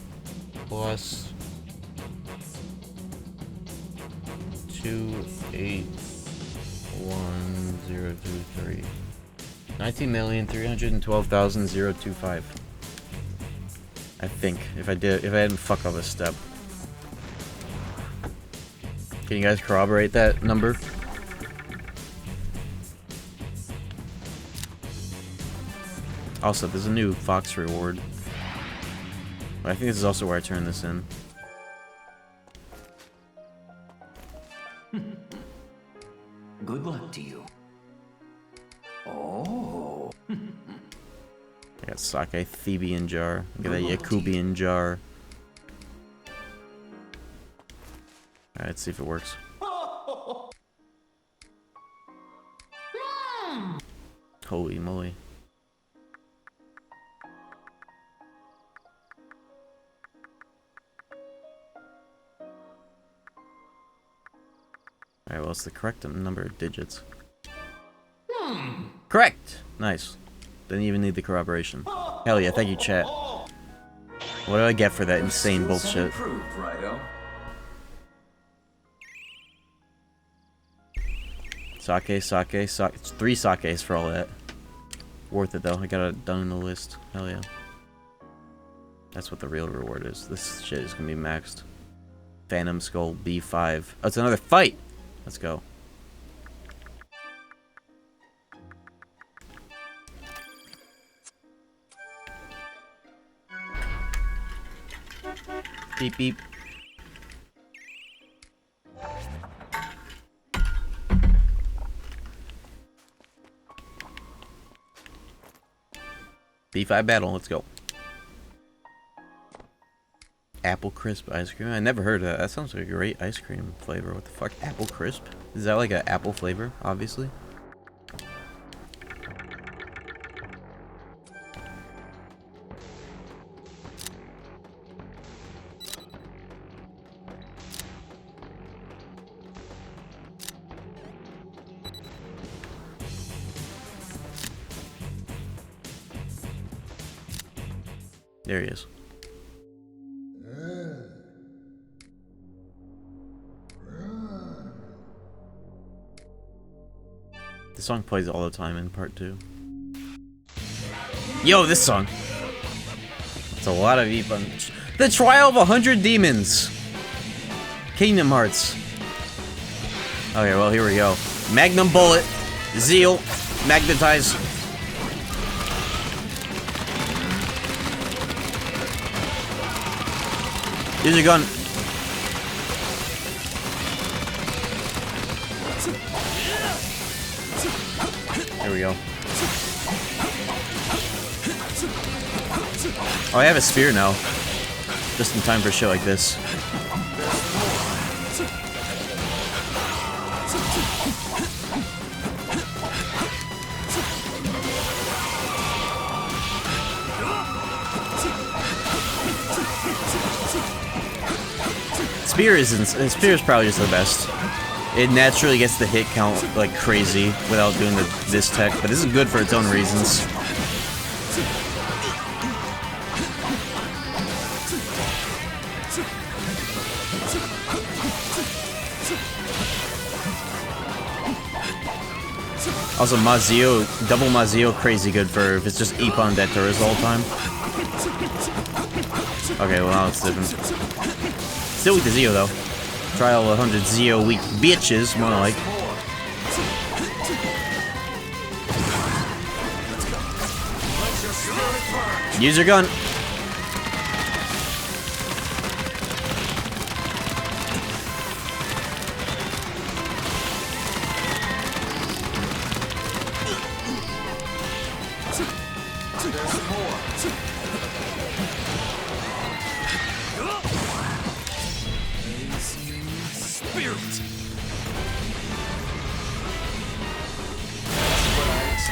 plus 2,81023. 19,312,025. I think if I didn't fuck up a step. Can you guys corroborate that number? Also, there's a new Fox reward. But I think this is also where I turn this in. Good luck to you. Oh. I got Sake Thebian jar. I got that Yakubian jar. Alright, let's see if it works. Holy moly. Alright, well, it's the correct number of digits. Correct! Nice. Didn't even need the corroboration. Hell yeah, thank you, chat. What do I get for that insane bullshit? Sake. It's 3 sakes for all that. Worth it though, I got it done in the list. Hell yeah. That's what the real reward is. This shit is gonna be maxed. Phantom Skull B5. Oh, it's another fight! Let's go. Beep beep. B5 battle, let's go. Apple crisp ice cream? I never heard of that. That sounds like a great ice cream flavor. What the fuck? Apple crisp? Is that like an apple flavor? Obviously. There he is. The song plays all the time in part 2. Yo, this song. It's a lot of E-Punch. The Trial of 100 Demons. Kingdom Hearts. Okay, well, here we go. Magnum Bullet. Zeal. Magnetize. Use your gun. There we go. Oh, I have a spear now. Just in time for a shit like this. Spear is probably just the best. It naturally gets the hit count like crazy without doing this tech, but this is good for its own reasons. Also, Mazio, double Mazio, crazy good for if it's just Ippon that turrets all the time. Okay, well now it's different. Still weak to Zio though. Trial 100 Zio weak bitches, more like. Use your gun.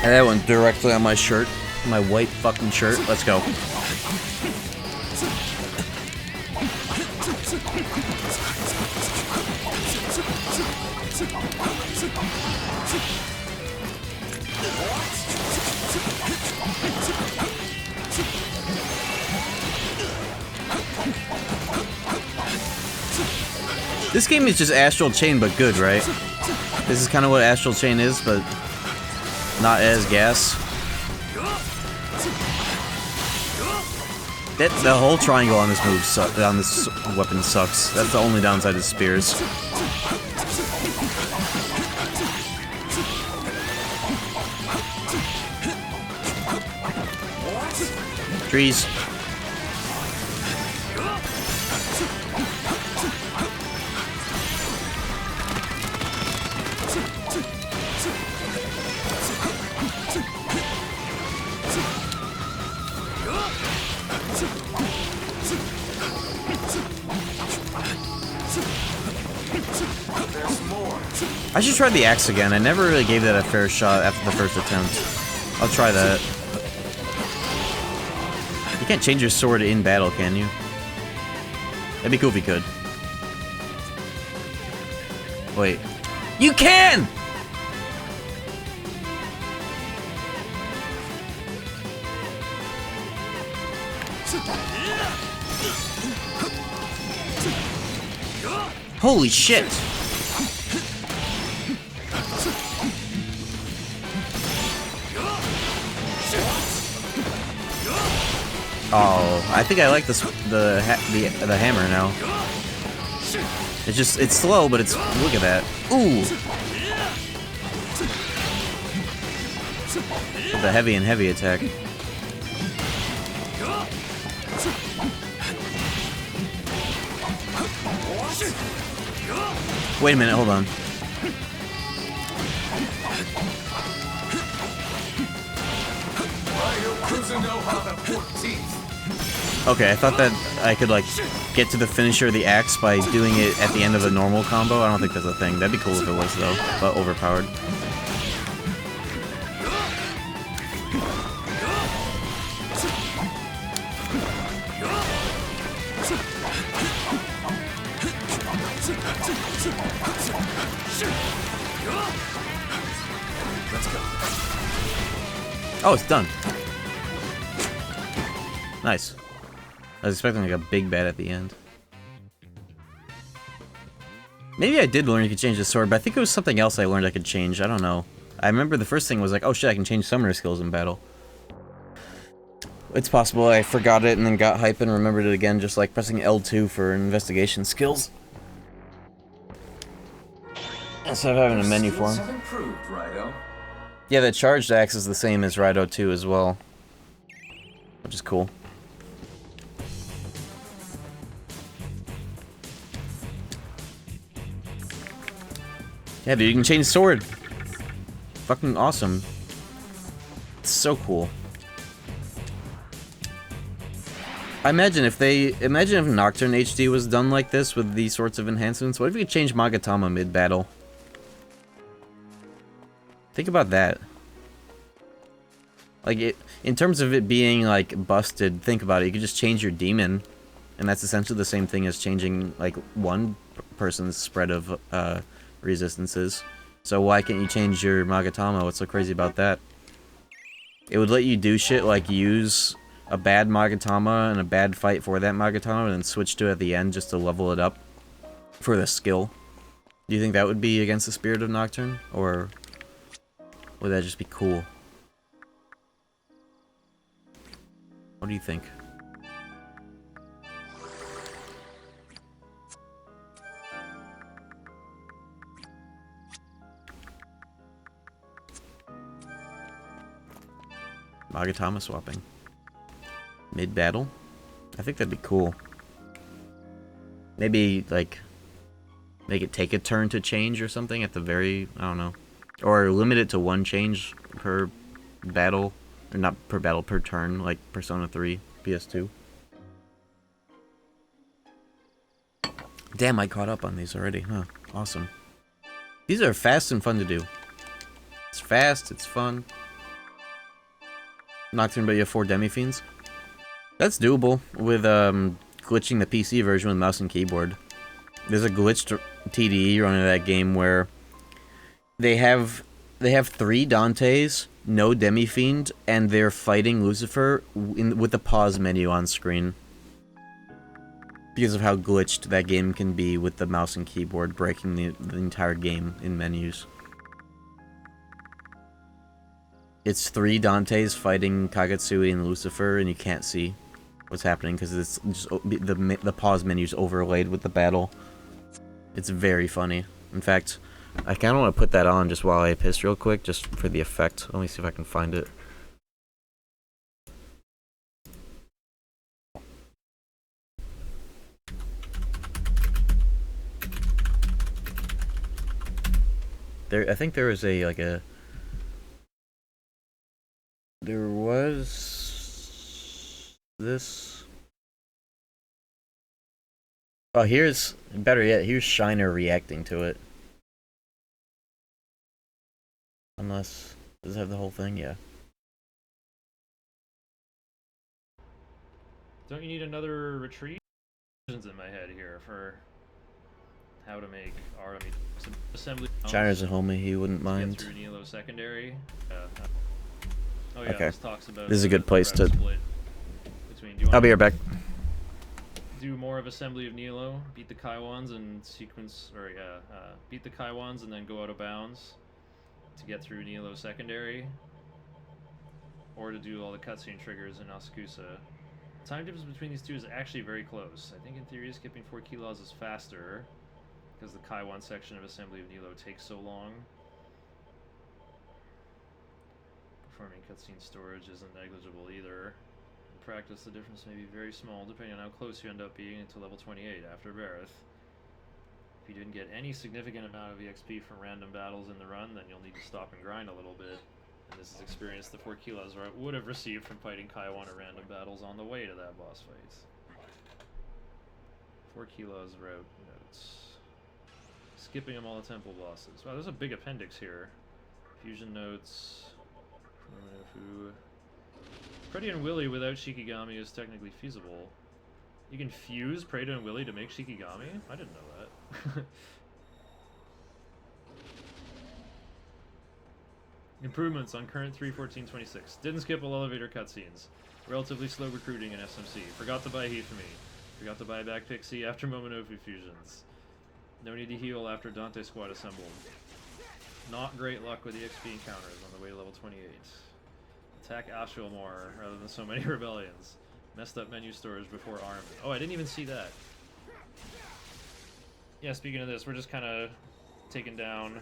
And that went directly on my shirt. My white fucking shirt. Let's go. This game is just Astral Chain, but good, right? This is kind of what Astral Chain is, but not as gas. The whole triangle on this move on this weapon sucks. That's the only downside of spears. Trees. I should try the axe again. I never really gave that a fair shot after the first attempt. I'll try that. You can't change your sword in battle, can you? That'd be cool if you could. Wait. You can! Holy shit! Oh, I think I like this the hammer now. It's slow, but it's look at that. Ooh. The heavy and heavy attack. Wait a minute, hold on. Okay, I thought that I could, like, get to the finisher of the axe by doing it at the end of a normal combo. I don't think that's a thing. That'd be cool if it was, though, but overpowered. Oh, it's done. Nice. I was expecting like a big bad at the end. Maybe I did learn you could change the sword, but I think it was something else I learned I could change. I don't know. I remember the first thing was like, oh shit, I can change summoner skills in battle. It's possible I forgot it and then got hype and remembered it again, just like pressing L2 for investigation skills. Instead of having a menu for them. Improved, Raidou. Yeah, the charged axe is the same as Raidou 2 as well. Which is cool. Yeah, dude, you can change sword. Fucking awesome. It's so cool. Imagine if Nocturne HD was done like this with these sorts of enhancements. What if you could change Magatama mid-battle? Think about that. Like, in terms of it being, like, busted, think about it. You could just change your demon, and that's essentially the same thing as changing, like, one person's spread of, resistances. So why can't you change your Magatama? What's so crazy about that? It would let you do shit like use a bad Magatama and a bad fight for that Magatama and then switch to it at the end just to level it up for the skill. Do you think that would be against the spirit of Nocturne? Or would that just be cool? What do you think? Magatama swapping. Mid-battle? I think that'd be cool. Maybe, like, make it take a turn to change or something at the very... I don't know. Or limit it to one change per battle. Or not per battle, per turn, like Persona 3, PS2. Damn, I caught up on these already, huh? Awesome. These are fast and fun to do. It's fast, it's fun. Nocturne, but you have 4 Demi-Fiends. That's doable with glitching the PC version with mouse and keyboard. There's a glitched TDE running that game where they have 3 Dantes, no Demi-Fiend, and they're fighting Lucifer with the pause menu on screen. Because of how glitched that game can be with the mouse and keyboard, breaking the entire game in menus. It's 3 Dantes fighting Kagatsui and Lucifer, and you can't see what's happening because it's just the pause menu's overlaid with the battle. It's very funny. In fact, I kind of want to put that on just while I piss real quick, just for the effect. Let me see if I can find it. I think there was there was this. Oh, better yet, here's Shiner reacting to it. Unless, does it have the whole thing? Yeah. Don't you need another retreat? In my head here for how to make army assembly. Shiner's a homie, he wouldn't mind. Get through Nilo secondary. Oh yeah, Okay. this talks about This is a good place to... Between, I'll be right back. Do more of assembly of Nilo, beat the Kaiwans and beat the Kaiwans and then go out of bounds to get through Nilo secondary, or to do all the cutscene triggers in Asakusa. Time difference between these two is actually very close. I think in theory skipping 4 kilos is faster because the Kaiwan section of assembly of Nilo takes so long. Performing cutscene storage isn't negligible either. In practice, the difference may be very small depending on how close you end up being to level 28 after Bareth. If you didn't get any significant amount of EXP from random battles in the run, then you'll need to stop and grind a little bit. And this is experience the 4 kilos would have received from fighting Kaiwan or random battles on the way to that boss fight. 4 kilos route notes. Skipping them all the temple bosses. Wow, there's a big appendix here. Fusion notes. Predator and Willy without Shikigami is technically feasible. You can fuse Predator and Willy to make Shikigami? I didn't know that. Improvements on current 3.14.26. Didn't skip all elevator cutscenes. Relatively slow recruiting in SMC. Forgot to buy heat for me. Forgot to buy back Pixie after Momonofi fusions. No need to heal after Dante squad assembled. Not great luck with EXP encounters on the way to level 28. Attack Asheville more rather than so many rebellions. Messed up menu storage before Armin. Oh, I didn't even see that. Yeah, speaking of this, we're just kind of taking down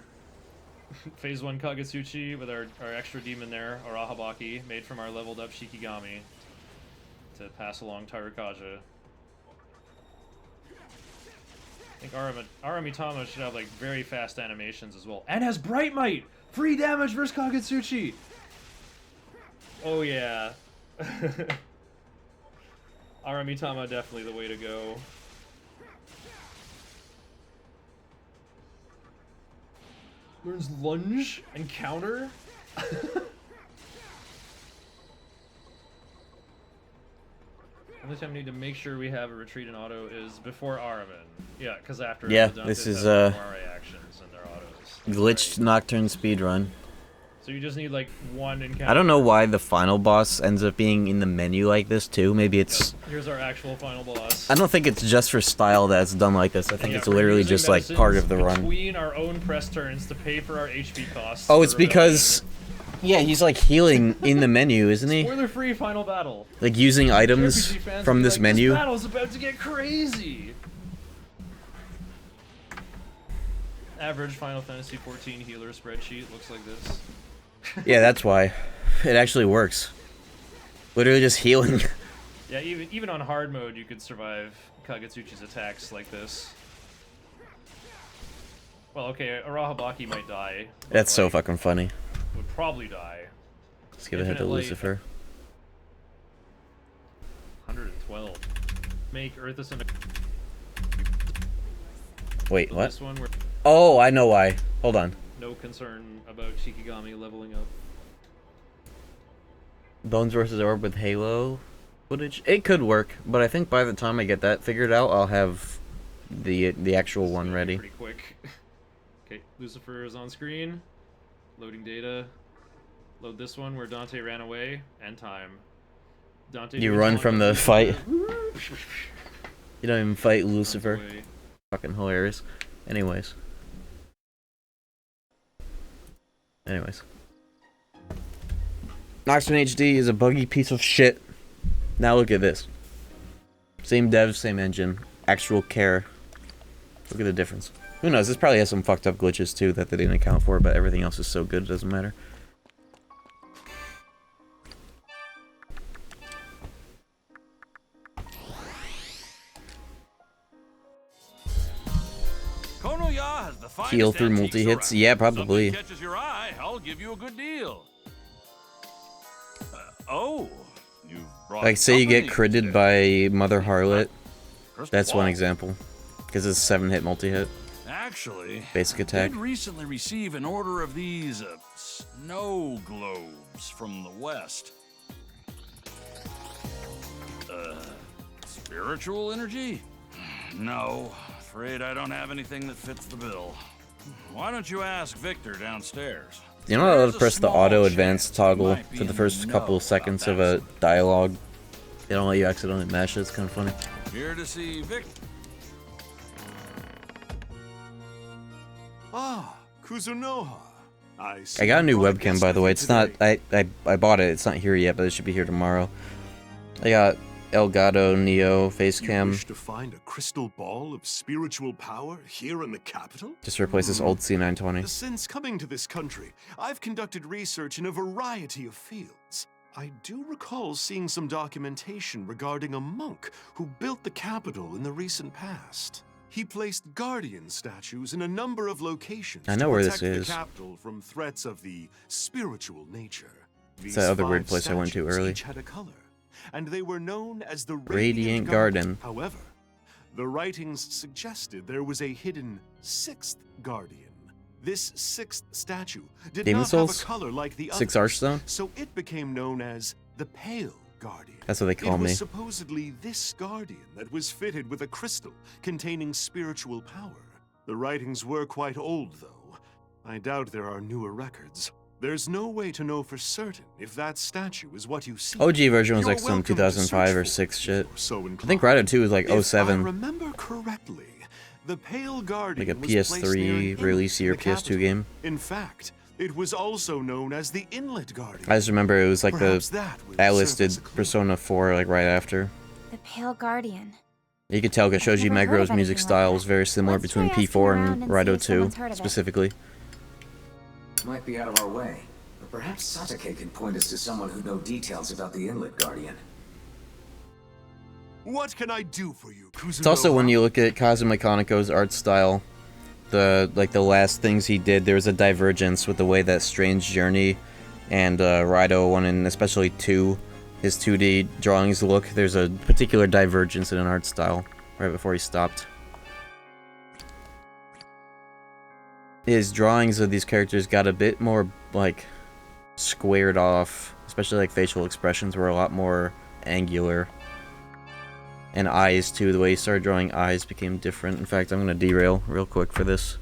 Phase 1 Kagetsuchi with our extra demon there, Arahabaki, made from our leveled up Shikigami to pass along Tarukaja. I think Aramitama should have like very fast animations as well. And has Bright Might! Free damage versus Kagetsuchi! Oh yeah. Aramitama definitely the way to go. Learns lunge and counter. Only time we need to make sure we have a retreat in auto is before Aramin. Yeah, because after this is more reactions and their autos. glitched Nocturne speedrun. So you just need like one encounter. I don't know why the final boss ends up being in the menu like this too. Maybe it's... Here's our actual final boss. I don't think it's just for style that it's done like this. I think it's literally just like part of the run. Between our own press turns to pay for our HP costs. Oh, it's because... Yeah, he's like healing in the menu, isn't he? Spoiler-free final battle. Like using items from this menu. This battle's about to get crazy. Average Final Fantasy 14 healer spreadsheet looks like this. Yeah, that's why. It actually works. Literally just healing. Yeah, even on hard mode, you could survive Kagetsuchi's attacks like this. Well, okay, Arahabaki might die. That's so fucking funny. Would probably die. Let's give a head to Lucifer. 112. Make Earthus and... Wait, what? This one where Oh, I know why. Hold on. no concern about Shikigami leveling up. Bones versus Orb with Halo footage. It could work, but I think by the time I get that figured out, I'll have the actual one ready. Pretty quick. Okay, Lucifer is on screen. Loading data. Load this one where Dante ran away. And time. Dante. You run from the fight. You don't even fight Lucifer. Fucking hilarious. Anyways. Nocturne HD is a buggy piece of shit. Now look at this. Same dev, same engine. Actual care. Look at the difference. Who knows? This probably has some fucked up glitches too that they didn't account for, but everything else is so good it doesn't matter. Konoya has the finest Heal through antiques multi-hits? around. Yeah, probably. Something catches your eye, I'll give you a good deal. Oh, you brought Like, say you get company critted by Mother Harlot. Crystal That's one ball. example. Because it's a 7-hit multi-hit. Actually, Basic attack. I did recently receive an order of these snow globes from the west. Spiritual energy? No, afraid I don't have anything that fits the bill. Why don't you ask Victor downstairs? You know how to press the auto advance toggle for the first couple seconds of a dialogue? They don't let you accidentally mash it, it's kind of funny. Here to see Victor. Ah, Kuzunoha. I I got a new brought webcam, guests by the with way. you It's not... today. I bought it. It's not here yet, but it should be here tomorrow. I got Elgato Neo face You cam. wish to find a crystal ball of spiritual power here in the capital? Just replace this old C920. Since coming to this country, I've conducted research in a variety of fields. I do recall seeing some documentation regarding a monk who built the capital in the recent past. He placed guardian statues in a number of locations I know to where protect this is. the capital from threats of the spiritual nature. It's that other weird place I went to statues early. each had a color, and they were known as the Radiant Garden. However, the writings suggested there was a hidden sixth guardian. This sixth statue did Demon not Souls? have a color like the Six others, Archstone? so it became known as the Pale Guardian. That's what they call It was me. supposedly this guardian that was fitted with a crystal containing spiritual power. The writings were quite old, though. I doubt there are newer records. There's no way to know for certain if that statue is what you see. OG version was You're like some welcome to 2005 search or for 6 it shit. if you're so I think Raidou 2 was like If I 07. remember correctly, the Pale Guardian Like a was placed near an PS3 release inlet in year the PS2 capital. game. In fact, it was also known as the Inlet Guardian. I just remember it was like Perhaps the that will that serve listed as a clue. Persona 4 like right after. The Pale Guardian. You could tell because Shoji never heard of Megro's music anything like style that. is very similar Let's between try asking P4 around and and see Raidou if 2 someone's heard of it. specifically. Might be out of our way, but perhaps Satake can point us to someone who knows details about the Inlet Guardian. What can I do for you, Kuzunoha? It's also when you look at Kazuma Kaneko's art style, the last things he did, there was a divergence with the way that Strange Journey and Raidou 1 and especially 2, his 2D drawings look. There's a particular divergence in an art style right before he stopped. His drawings of these characters got a bit more like squared off, especially like facial expressions were a lot more angular. And eyes too, the way he started drawing eyes became different. In fact, I'm gonna derail real quick for this.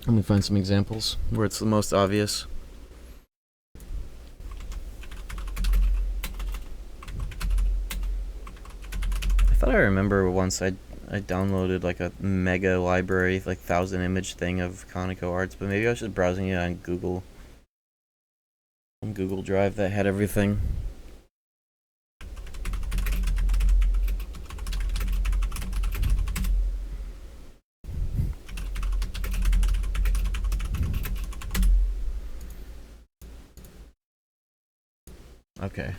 Let me find some examples where it's the most obvious. I thought I remember once I downloaded like a mega library, like 1,000 image thing of Kaneko arts, but maybe I was just browsing it on Google. On Google Drive that had everything. Okay.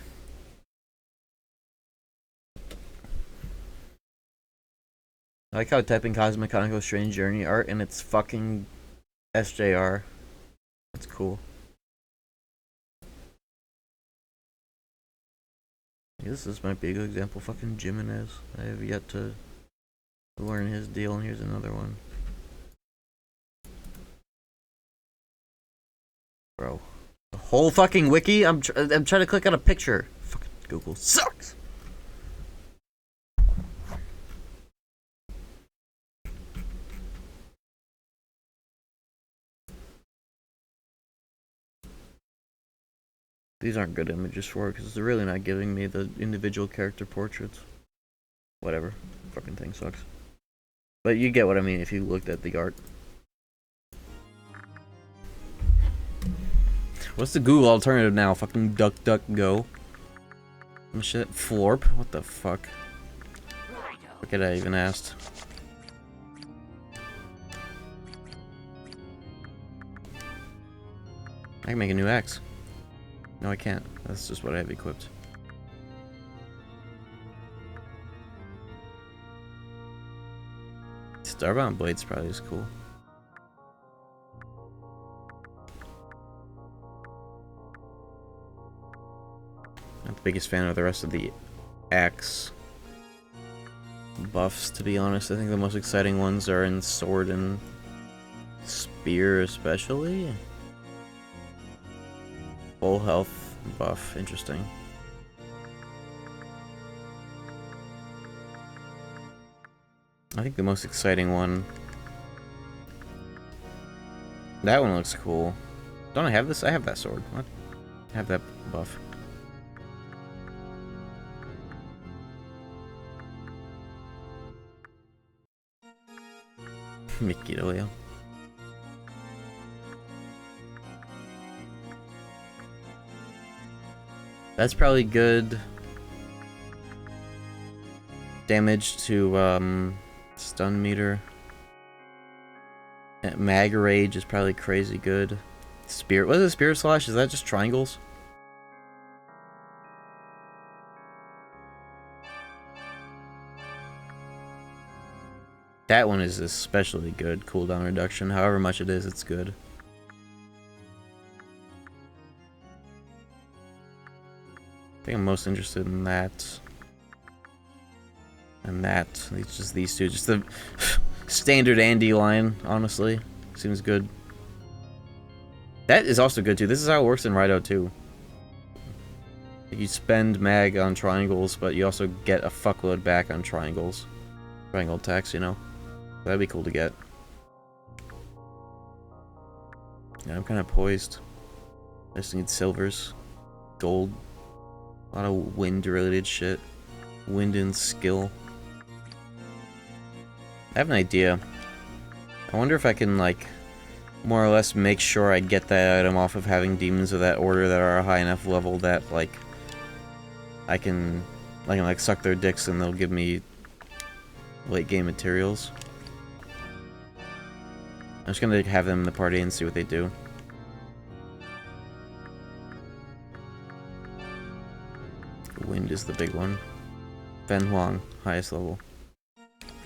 I like how typing Cosmic Kaneko Strange Journey art and it's fucking SJR. That's cool. I guess this might be a good example. Fucking Jimenez. I have yet to learn his deal, and here's another one. Bro. The whole fucking wiki? I'm trying to click on a picture. Fucking Google sucks. These aren't good images for it because they're really not giving me the individual character portraits. Whatever. Fucking thing sucks. But you get what I mean if you looked at the art. What's the Google alternative now? Fucking DuckDuckGo. Some shit. Florp? What the fuck? What could I even asked? I can make a new axe. No, I can't. That's just what I have equipped. Starbound Blade's probably as cool. Not the biggest fan of the rest of the axe buffs, to be honest. I think the most exciting ones are in sword and spear, especially. Full health buff, interesting. I think the most exciting one. That one looks cool. Don't I have this? I have that sword. What? I have that buff. Mikito. That's probably good. Damage to stun meter. Mag Rage is probably crazy good. Spirit, what is it? Spirit Slash? Is that just triangles? That one is especially good. Cooldown reduction. However much it is, it's good. I think I'm most interested in that. And that. It's just these two. Just the standard Andy line, honestly. Seems good. That is also good too. This is how it works in Raidou too. You spend mag on triangles, but you also get a fuckload back on triangles. Triangle attacks, you know. That'd be cool to get. Yeah, I'm kind of poised. I just need silvers, gold, a lot of wind-related shit. Wind and skill. I have an idea. I wonder if I can, like, more or less make sure I get that item off of having demons of that order that are a high enough level that, like, I can like, suck their dicks and they'll give me late game materials. I'm just gonna have them in the party and see what they do. Wind is the big one. Ben Huang, highest level.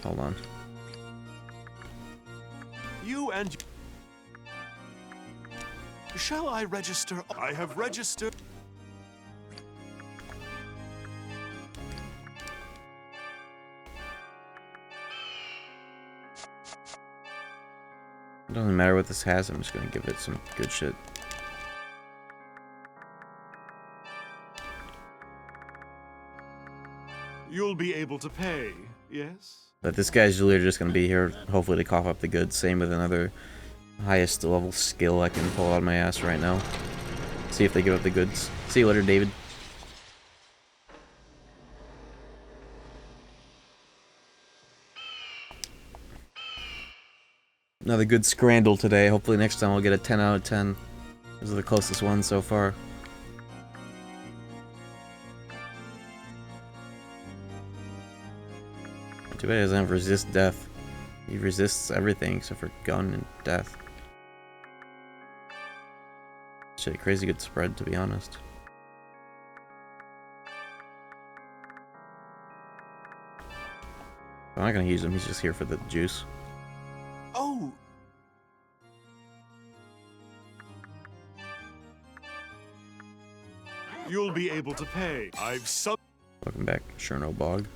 Hold on. You and... Shall I register? I have registered. It doesn't matter what this has, I'm just gonna give it some good shit. You'll be able to pay, yes? But this guy's literally just gonna be here, hopefully to cough up the goods. Same with another highest level skill I can pull out of my ass right now. See if they give up the goods. See you later, David. Another good scrandle today. Hopefully next time we'll get a 10 out of 10. Those are the closest ones so far. Too bad he doesn't have resist death. He resists everything except for gun and death. Shit, crazy good spread, to be honest. I'm not gonna use him, he's just here for the juice. Oh! You'll be able to pay. I've sub... Welcome back, Cherno Bog.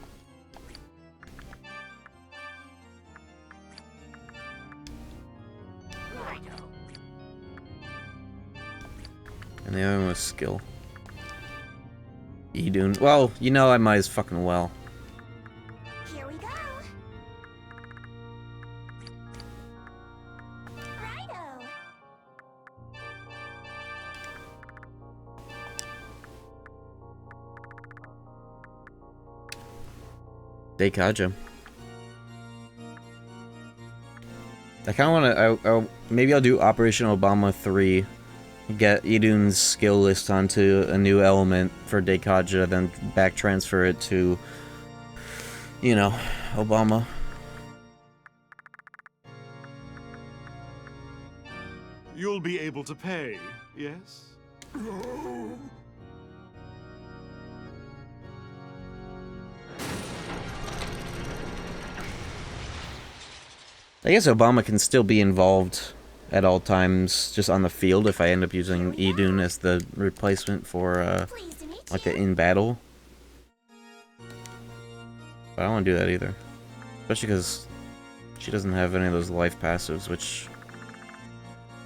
And the other one was skill. Idun. Well, you know I might as fucking well. Here we go. Raidou. Deikaja. I kind of want to. Maybe I'll do Operation Obama 3. Get Idun's skill list onto a new element for Deikaja, then back transfer it to, you know, Obama. You'll be able to pay, yes? I guess Obama can still be involved at all times, just on the field, if I end up using Idun as the replacement for, like, in battle. But I don't want to do that either. Especially because she doesn't have any of those life passives, which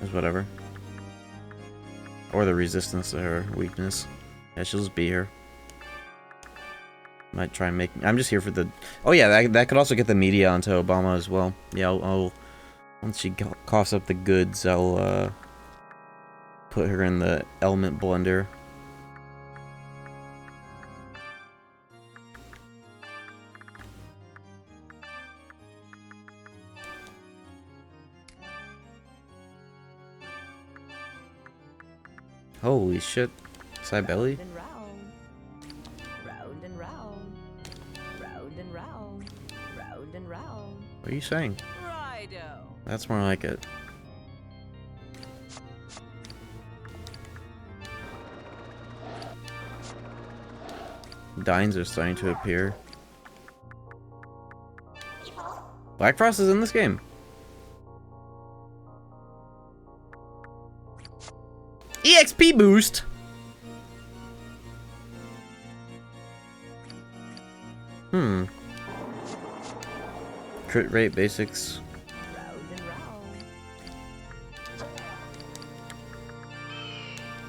is whatever. Or the resistance to her weakness. Yeah, she'll just be here. Might try and make... I'm just here for the... Oh yeah, that could also get the media onto Obama as well. Yeah, I'll once she coughs up the goods, I'll put her in the element blender. Holy shit. Side belly? Round and round. Round and round. Round and round. What are you saying? Raidou. That's more like it. Dines are starting to appear. Black Frost is in this game. EXP boost! Crit rate basics.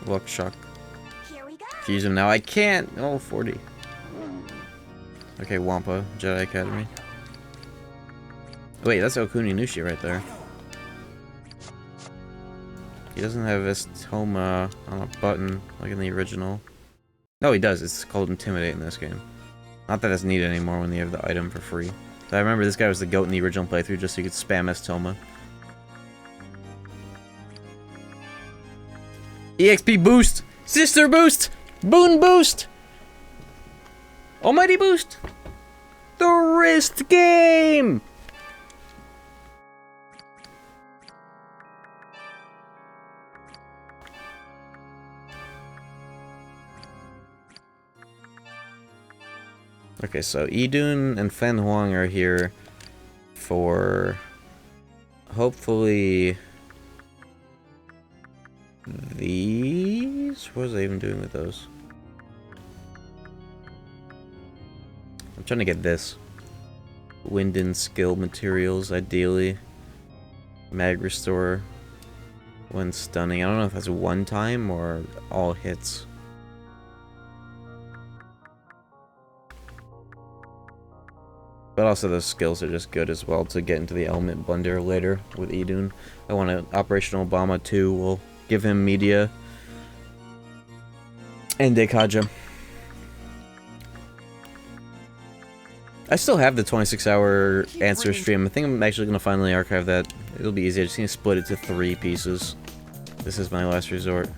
Luck shock. Fuse him now. I can't! Oh, 40. Okay, Wampa, Jedi Academy. Wait, that's Okuni Nushi right there. He doesn't have Estoma on a button like in the original. No, he does. It's called Intimidate in this game. Not that it's needed anymore when you have the item for free. But I remember this guy was the GOAT in the original playthrough just so you could spam Estoma. EXP boost! Sister boost! Boon boost! Almighty boost! The wrist game! Okay, so Idun and Fen Huang are here for hopefully these? What was I even doing with those? I'm trying to get this. Wind and skill materials, ideally. Mag restore when stunning. I don't know if that's one time or all hits. But also those skills are just good as well to get into the element blender later with Idun. I want an Operational Obama 2. We'll give him media. And Dekaja. I still have the 26-hour answer stream. I think I'm actually going to finally archive that. It'll be easy. I just need to split it to 3 pieces. This is my last resort.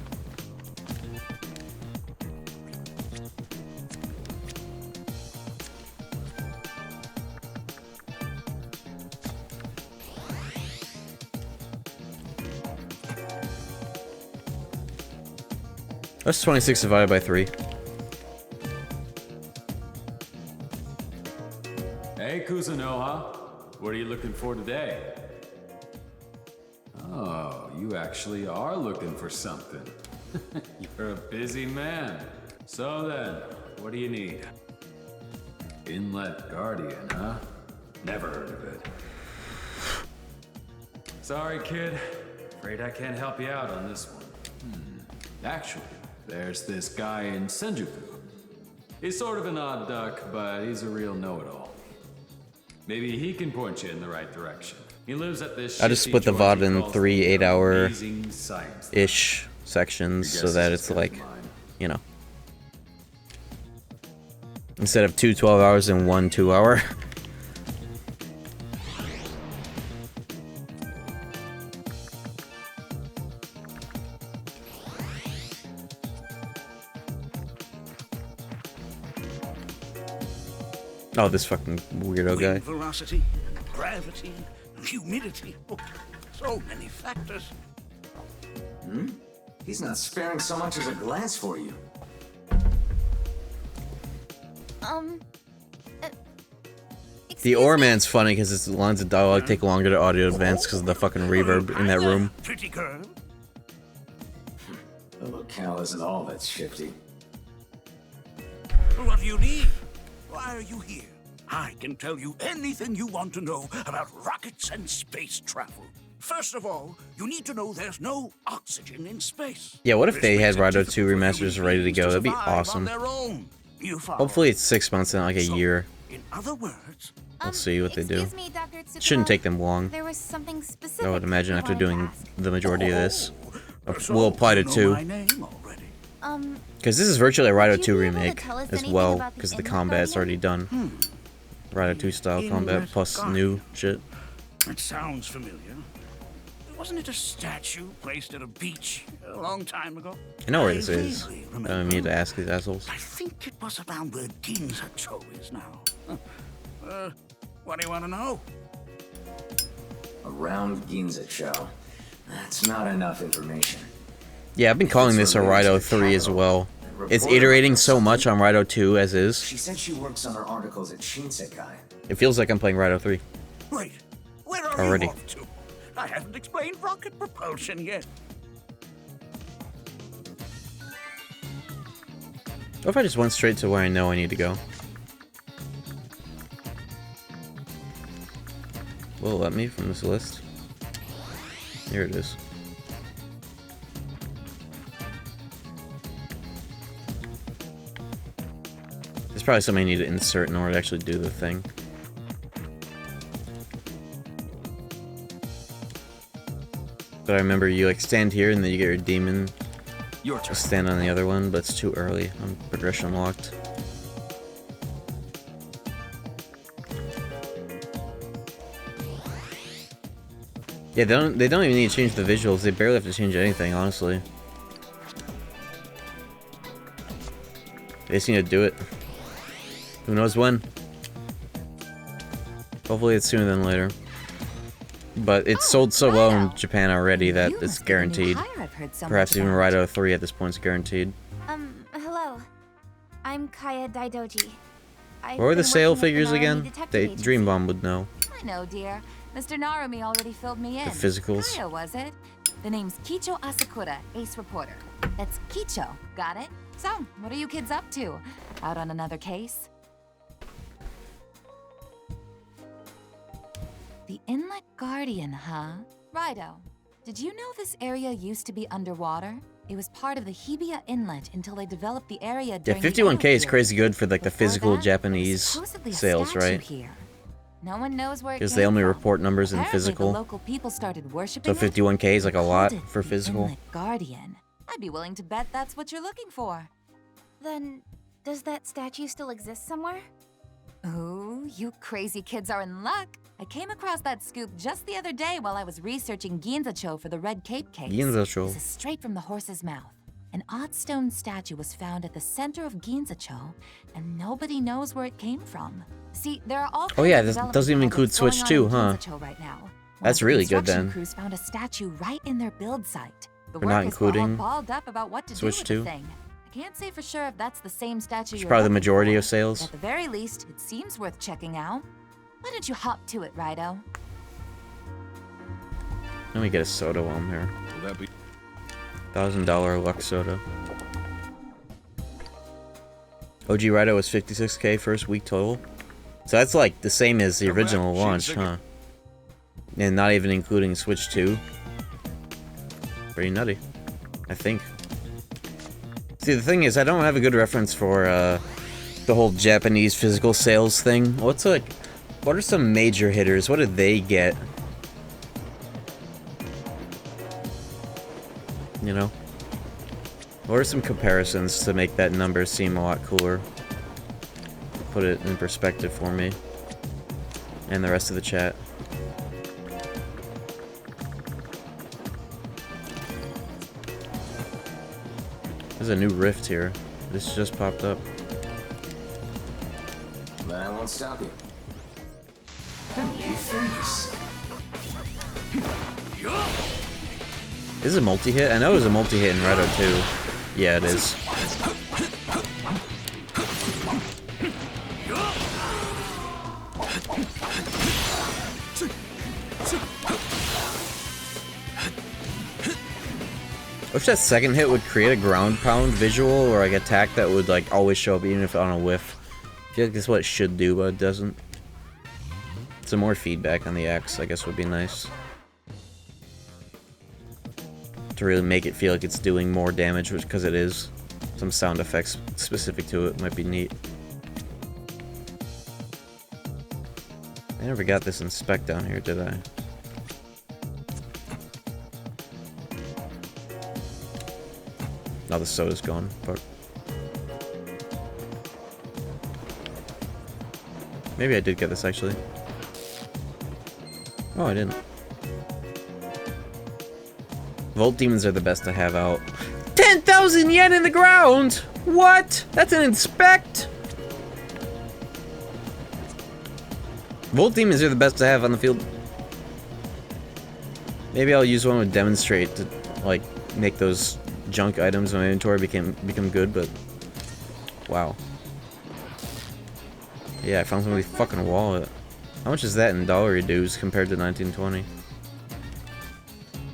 That's 26 divided by 3. Hey, Kuzunoha. What are you looking for today? Oh, you actually are looking for something. You're a busy man. So then, what do you need? Inlet Guardian, huh? Never heard of it. Sorry, kid. Afraid I can't help you out on this one. Actually, there's this guy in Senjuku. He's sort of an odd duck, but he's a real know-it-all. Maybe he can point you in the right direction. He lives at this. I just split the VOD in 3 8-hour-ish sections so that it's like, you know, instead of 2 12 hours in 1 2-hour. Oh, this fucking weirdo guy. Velocity, gravity, humidity. Oh, so many factors. Hmm? He's not sparing so much as a glance for you. The Oreman's funny because its lines of dialogue take longer to audio advance because of the fucking reverb in that room. Pretty girl. The locale isn't all that shifty. What do you need? Why are you here? I can tell you anything you want to know about rockets and space travel. First of all, you need to know there's no oxygen in space. Yeah, what if they had Raidou 2 remasters ready to go? That'd be awesome. Hopefully it's 6 months and not like a year. In other words, We'll see what they do. Me, Dr. Tsukumo. Shouldn't take them long. There was something specific I would imagine after I wanted to doing ask. the majority of this. We'll apply to 2. Because this is virtually a Raidou 2 remake as well, because the combat's already done. Raidou 2 style combat plus new shit. It sounds familiar. Wasn't it a statue placed at a beach a long time ago? I know where this is. I don't need to ask these assholes. I think it was around where Ginza-cho is now. What do you want to know? Around Ginza-cho. That's not enough information. Yeah, I've been calling this a Raidou 3 as well. It's iterating so much on Raidou 2 as is. She said she works on her articles at Shinsekai. It feels like I'm playing Raidou 3. Wait, where are already. you off to? I haven't explained rocket propulsion yet. What if I just went straight to where I know I need to go? Will it let me from this list? Here it is. There's probably something I need to insert in order to actually do the thing. But I remember you like stand here and then you get your demon. Your turn. Stand on the other one, but it's too early. I'm progression locked. Yeah, they don't even need to change the visuals. They barely have to change anything, honestly. They just need to do it. Who knows when? Hopefully it's sooner than later. But it's sold so well in Japan already that it's guaranteed. Perhaps even Raidou 3 at this point is guaranteed. Hello. I'm Kaya Daidoji. What were the sale figures again? Dream Bomb would know. I know, dear. Mr. Narumi already filled me in. The physicals. Kaya, was it? The name's Kicho Asakura, ace reporter. That's Kicho, got it? So, what are you kids up to? Out on another case? The Inlet Guardian, huh? Raidou, did you know this area used to be underwater? It was part of the Hibiya Inlet until they developed the area Yeah, during the 51k is Edo crazy good for like the physical that, Japanese supposedly a sales, statue right? Here. No one knows where it Because came they only from. report numbers in Apparently, physical. The local people started worshiping So it. 51k is like a Called lot it for the physical. Inlet Guardian. I'd be willing to bet that's what you're looking for. Then, does that statue still exist somewhere? Oh, you crazy kids are in luck. I came across that scoop just the other day while I was researching Ginzacho for the Red Cape case. Ginzacho. This is straight from the horse's mouth. An odd stone statue was found at the center of Ginzacho, and nobody knows where it came from. See, there are all Oh yeah, kinds this of doesn't even development include projects Switch going 2, on in huh? Ginzacho right now. One That's of the really good construction then. crews found a statue right in their build site. The We're not workers were all including balled up about what to Switch do with 2? the thing. I can't say for sure if that's the same statue It's you're probably the looking majority for, of sales. but at the very least, it seems worth checking out. Why don't you hop to it, Raidou? Let me get a soda while I'm here. Will that be $1,000 Lux soda. OG Raidou was 56k first week total. So that's like the same as the original launch, huh? And not even including Switch 2. Pretty nutty, I think. See, the thing is, I don't have a good reference for the whole Japanese physical sales thing. What are some major hitters? What did they get? You know? What are some comparisons to make that number seem a lot cooler? Put it in perspective for me. And the rest of the chat. There's a new rift here. This just popped up. But I won't stop you. Face. Is it a multi-hit? I know it was a multi-hit in Raidou 2. Yeah, it is. I wish that second hit would create a ground pound visual or like attack that would like always show up even if on a whiff. I feel like that's what it should do, but it doesn't. Some more feedback on the X, I guess, would be nice. To really make it feel like it's doing more damage, which because it is. Some sound effects specific to it might be neat. I never got this inspect down here, did I? Now the soda's gone, but maybe I did get this actually. Oh, I didn't. Volt Demons are the best to have out. 10,000 yen in the ground! What? That's an inspect? Volt Demons are the best to have on the field. Maybe I'll use one with Demonstrate to, like, make those junk items in my inventory become good, but wow. Yeah, I found somebody's fucking wallet. How much is that in dollar reduced compared to 1920?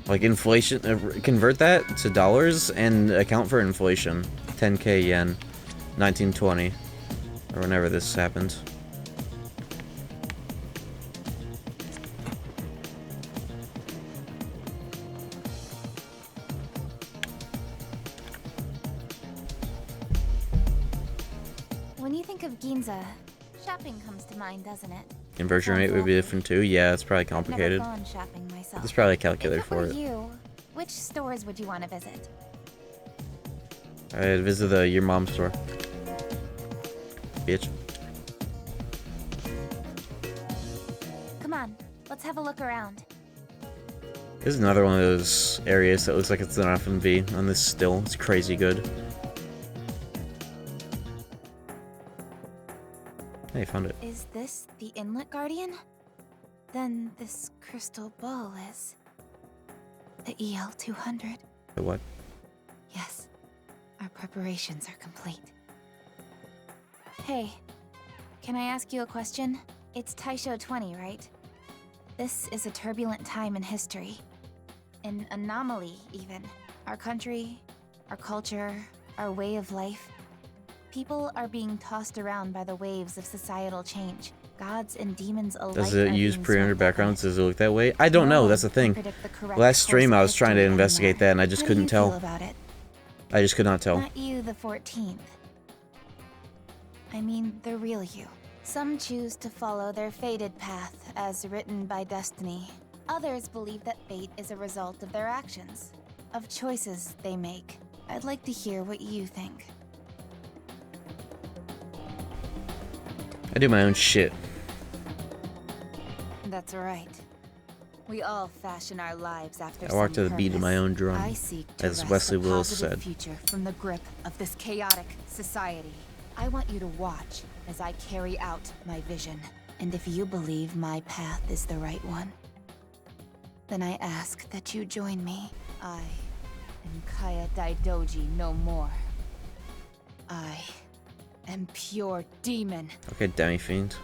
Like inflation, convert that to dollars and account for inflation. 10k yen, 1920, or whenever this happened. When you think of Ginza, shopping comes to mind, doesn't it? Conversion rate would be different too. Yeah, it's probably Never complicated. gone shopping myself. There's probably a calculator If it for were it. you, which stores would you want to visit? I'd visit your mom's store. Bitch. Come on, let's have a look around. This is another one of those areas that looks like it's an FMV on this still. It's crazy good. Hey, found it. Is this the Inlet Guardian? Then this crystal ball is the EL-200. The what? Yes, our preparations are complete. Hey, can I ask you a question? It's Taisho 20, right? This is a turbulent time in history. An anomaly, even. Our country, our culture, our way of life. People are being tossed around by the waves of societal change. Gods and demons alike. Does it are use being pre-rendered swept up in backgrounds? Does it look that way? I don't know. That's the thing. predict the correct Last stream course I of was trying to history investigate that and I just How do couldn't you feel tell. about it? I just could not tell. Not you, the 14th. I mean, the real you. Some choose to follow their fated path as written by destiny. Others believe that fate is a result of their actions, of choices they make. I'd like to hear what you think. I do my own shit. That's right. We all fashion our lives after I walk some to the beat of my purpose. own drum, I seek to as wrest Wesley a Willis positive said. future from the grip of this chaotic society. I want you to watch as I carry out my vision. And if you believe my path is the right one, then I ask that you join me. I am Kaya Daidoji no more. I am pure demon. Okay, Demi-Fiend.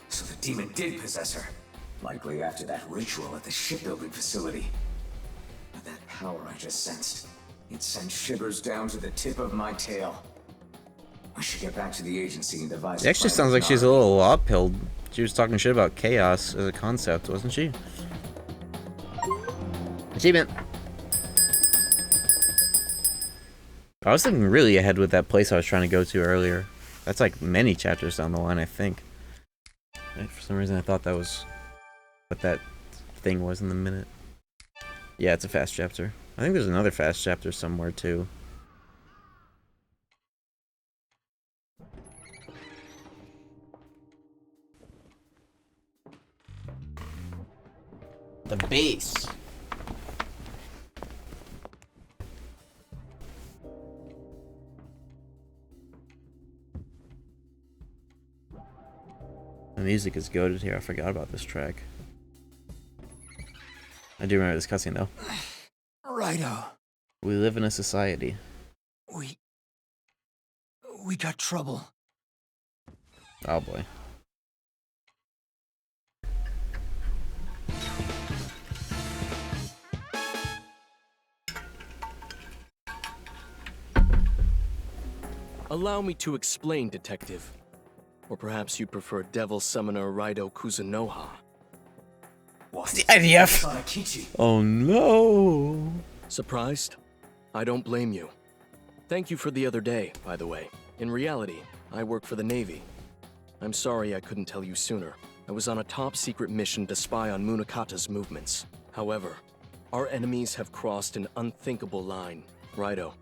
So the demon did possess her. Likely after that ritual at the shipbuilding facility. But that power I just sensed, it sent shivers down to the tip of my tail. I should get back to the agency and devise. It actually sounds like she's a little law-pilled. She was talking shit about chaos as a concept, wasn't she? Achievement! I was thinking really ahead with that place I was trying to go to earlier. That's like many chapters down the line, I think. And for some reason I thought that was what that thing was in the minute. Yeah, it's a fast chapter. I think there's another fast chapter somewhere too. The base. The music is goated here. I forgot about this track. I do remember this cutscene though. Raidou, We live in a society. we got trouble. Oh boy. Allow me to explain, Detective. Or perhaps you'd prefer Devil Summoner Raidou Kuzunoha. What? The IDF! Oh no! Surprised? I don't blame you. Thank you for the other day, by the way. In reality, I work for the Navy. I'm sorry I couldn't tell you sooner. I was on a top-secret mission to spy on Munakata's movements. However, our enemies have crossed an unthinkable line. Raidou,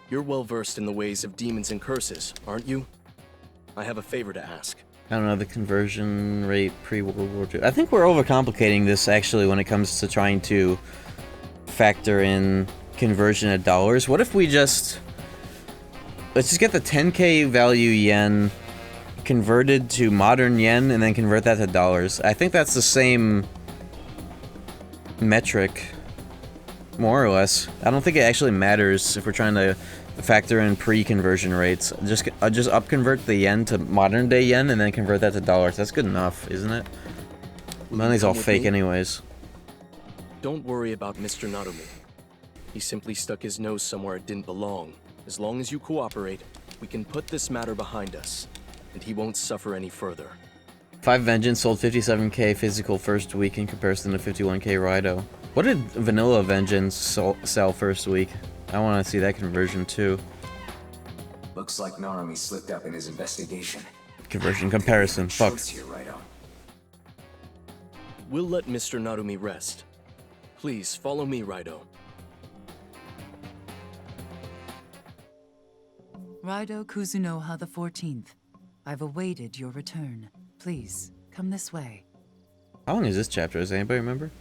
you're well-versed in the ways of demons and curses, aren't you? I have a favor to ask. I don't know, the conversion rate pre-World War II. I think we're overcomplicating this actually when it comes to trying to factor in conversion of dollars. What if we just... Let's just get the 10k value yen converted to modern yen and then convert that to dollars. I think that's the same metric, more or less. I don't think it actually matters if we're trying to factor in pre-conversion rates. Just up-convert the yen to modern day yen and then convert that to dollars. That's good enough, isn't it? Money's all fake anyways. Don't worry about Mr. Narumi. He simply stuck his nose somewhere it didn't belong. As long as you cooperate, we can put this matter behind us, and he won't suffer any further. 5 Vengeance sold 57k physical first week in comparison to 51k Raidou. What did Vanilla Vengeance sell first week? I want to see that conversion too. Looks like Narumi slipped up in his investigation. Conversion comparison. Fuck. Here, Raidou. We'll let Mr. Narumi rest. Please follow me, Raidou. Raidou Kuzunoha the 14th. I've awaited your return. Please, come this way. How long is this chapter? Does anybody remember?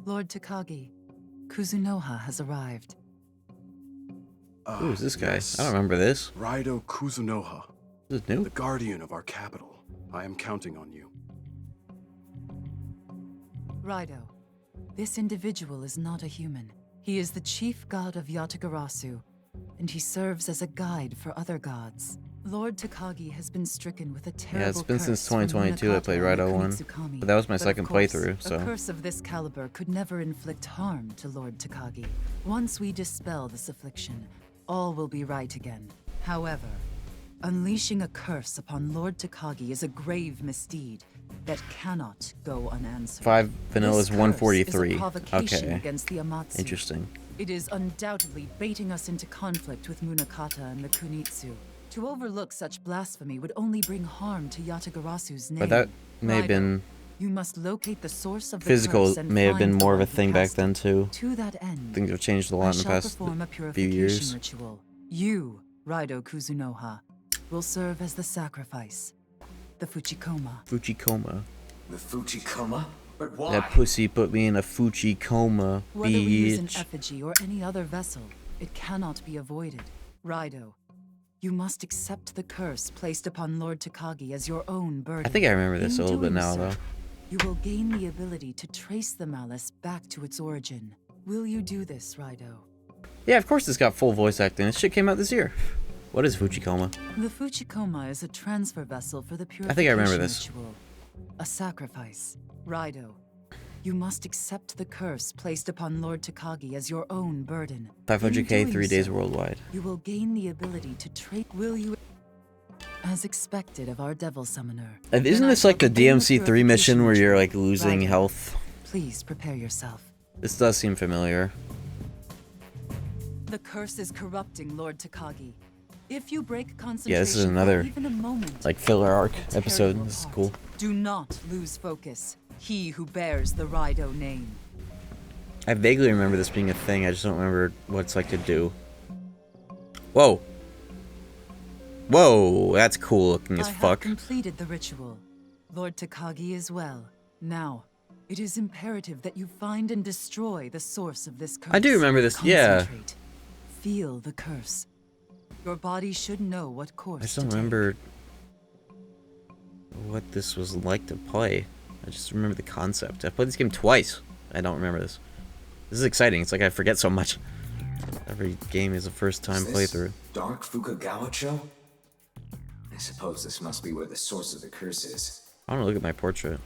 Lord Takagi, Kuzunoha has arrived. Who is this guy? I don't remember this. Raidou Kuzunoha. This is new? The guardian of our capital. I am counting on you. Raidou, this individual is not a human. He is the chief god of Yatagarasu, and he serves as a guide for other gods. Lord Takagi has been stricken with a terrible Yeah, it's been since curse from 2022 I played Munakata Raidou and 1. Kunitsukami. But that was my But of second course, playthrough, so... a curse of this caliber could never inflict harm to Lord Takagi. Once we dispel this affliction, all will be right again. However, unleashing a curse upon Lord Takagi is a grave misdeed that cannot go unanswered. 5 vanilla is This curse 143. is a provocation Okay. against the Amatsu. Interesting. It is undoubtedly baiting us into conflict with Munakata and the Kunitsu. To overlook such blasphemy would only bring harm to Yatagarasu's name. But that may have Raidou, been... you must locate the source of the Physical curse and may have find been the more of a one who thing back cast then it. too. To that end, Things have changed a I lot in the shall past perform a few purification years. ritual. You, Raidou Kuzunoha, will serve as the sacrifice. The Fuchikoma. Fuchikoma. The Fuchikoma? But why? That pussy put me in a Fuchikoma, Whether we use an bitch. effigy or any other vessel, it cannot be avoided. Raidou, you must accept the curse placed upon Lord Takagi as your own burden. I think I remember this In a little bit doing now, so, though. You will gain the ability to trace the malice back to its origin. Will you do this, Raidou? Yeah, of course it's got full voice acting. This shit came out this year. What is Fuchikoma? The Fuchikoma is a transfer vessel for the purification I think I remember this. ritual. A sacrifice. Raidou, you must accept the curse placed upon Lord Takagi as your own burden. 500k, In doing 3 days so, worldwide. You will gain the ability to trade. Will you? As expected of our devil summoner. And Then isn't I this shall like the begin DMC3 mission where you're like purification losing ritual. health? Please prepare yourself. This does seem familiar. The curse is corrupting Lord Takagi. If you break concentration Yeah, this is for another even a moment, like filler arc it will tear episode. you This is apart. cool. Do not lose focus. He who bears the Raidou name. I vaguely remember this being a thing. I just don't remember what it's like to do. Whoa. Whoa, that's cool looking as I have fuck. completed the ritual. Lord Takagi is well. Now, it is imperative that you find and destroy the source of this curse. I do remember this, yeah. Concentrate. Feel the curse. Your body should know what course I just to don't take. remember what this was like to play. I just remember the concept. I played this game twice. I don't remember this. This is exciting. It's like I forget so much. Every game is a first time Is this playthrough. Dark Fukagawa-cho? I suppose this must be where the source of the curse is. I want to look at my portrait.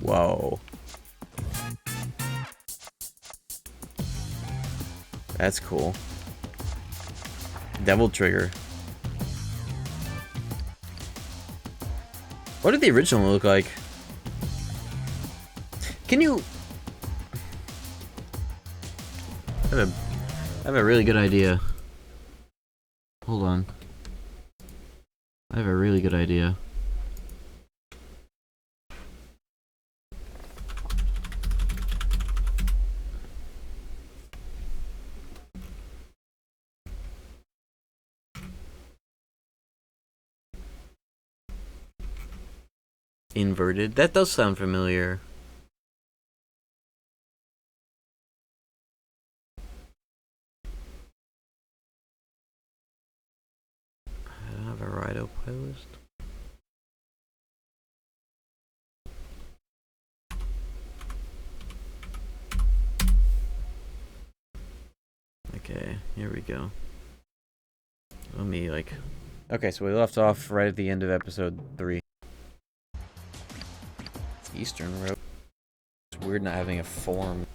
Whoa. That's cool. Devil Trigger. What did the original look like? Can you... I have a really good idea. Hold on. I have a really good idea. Inverted? That does sound familiar. I don't have a Raidou playlist. Okay, here we go. Let me like... Okay, so we left off right at the end of episode 3. Eastern Road. It's weird not having a form.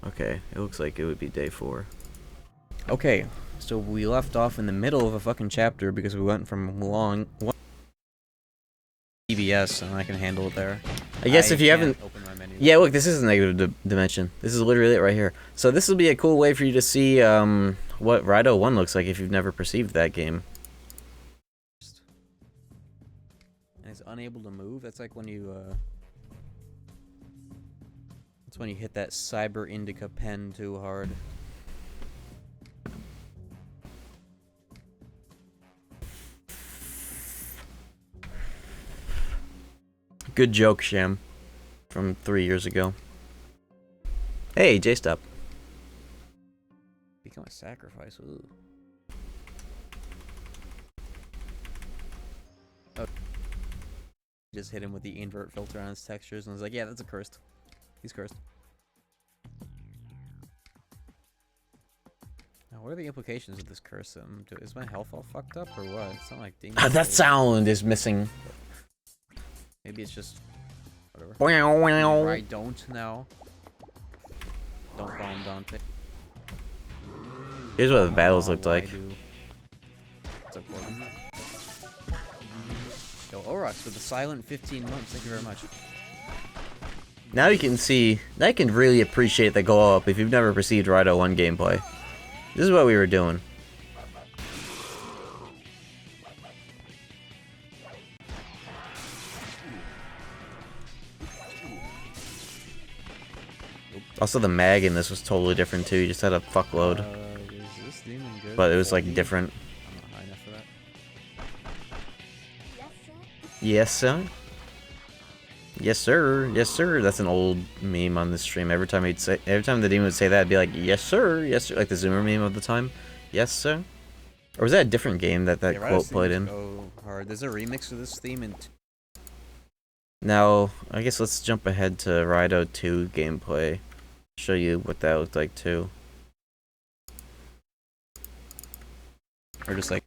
Okay, it looks like it would be day 4. Okay, so we left off in the middle of a fucking chapter because we went from EBS, and I can handle it there. I guess if you haven't... Open my menu. Yeah, look, this is a negative dimension. This is literally it right here. So this will be a cool way for you to see what Raidou 1 looks like if you've never perceived that game. And it's unable to move. That's like when you... That's when you hit that Cyber Indica pen too hard. Good joke, Sham. From 3 years ago. Hey, J-Stop. Become a sacrifice. Ooh. Oh. Just hit him with the invert filter on his textures and was like, yeah, that's a cursed. He's cursed. Now, what are the implications of this curse? Is my health all fucked up or what? It's not like demon. That sound is missing. Maybe it's just whatever. I don't now. Don't bomb Dante. Here's what the battles looked like. What's up, Corbin? Yo, Orox with the silent 15 months. Thank you very much. Now you can see, I can really appreciate the glow up if you've never perceived Raidou 1 gameplay. This is what we were doing. Also, the mag in this was totally different too. You just had a fuckload. Is this demon good? But it was like different. I'm not high enough for that. Yes, sir. Yes, sir. Yes, sir. That's an old meme on this stream. Every time the demon would say that, I'd be like, yes, sir. Yes, sir. Like the Zoomer meme of the time. Yes, sir. Or was that a different game that quote played in? Go hard. There's a remix of this theme in. Now, I guess let's jump ahead to Raidou 2 gameplay. Show you what that looked like too. Or just like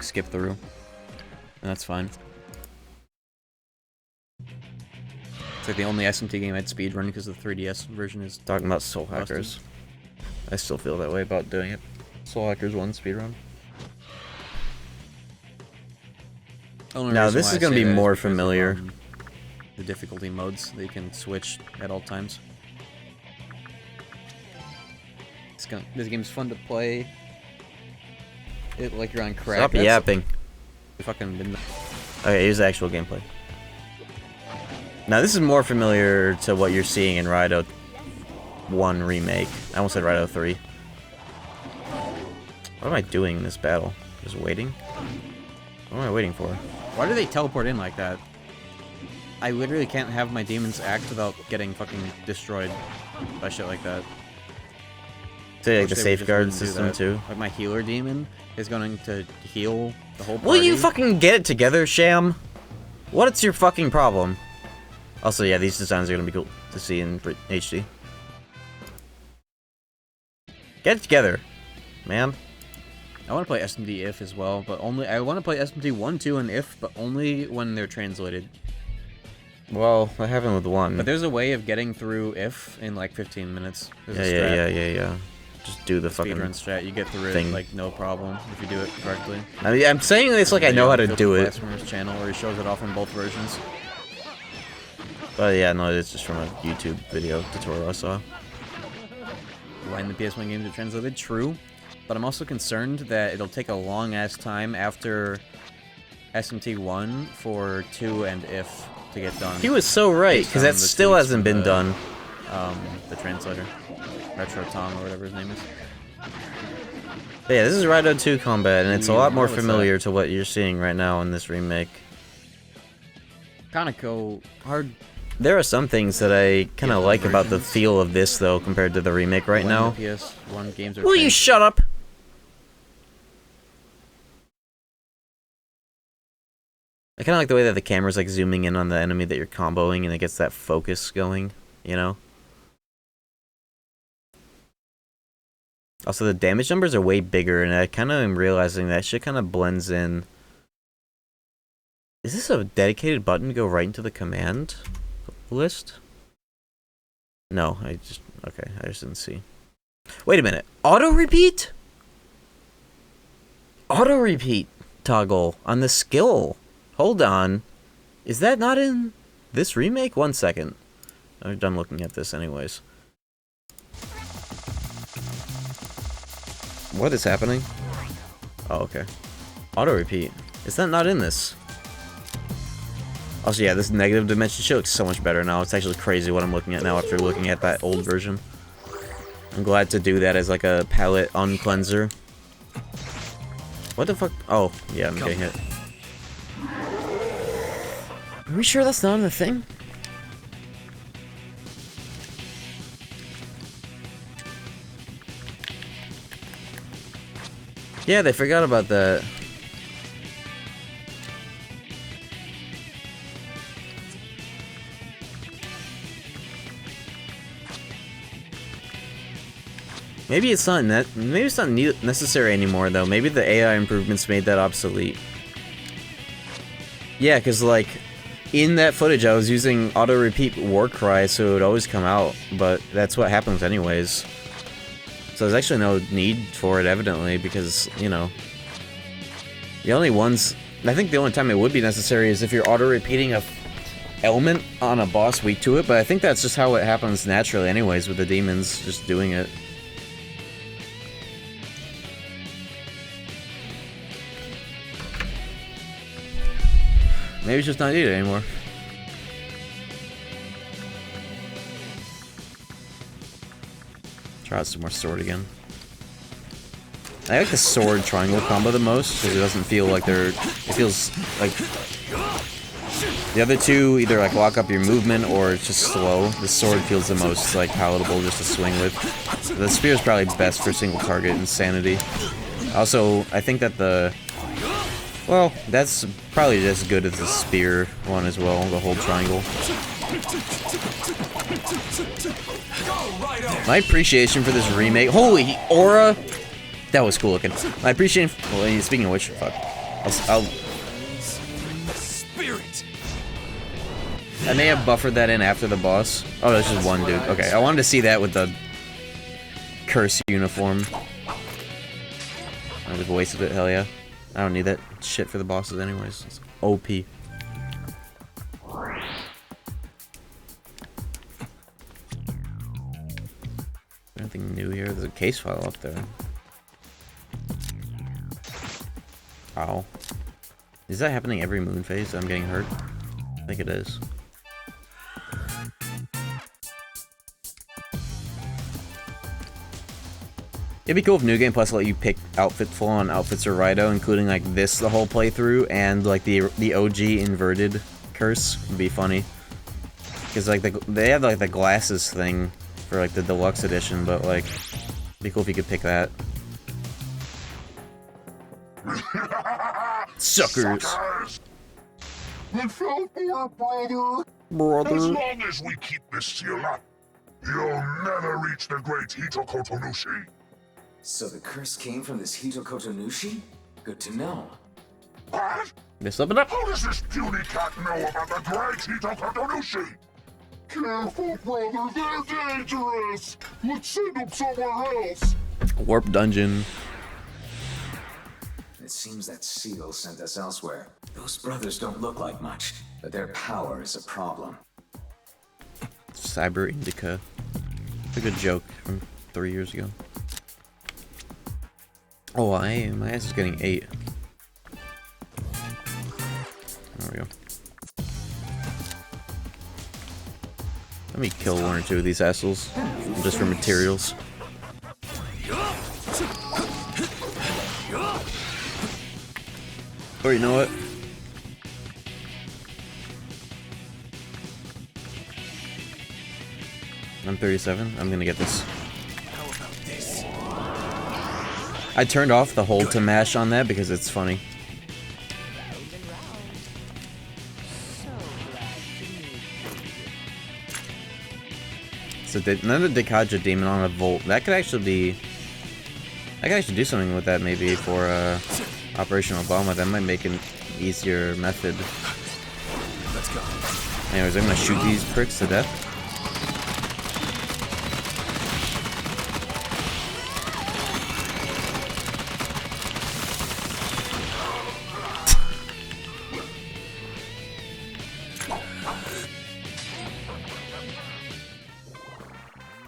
skip through. And that's fine. It's like the only SMT game I'd speedrun because the 3DS version is talking about Soul Hackers. I still feel that way about doing it. Soul Hackers 1 speedrun. Now this is going to be more familiar. The difficulty modes that you can switch at all times. This game's fun to play. It like you're on crack. Stop yapping. Fucking. Okay, here's the actual gameplay. Now this is more familiar to what you're seeing in Raidou 1 remake. I almost said Raidou 3. What am I doing in this battle? Just waiting? What am I waiting for? Why do they teleport in like that? I literally can't have my demons act without getting fucking destroyed by shit like that. So like the safeguard system too. Like my healer demon is going to heal the whole party. Will you fucking get it together, Sham? What's your fucking problem? Also, yeah, these designs are gonna be cool to see in HD. Get it together, man. I want to play SMT if as well, but only I want to play SMT 1, 2, and if, but only when they're translated. Well, that happened with 1. But there's a way of getting through if in like 15 minutes. Yeah. Just do the fucking speedrun strat. You get through it like no problem if you do it correctly. I mean, I'm saying this like I know how to do it. From his channel where he shows it off in both versions. But yeah, no, it's just from a YouTube video tutorial I saw. When the PS1 games are translated, true. But I'm also concerned that it'll take a long ass time after SMT 1 for 2 and if to get done. He was so right, because that still hasn't been done. The translator. Retro Tom or whatever his name is. But yeah, this is Raidou 2 combat, and it's a lot more familiar to what you're seeing right now in this remake. Kinda go hard. There are some things that I kind of like about the feel of this, though, compared to the remake right now. PS1 games are. Will you shut up? I kind of like the way that the camera's like zooming in on the enemy that you're comboing, and it gets that focus going, you know? Also, the damage numbers are way bigger, and I kind of am realizing that shit kind of blends in. Is this a dedicated button to go right into the command list? No, I just didn't see. Wait a minute. Auto-repeat? Auto-repeat toggle on the skill. Hold on. Is that not in this remake? 1 second. I'm done looking at this anyways. What is happening? Oh, okay. Auto repeat. Is that not in this? Also, yeah, this negative dimension shit looks so much better now. It's actually crazy what I'm looking at now after looking at that old version. I'm glad to do that as like a palette uncleanser. What the fuck? Oh, yeah, I'm getting hit. Are we sure that's not in the thing? Yeah, they forgot about that. Maybe it's not necessary anymore though. Maybe the AI improvements made that obsolete. Yeah, cause like in that footage I was using auto repeat war cry so it would always come out, but that's what happens anyways. So there's actually no need for it evidently because, you know, the only ones, I think the only time it would be necessary is if you're auto repeating a element on a boss weak to it, but I think that's just how it happens naturally anyways with the demons just doing it. Maybe it's just not needed anymore. Try out some more sword again. I like the sword triangle combo the most because it doesn't feel like it feels like the other two either like lock up your movement or it's just slow. The sword feels the most like palatable just to swing with. The spear is probably best for single target insanity. Also, I think that well, that's probably as good as the spear one as well, the whole triangle. My appreciation for this remake, holy aura, that was cool looking. My appreciation, well, speaking of which, fuck, I'll Spirit. I may have buffered that in after the boss. Oh, that's just one dude. Okay, I wanted to see that with the curse uniform. I just wasted it, hell yeah. I don't need that shit for the bosses anyways. It's OP. Anything new here? There's a case file up there. Ow. Is that happening every moon phase? I'm getting hurt? I think it is. It'd be cool if New Game Plus let you pick full-on outfits or Raidou, including like this the whole playthrough and like the OG inverted curse. Would be funny. Because like they have like the glasses thing for like the deluxe edition, but like it'd be cool if you could pick that. Suckers. We fell for it, brother. Brother. As long as we keep this seal up, you'll never reach the great Hitokotonushi. So the curse came from this Hitokotonushi? Good to know. What? This up and up. How does this puny cat know about the great Hitokotonushi? Careful, brother, they're dangerous. Let's send them somewhere else. Warp dungeon. It seems that seal sent us elsewhere. Those brothers don't look like much, but their power is a problem. Cyber Indica. It's a good joke from 3 years ago. Oh, my ass is getting 8. There we go. Let me kill 1 or 2 of these assholes, just for materials. Or you know what? I'm 37. I'm gonna get this. I turned off the hold to mash on that because it's funny. So another Dekaja demon on a Volt. That could actually be... I could actually do something with that maybe for Operation Obama. That might make an easier method. Let's go. Anyways, I'm gonna shoot these pricks to death.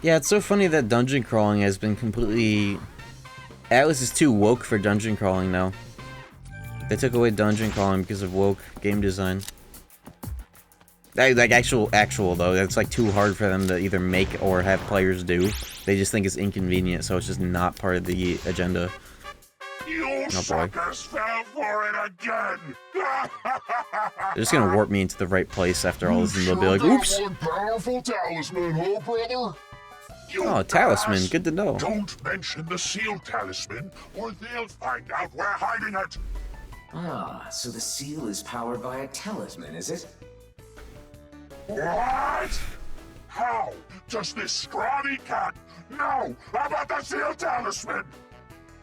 Yeah, it's so funny that dungeon crawling has been completely... Atlas is too woke for dungeon crawling now. They took away dungeon crawling because of woke game design. Like actual though, it's like too hard for them to either make or have players do. They just think it's inconvenient, so it's just not part of the agenda. You suckers fell for it again! They're just gonna warp me into the right place after all this, and they'll be like, "Oops." One powerful talisman, huh, brother? Oh, talisman, good to know. Don't mention the seal talisman, or they'll find out we're hiding it. Ah, so the seal is powered by a talisman, is it? What? How does this scrawny cat know about the seal talisman?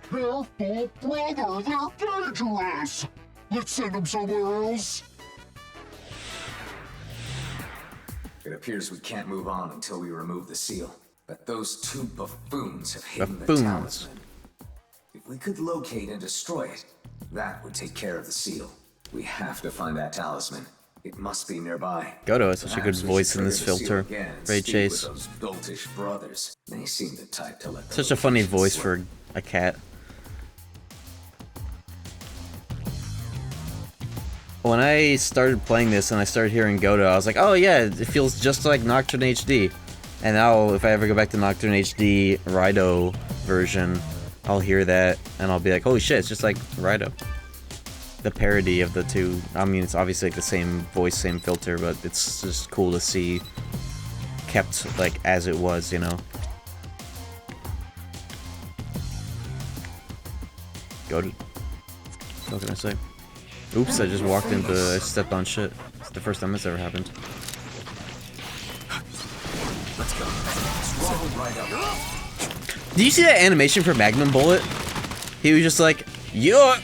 Careful, brother, they're dangerous. Let's send them somewhere else. It appears we can't move on until we remove the seal. But those two buffoons have hidden the Buffoons. talisman. If we could locate and destroy it, that would take care of the seal. We have to find that talisman. It must be nearby. Godo has such a good Perhaps we voice should in this trigger the seal filter. again and Ray speak Chase. with those doltish brothers. They seem the type to let the Such a funny location voice slip. for a cat. When I started playing this and I started hearing Godo, I was like, oh yeah, it feels just like Nocturne HD. And now, if I ever go back to Nocturne HD Raidou version, I'll hear that and I'll be like, holy shit, it's just like Raidou. The parody of the two. I mean, it's obviously like the same voice, same filter, but it's just cool to see kept like as it was, you know. Godo. What can I say? Oops, I just walked into, I stepped on shit. It's the first time this ever happened. Let's go. Roll right up. Did you see that animation for Magnum Bullet? He was just like, yeah!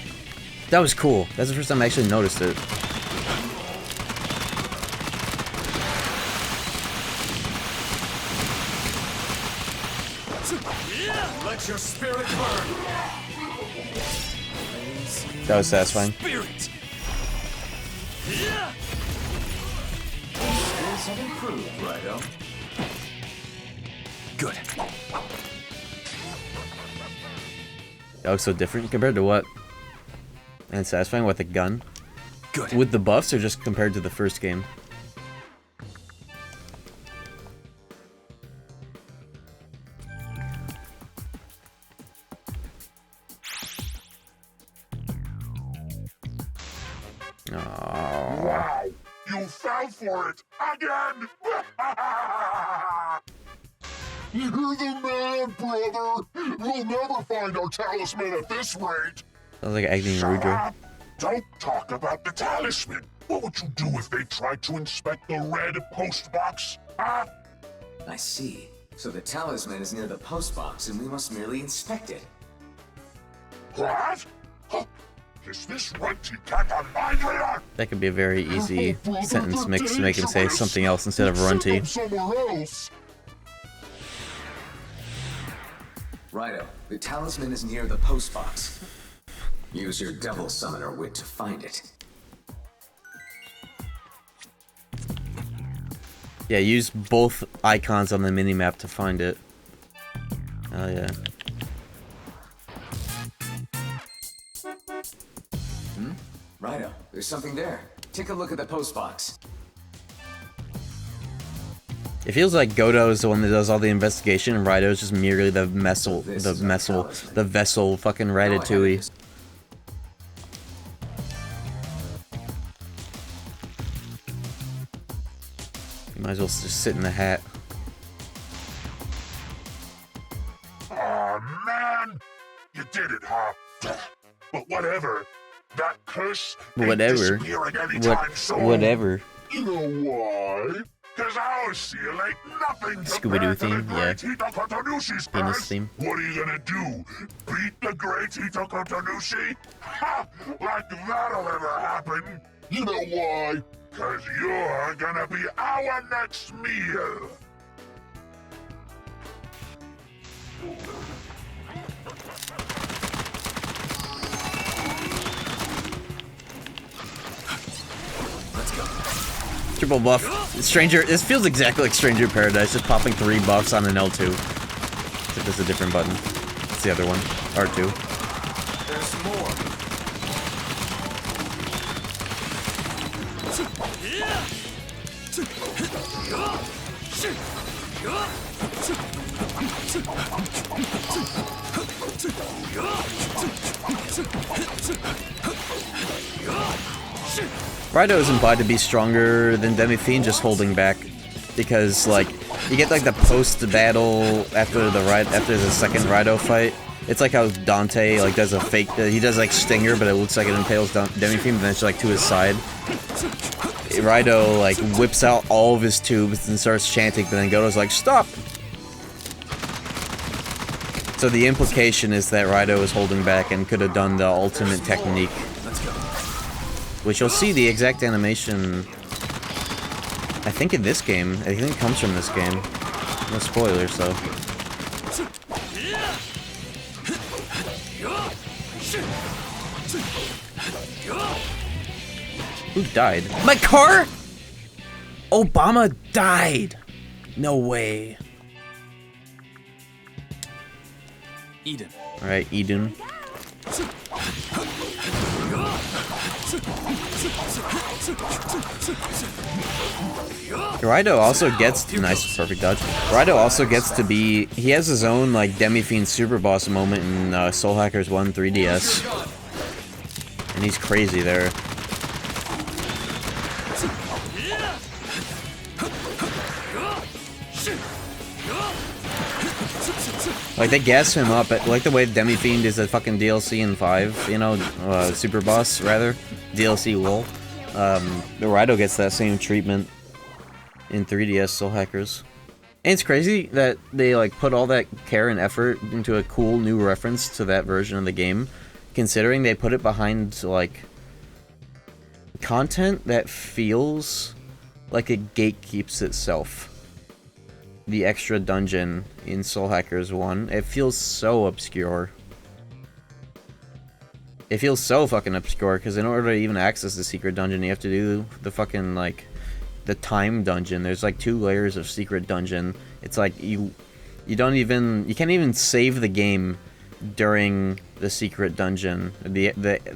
That was cool. That's the first time I actually noticed it. Let your spirit burn. That was satisfying. Spirit. Skills have improved, Raidou. Good. That looks so different compared to what? And satisfying with a gun? Good. With the buffs or just compared to the first game? Wow, you fell for it again! You're the man, brother! We'll never find our talisman at this rate! Sounds like acting Shut Rudra. up. Don't talk about the talisman! What would you do if they tried to inspect the red post box? Huh? I see. So the talisman is near the post box and we must merely inspect it. What? Huh? Is this runty cat a mind reader? That could be a very easy sentence mix to make him say something else instead of runty. Somewhere else. Raidou, the talisman is near the post box. Use your devil summoner wit to find it. Yeah, use both icons on the minimap to find it. Oh yeah. Raidou, there's something there. Take a look at the post box. It feels like Godo is the one that does all the investigation, and Raidou is just merely the vessel fucking Ratatouille. You might as well just sit in the hat. Aw, man! You did it, huh? But whatever. That curse ain't Whatever. disappearing anytime soon. Whatever. You know why? Because our seal ain't nothing Scooby-Doo compared to the theme, yeah. great Hito Kotonushi's Penis curse. theme. What are you gonna do? Beat the great Hito Kotonushi? Ha! Like that'll ever happen. You know why? Because you're gonna be our next meal. Let's go. Triple buff. Stranger. This feels exactly like Stranger Paradise, just popping 3 buffs on an L2. Except there's a different button. It's the other one. R2. There's more. Raidou is implied to be stronger than Demi-Fiend, just holding back. Because, like, you get, like, the post-battle after the second Raidou fight. It's like how Dante, like, does a fake, he does, like, Stinger, but it looks like it impales Demi-Fiend, but then it's, like, to his side. Raidou, like, whips out all of his tubes and starts chanting, but then Goto's like, stop! So the implication is that Raidou is holding back and could have done the ultimate technique. Which you'll see the exact animation, I think, in this game. I think it comes from this game. No spoilers, though. Who died? My car?! Obama died! No way. Eden. Alright, Eden. Raidou also gets nice, perfect dodge. Raidou also gets to be, he has his own like Demi-Fiend super boss moment in Soul Hackers 1 3DS, and he's crazy there. Like, they gas him up, like the way Demi-Fiend is a fucking DLC in 5, you know, Super Boss, rather. DLC lol. Raidou gets that same treatment in 3DS Soul Hackers. And it's crazy that they, like, put all that care and effort into a cool new reference to that version of the game, considering they put it behind, like, content that feels like it gatekeeps itself. The extra dungeon in Soul Hackers 1, it feels so obscure. It feels so fucking obscure, because in order to even access the secret dungeon, you have to do the fucking, like, the time dungeon. There's, like, 2 layers of secret dungeon. It's like, you can't even save the game during the secret dungeon, the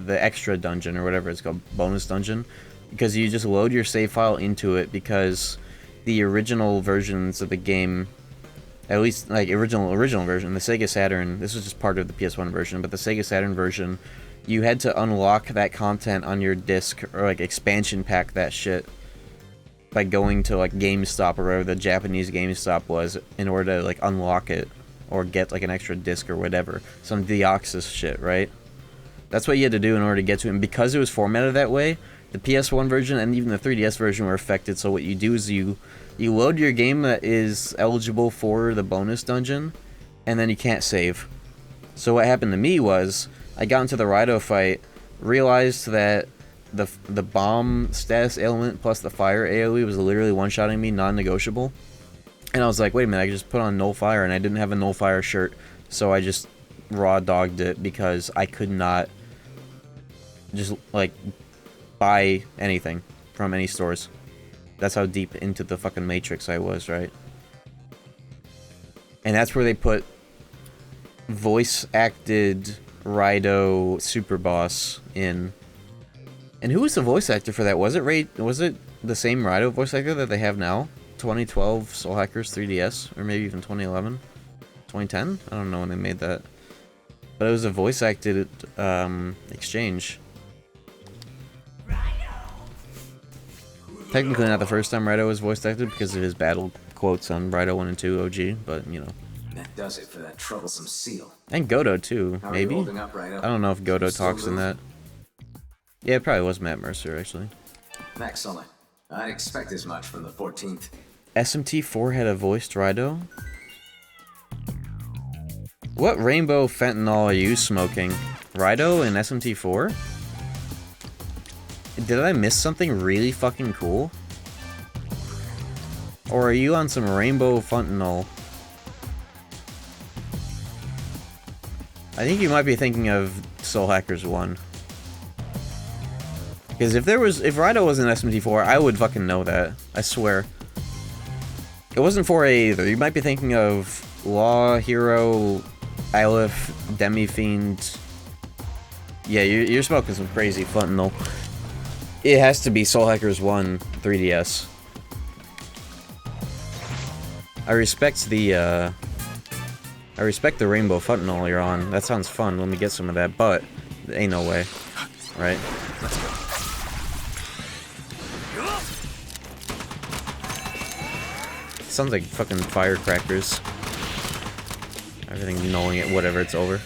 extra dungeon, or whatever it's called, bonus dungeon, because you just load your save file into it, because the original versions of the game, at least like original version, the Sega Saturn, this was just part of the PS1 version, but the Sega Saturn version, you had to unlock that content on your disc, or like expansion pack that shit, by going to like GameStop or wherever the Japanese GameStop was, in order to like unlock it, or get like an extra disc or whatever, some Deoxys shit, right? That's what you had to do in order to get to it, and because it was formatted that way, the PS1 version and even the 3DS version were affected, so what you do is you load your game that is eligible for the bonus dungeon, and then you can't save. So what happened to me was, I got into the Raidou fight, realized that the bomb status ailment plus the fire AoE was literally one-shotting me, non-negotiable. And I was like, wait a minute, I can just put on Null Fire, and I didn't have a Null Fire shirt, so I just raw dogged it, because I could not just, like, buy anything from any stores. That's how deep into the fucking Matrix I was, right? And that's where they put voice-acted Raidou Super Boss in. And who was the voice actor for that? Was it the same Raidou voice actor that they have now? 2012 Soul Hackers 3DS? Or maybe even 2011? 2010? I don't know when they made that. But it was a voice-acted exchange. Technically not the first time Raidou was voice acted because of his battle quotes on Raidou 1 and 2 OG, but you know. That does it for that troublesome seal. And Godo too, How are maybe? you holding up, Raidou? I don't know if Godo You still talks in that. moving? Yeah, it probably was Matt Mercer actually. Excellent. I'd expect as much from the 14th. SMT4 had a voiced Raidou? What rainbow fentanyl are you smoking? Raidou and SMT4? Did I miss something really fucking cool? Or are you on some rainbow fentanyl? I think you might be thinking of Soul Hackers 1. Because if Raidou was an SMT4, I would fucking know that. I swear. It wasn't 4A either. You might be thinking of Law, Hero, Aleph, Demi-Fiend. Yeah, you're smoking some crazy fentanyl. It has to be Soul Hackers 1 3DS. I respect the rainbow fentanyl you're on. That sounds fun. Let me get some of that, but ain't no way. Right? Let's go. Sounds like fucking firecrackers. Everything knowing it, whatever, it's over.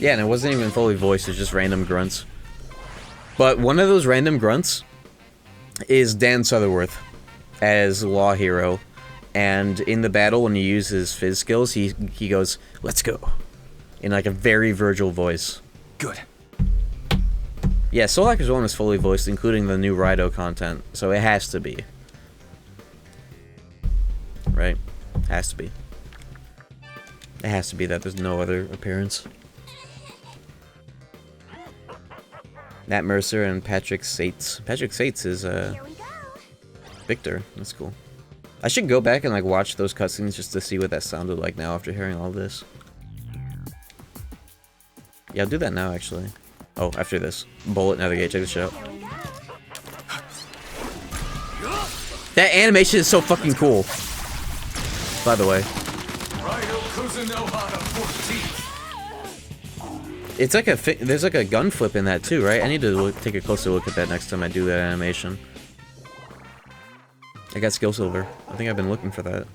Yeah, and it wasn't even fully voiced, it's just random grunts. But one of those random grunts is Dan Southerworth as Law Hero. And in the battle, when you use his fizz skills, he goes, "Let's go," in like a very Virgil voice. Good. Yeah, Soul Hackers 1 is fully voiced, including the new Raidou content, so it has to be. Right? Has to be. It has to be that there's no other appearance. Nat Mercer and Patrick Sates. Patrick Sates is, Victor. That's cool. I should go back and, like, watch those cutscenes just to see what that sounded like now after hearing all this. Yeah, I'll do that now, actually. Oh, after this. Bullet navigate, check this out. That animation is so fucking cool. By the way. It's like there's like a gun flip in that too, right? I need to take a closer look at that next time I do that animation. I got skill silver. I think I've been looking for that.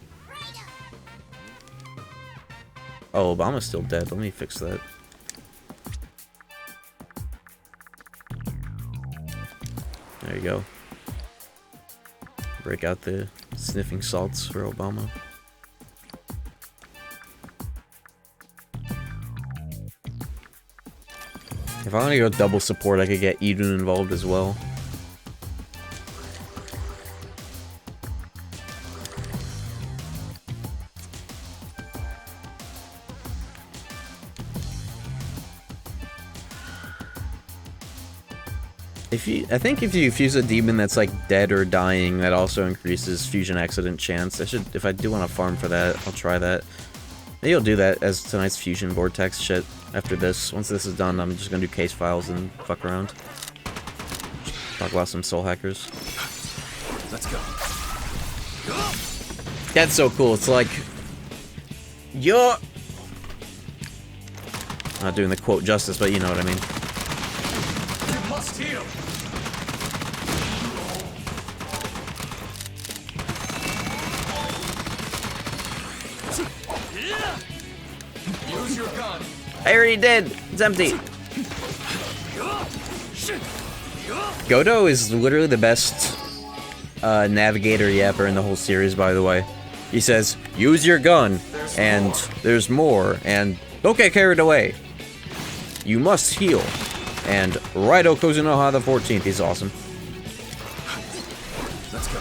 Oh, Obama's still dead. Let me fix that. There you go. Break out the sniffing salts for Obama. If I want to go double support, I could get Eden involved as well. I think if you fuse a demon that's like dead or dying, that also increases fusion accident chance. If I do want to farm for that, I'll try that. Maybe I'll do that as tonight's fusion vortex shit after this. Once this is done, I'm just gonna do case files and fuck around. Talk about some Soul Hackers. Let's go. That's so cool. It's like you're not doing the quote justice, but you know what I mean. You must heal. Use your gun. I already did. It's empty. Godot is literally the best navigator yapper in the whole series, by the way. He says, use your gun, and there's more, and don't get carried away. You must heal. And Raidou Kozunoha the 14th, he's awesome. Let's go.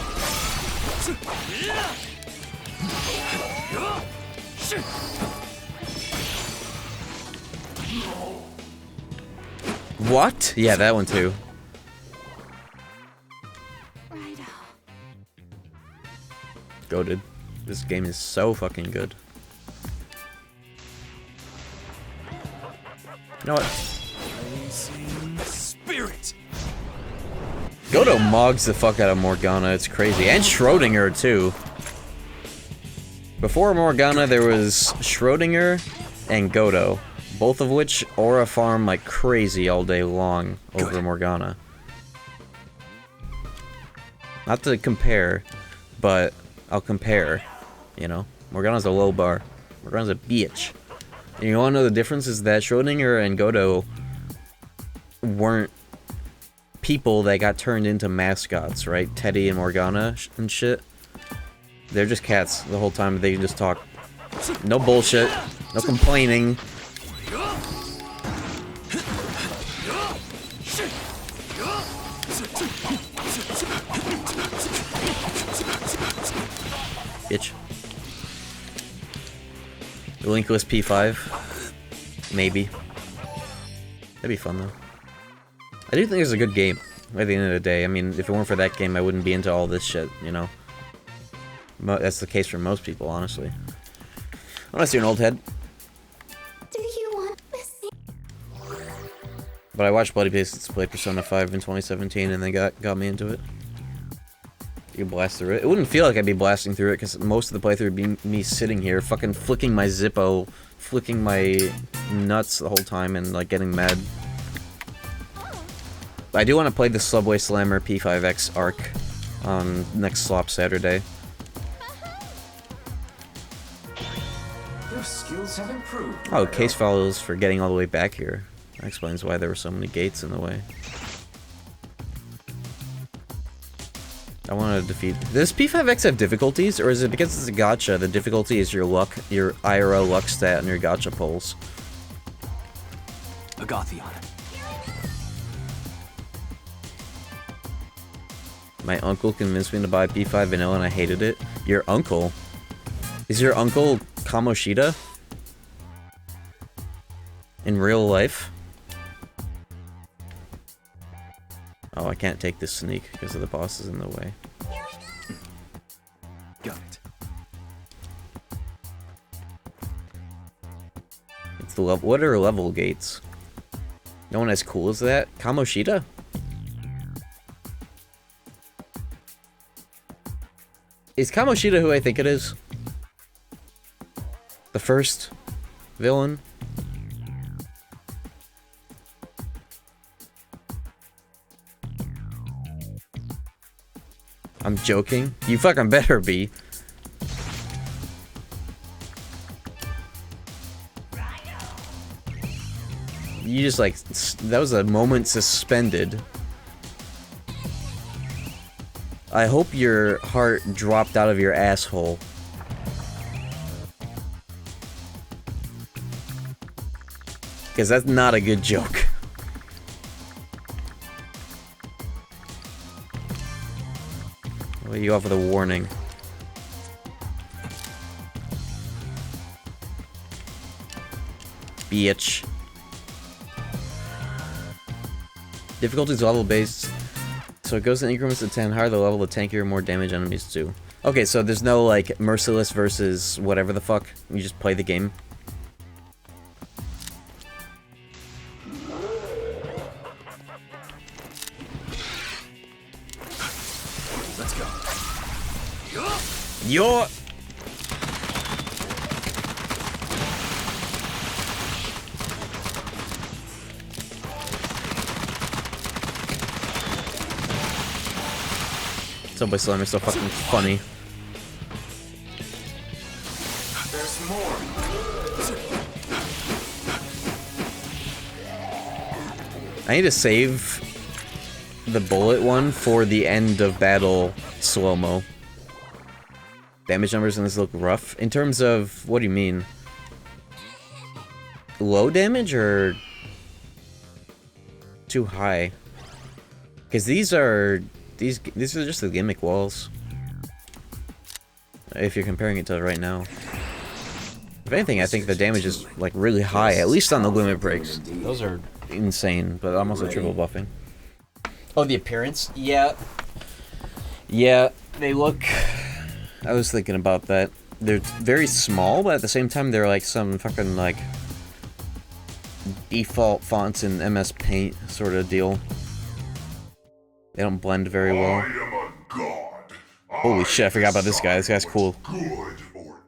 What? Yeah, that one too. Goated. This game is so fucking good. You know what? Spirit. Godot mogs the fuck out of Morgana, it's crazy. And Schrodinger, too. Before Morgana, there was Schrodinger and Godot. Both of which aura farm like crazy all day long over Morgana. Not to compare, but I'll compare, you know? Morgana's a low bar. Morgana's a bitch. And you wanna know the difference is that Schrodinger and Godot weren't people that got turned into mascots, right? Teddy and Morgana and shit. They're just cats the whole time. They can just talk. No bullshit. No complaining. Bitch. The Linkless P5? Maybe. That'd be fun, though. I do think it's a good game, at the end of the day. I mean, if it weren't for that game, I wouldn't be into all this shit, you know? That's the case for most people, honestly. Unless you're an old head. Do you want this? But I watched Bloody Bases play Persona 5 in 2017, and they got me into it. You can blast through it. It wouldn't feel like I'd be blasting through it, because most of the playthrough would be me sitting here, fucking flicking my Zippo, flicking my nuts the whole time, and, like, getting mad. I do want to play the Subway Slammer P5X arc on next Slop Saturday. Your skills have improved. Oh, case files for getting all the way back here. That explains why there were so many gates in the way. I want to defeat... Does P5X have difficulties, or is it because it's a gacha, the difficulty is your luck, your IRL luck stat and your gacha pulls? Agathion. My uncle convinced me to buy P5 Vanilla and I hated it. Your uncle? Is your uncle Kamoshida? In real life? Oh, I can't take this sneak because of the bosses in the way. Got it. It's the level. What are level gates? No one as cool as that? Kamoshida? Is Kamoshida who I think it is? The first villain? I'm joking. You fucking better be. You just like, that was a moment suspended. I hope your heart dropped out of your asshole. Because that's not a good joke. Well, you offer the warning. Bitch. Difficulty is level based. So it goes in increments of 10. Higher the level, the tankier, more damage enemies do. Okay, so there's no, like, merciless versus whatever the fuck. You just play the game. Let's go. Yo! Subway Slam is so fucking funny. There's more. I need to save the bullet one for the end of battle slow-mo. Damage numbers in this look rough. In terms of, what do you mean? Low damage or too high? Because these are just the gimmick walls. If you're comparing it to right now. If anything, I think the damage is like really high, at least on the limit breaks. Those are insane, but I'm also triple buffing. Oh, the appearance? Yeah. Yeah, they look... I was thinking about that. They're very small, but at the same time, they're like some fucking like default fonts in MS Paint sort of deal. They don't blend very well. Holy shit, I forgot about this guy. This guy's cool.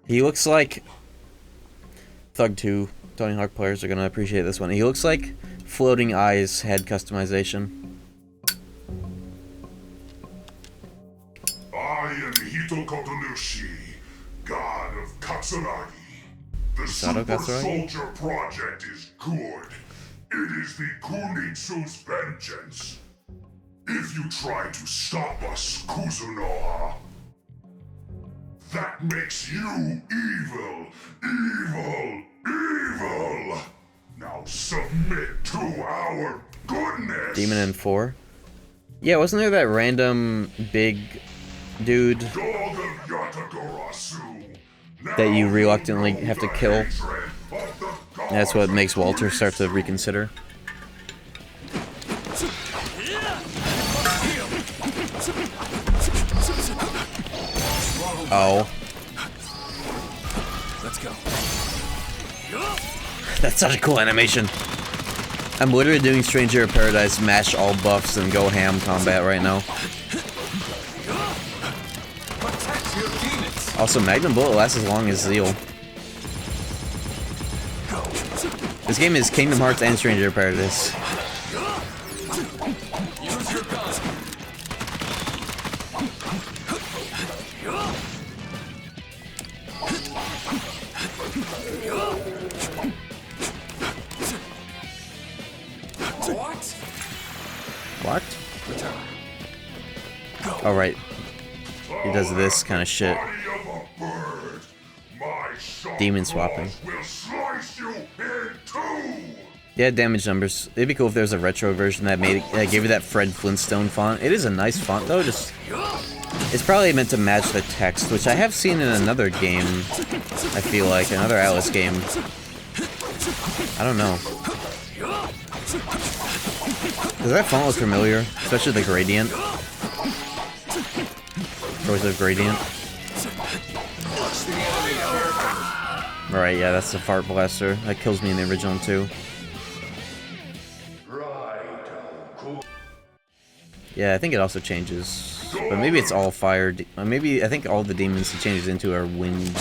He looks like... Thug 2, Tony Hawk players are gonna appreciate this one. He looks like Floating Eyes head customization. I am Hitokotonushi, god of Katsuragi. The Sato Super Katsuragi? Soldier Project is good. It is the Kunitsu's vengeance. If you try to stop us, Kuzunoha, that makes you evil, evil, evil. Now submit to our goodness. Demon in 4? Yeah, wasn't there that random big dude that you reluctantly have to kill? That's what makes Walter start to reconsider. Oh. Let's go. That's such a cool animation. I'm literally doing Stranger of Paradise, mash all buffs, and go ham combat right now. Also, Magnum Bullet lasts as long as Zeal. This game is Kingdom Hearts and Stranger of Paradise. Use your gun. What? Oh, right. He does this kind of shit. Demon swapping. Yeah, damage numbers. It'd be cool if there was a retro version that made it, that gave you that Fred Flintstone font. It is a nice font though. Just it's probably meant to match the text, which I have seen in another game. I feel like another Alice game. I don't know. Does that font look familiar? Especially the gradient. Or the gradient. Alright, yeah, that's the fart blaster. That kills me in the original too. Yeah, I think it also changes. But maybe it's all fire. Maybe, I think all the demons he changes into are wind.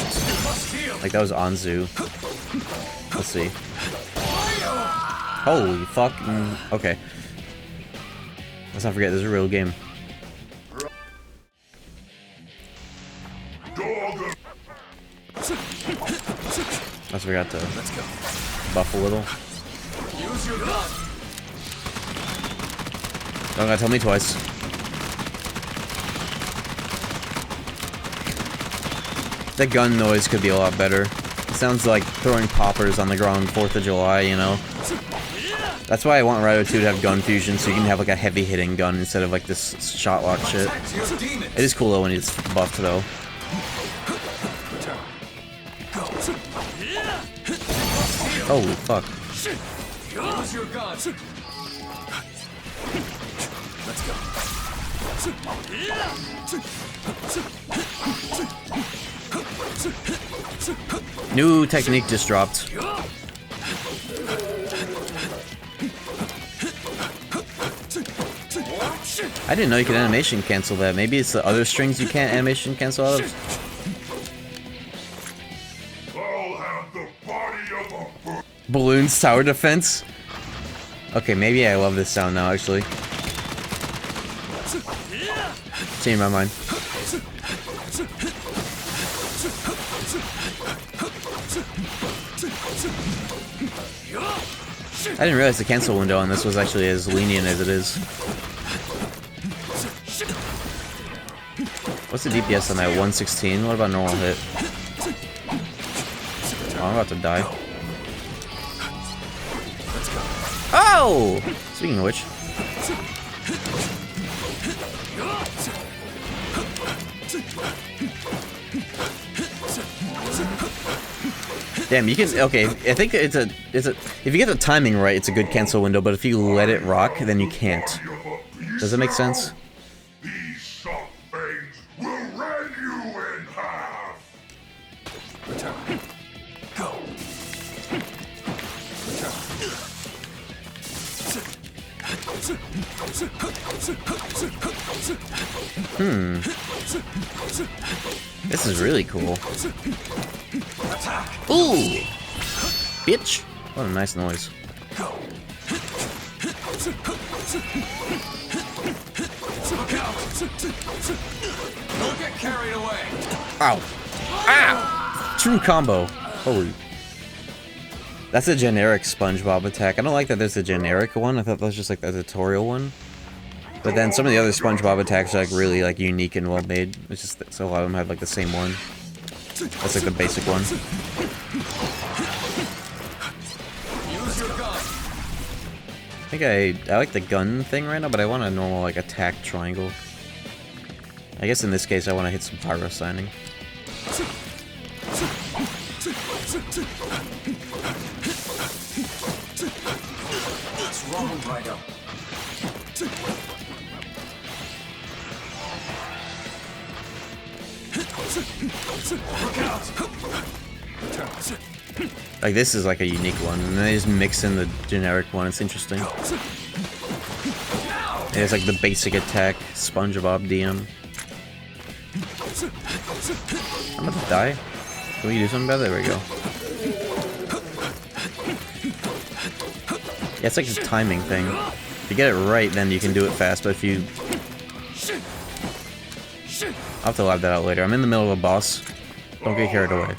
Like that was Anzu. Let's see. Holy fuck. Okay. Let's not forget, this is a real game. I forgot to buff a little. Don't gotta tell me twice. The gun noise could be a lot better. It sounds like throwing poppers on the ground 4th of July, you know? That's why I want Raidou 2 to have gun fusion, so you can have like a heavy hitting gun instead of like this shot lock shit. It is cool though when it's buffed though. Holy fuck. Use your gun. Let's go. New technique just dropped. I didn't know you could animation cancel that. Maybe it's the other strings you can't animation cancel out of. Balloons tower defense? Okay, maybe I love this sound now, actually. Changed my mind. I didn't realize the cancel window on this was actually as lenient as it is. What's the DPS on that? 116? What about normal hit? Oh, I'm about to die. Oh! Speaking of which. Damn, you can, okay, I think it's a, if you get the timing right, it's a good cancel window, but if you let it rock, then you can't. Does that make sense? This is really cool. Ooh! Bitch! What a nice noise. Look out! Don't get carried away. Ow! Ah! True combo. Holy. That's a generic SpongeBob attack. I don't like that there's a generic one. I thought that was just like the tutorial one. But then some of the other SpongeBob attacks are like really like unique and well made. It's just that, so a lot of them have like the same one. That's like the basic one. I think I like the gun thing right now, but I want a normal like attack triangle. I guess in this case I want to hit some pyro signing. What's wrong, Raidou? Like, this is like a unique one, and they just mix in the generic one. It's interesting. And it's like the basic attack, SpongeBob DM. I'm about to die. Can we do something about it? There we go. Yeah, it's like a timing thing. If you get it right, then you can do it fast, but if you... I'll have to lab that out later. I'm in the middle of a boss. Don't get carried away.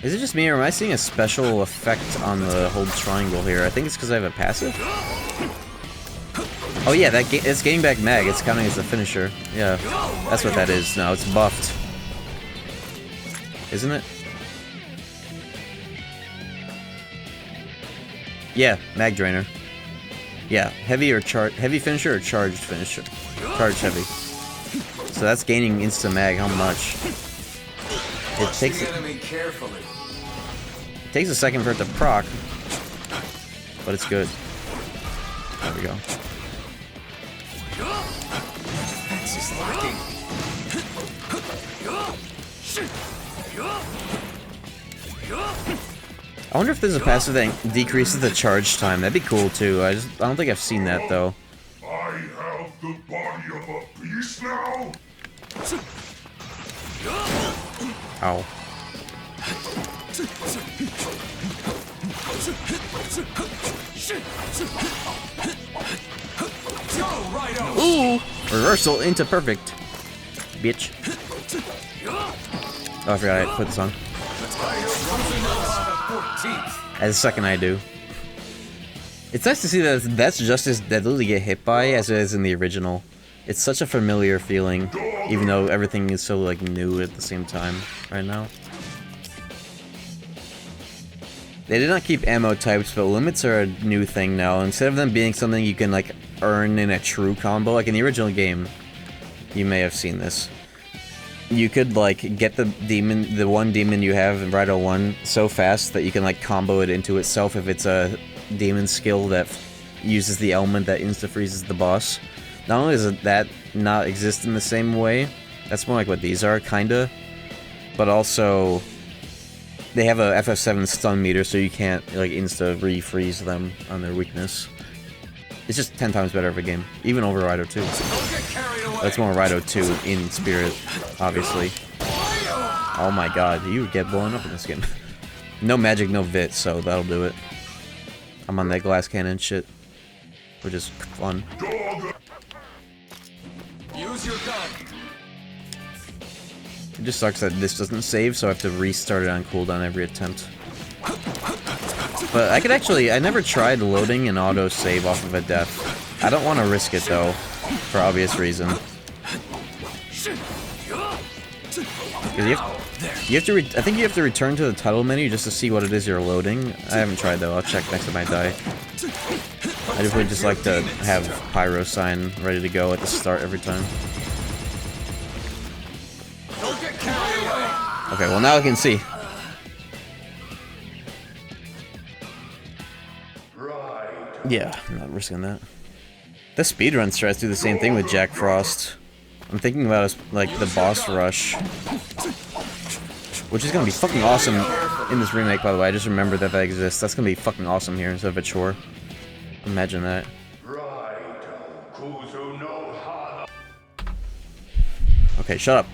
Is it just me, or am I seeing a special effect on the hold triangle here? I think it's because I have a passive. Oh yeah, it's getting back mag. It's counting as the finisher. Yeah, that's what that is now. It's buffed, isn't it? Yeah, mag drainer. Yeah, heavy finisher or charged finisher. Charged heavy. So that's gaining insta mag. How much? It takes a second for it to proc, but it's good. There we go. Defense is lacking. I wonder if there's a passive that decreases the charge time. That'd be cool too. I don't think I've seen that though. I have the body of a beast now. Ow. Ooh! Reversal into perfect. Bitch. Oh, I forgot I put this on. As a second I do. It's nice to see that that's just as deadly to get hit by as it is in the original. It's such a familiar feeling, even though everything is so like new at the same time right now. They did not keep ammo types, but limits are a new thing now. Instead of them being something you can like earn in a true combo, like in the original game, you may have seen this. You could like get the one demon you have in Raidou 1 so fast that you can like combo it into itself if it's a demon skill that uses the element that insta-freezes the boss. Not only does that not exist in the same way, that's more like what these are, kinda, but also they have a FF7 stun meter, so you can't like insta-refreeze them on their weakness. It's just 10 times better of a game, even over Raidou 2. That's more Raidou 2 in spirit, obviously. Oh my god, you get blown up in this game. No magic, no vit, so that'll do it. I'm on that glass cannon shit, which is fun. Use your gun. It just sucks that this doesn't save, so I have to restart it on cooldown every attempt. But I could actually, I never tried loading an auto save off of a death. I don't want to risk it though, for obvious reason. You have to I think you have to return to the title menu just to see what it is you're loading. I haven't tried though, I'll check next time I die. I would just like to have Pyro sign ready to go at the start every time. Okay, well now I can see. Yeah, I'm not risking that. The speedrun strats do the same thing with Jack Frost. I'm thinking about like the boss rush, which is gonna be fucking awesome in this remake, by the way. I just remembered that exists. That's gonna be fucking awesome here instead of a chore. Imagine that. Okay, shut up.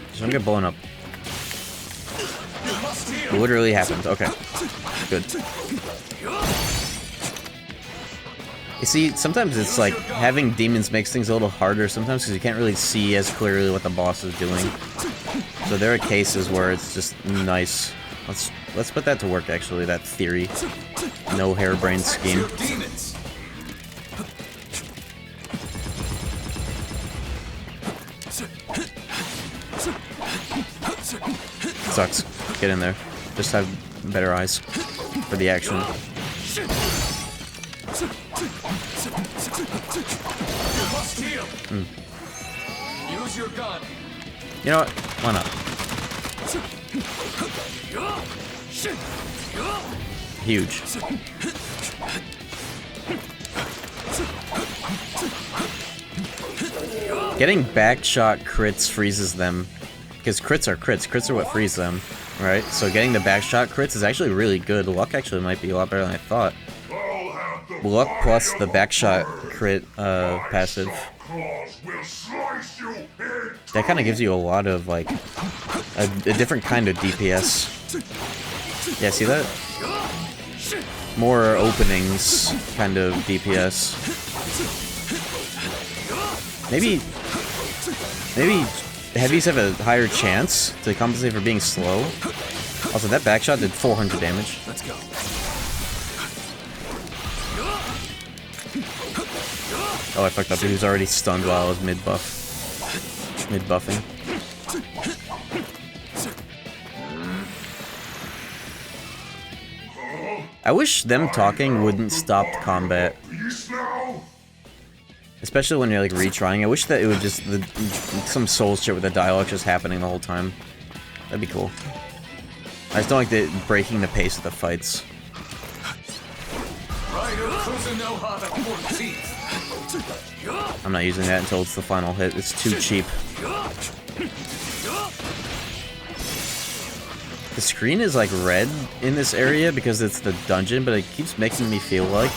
Just don't get blown up. It literally happened. Okay. Good. You see, sometimes it's like having demons makes things a little harder sometimes because you can't really see as clearly what the boss is doing. So there are cases where it's just nice. Let's put that to work actually, that theory. No harebrained scheme. Sucks. Get in there. Just have better eyes for the action. Mm. Use your gun. You know what? Why not? Huge. Getting backshot crits freezes them. Because crits are crits. Crits are what freeze them. Right? So getting the backshot crits is actually really good. Luck actually might be a lot better than I thought. Luck plus the backshot crit passive. That kind of gives you a lot of, like, a different kind of DPS. Yeah, see that? More openings kind of DPS. Maybe heavies have a higher chance to compensate for being slow. Also, that backshot did 400 damage. Let's go. Oh, I fucked up. He was already stunned while I was mid-buffing. I wish them talking wouldn't stop combat. Especially when you're, like, retrying. I wish that it would just... some Souls shit with the dialogue just happening the whole time. That'd be cool. I just don't like the breaking the pace of the fights. I'm not using that until it's the final hit. It's too cheap. The screen is like red in this area because it's the dungeon, but it keeps making me feel like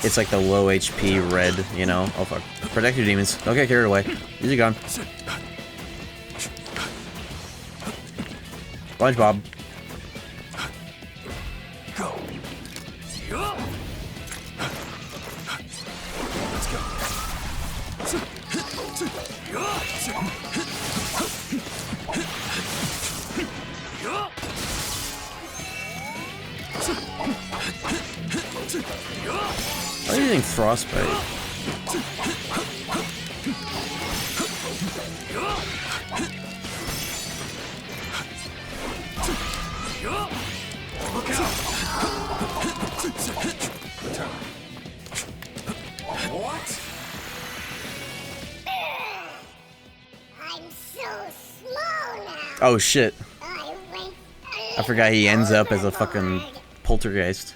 it's like the low HP red, you know? Oh fuck. Protect your demons. Don't get carried away. Use your gun. SpongeBob. Go. Why are you using frostbite? Look out! What? I'm so slow now. Oh shit. I forgot he ends up as a fucking poltergeist.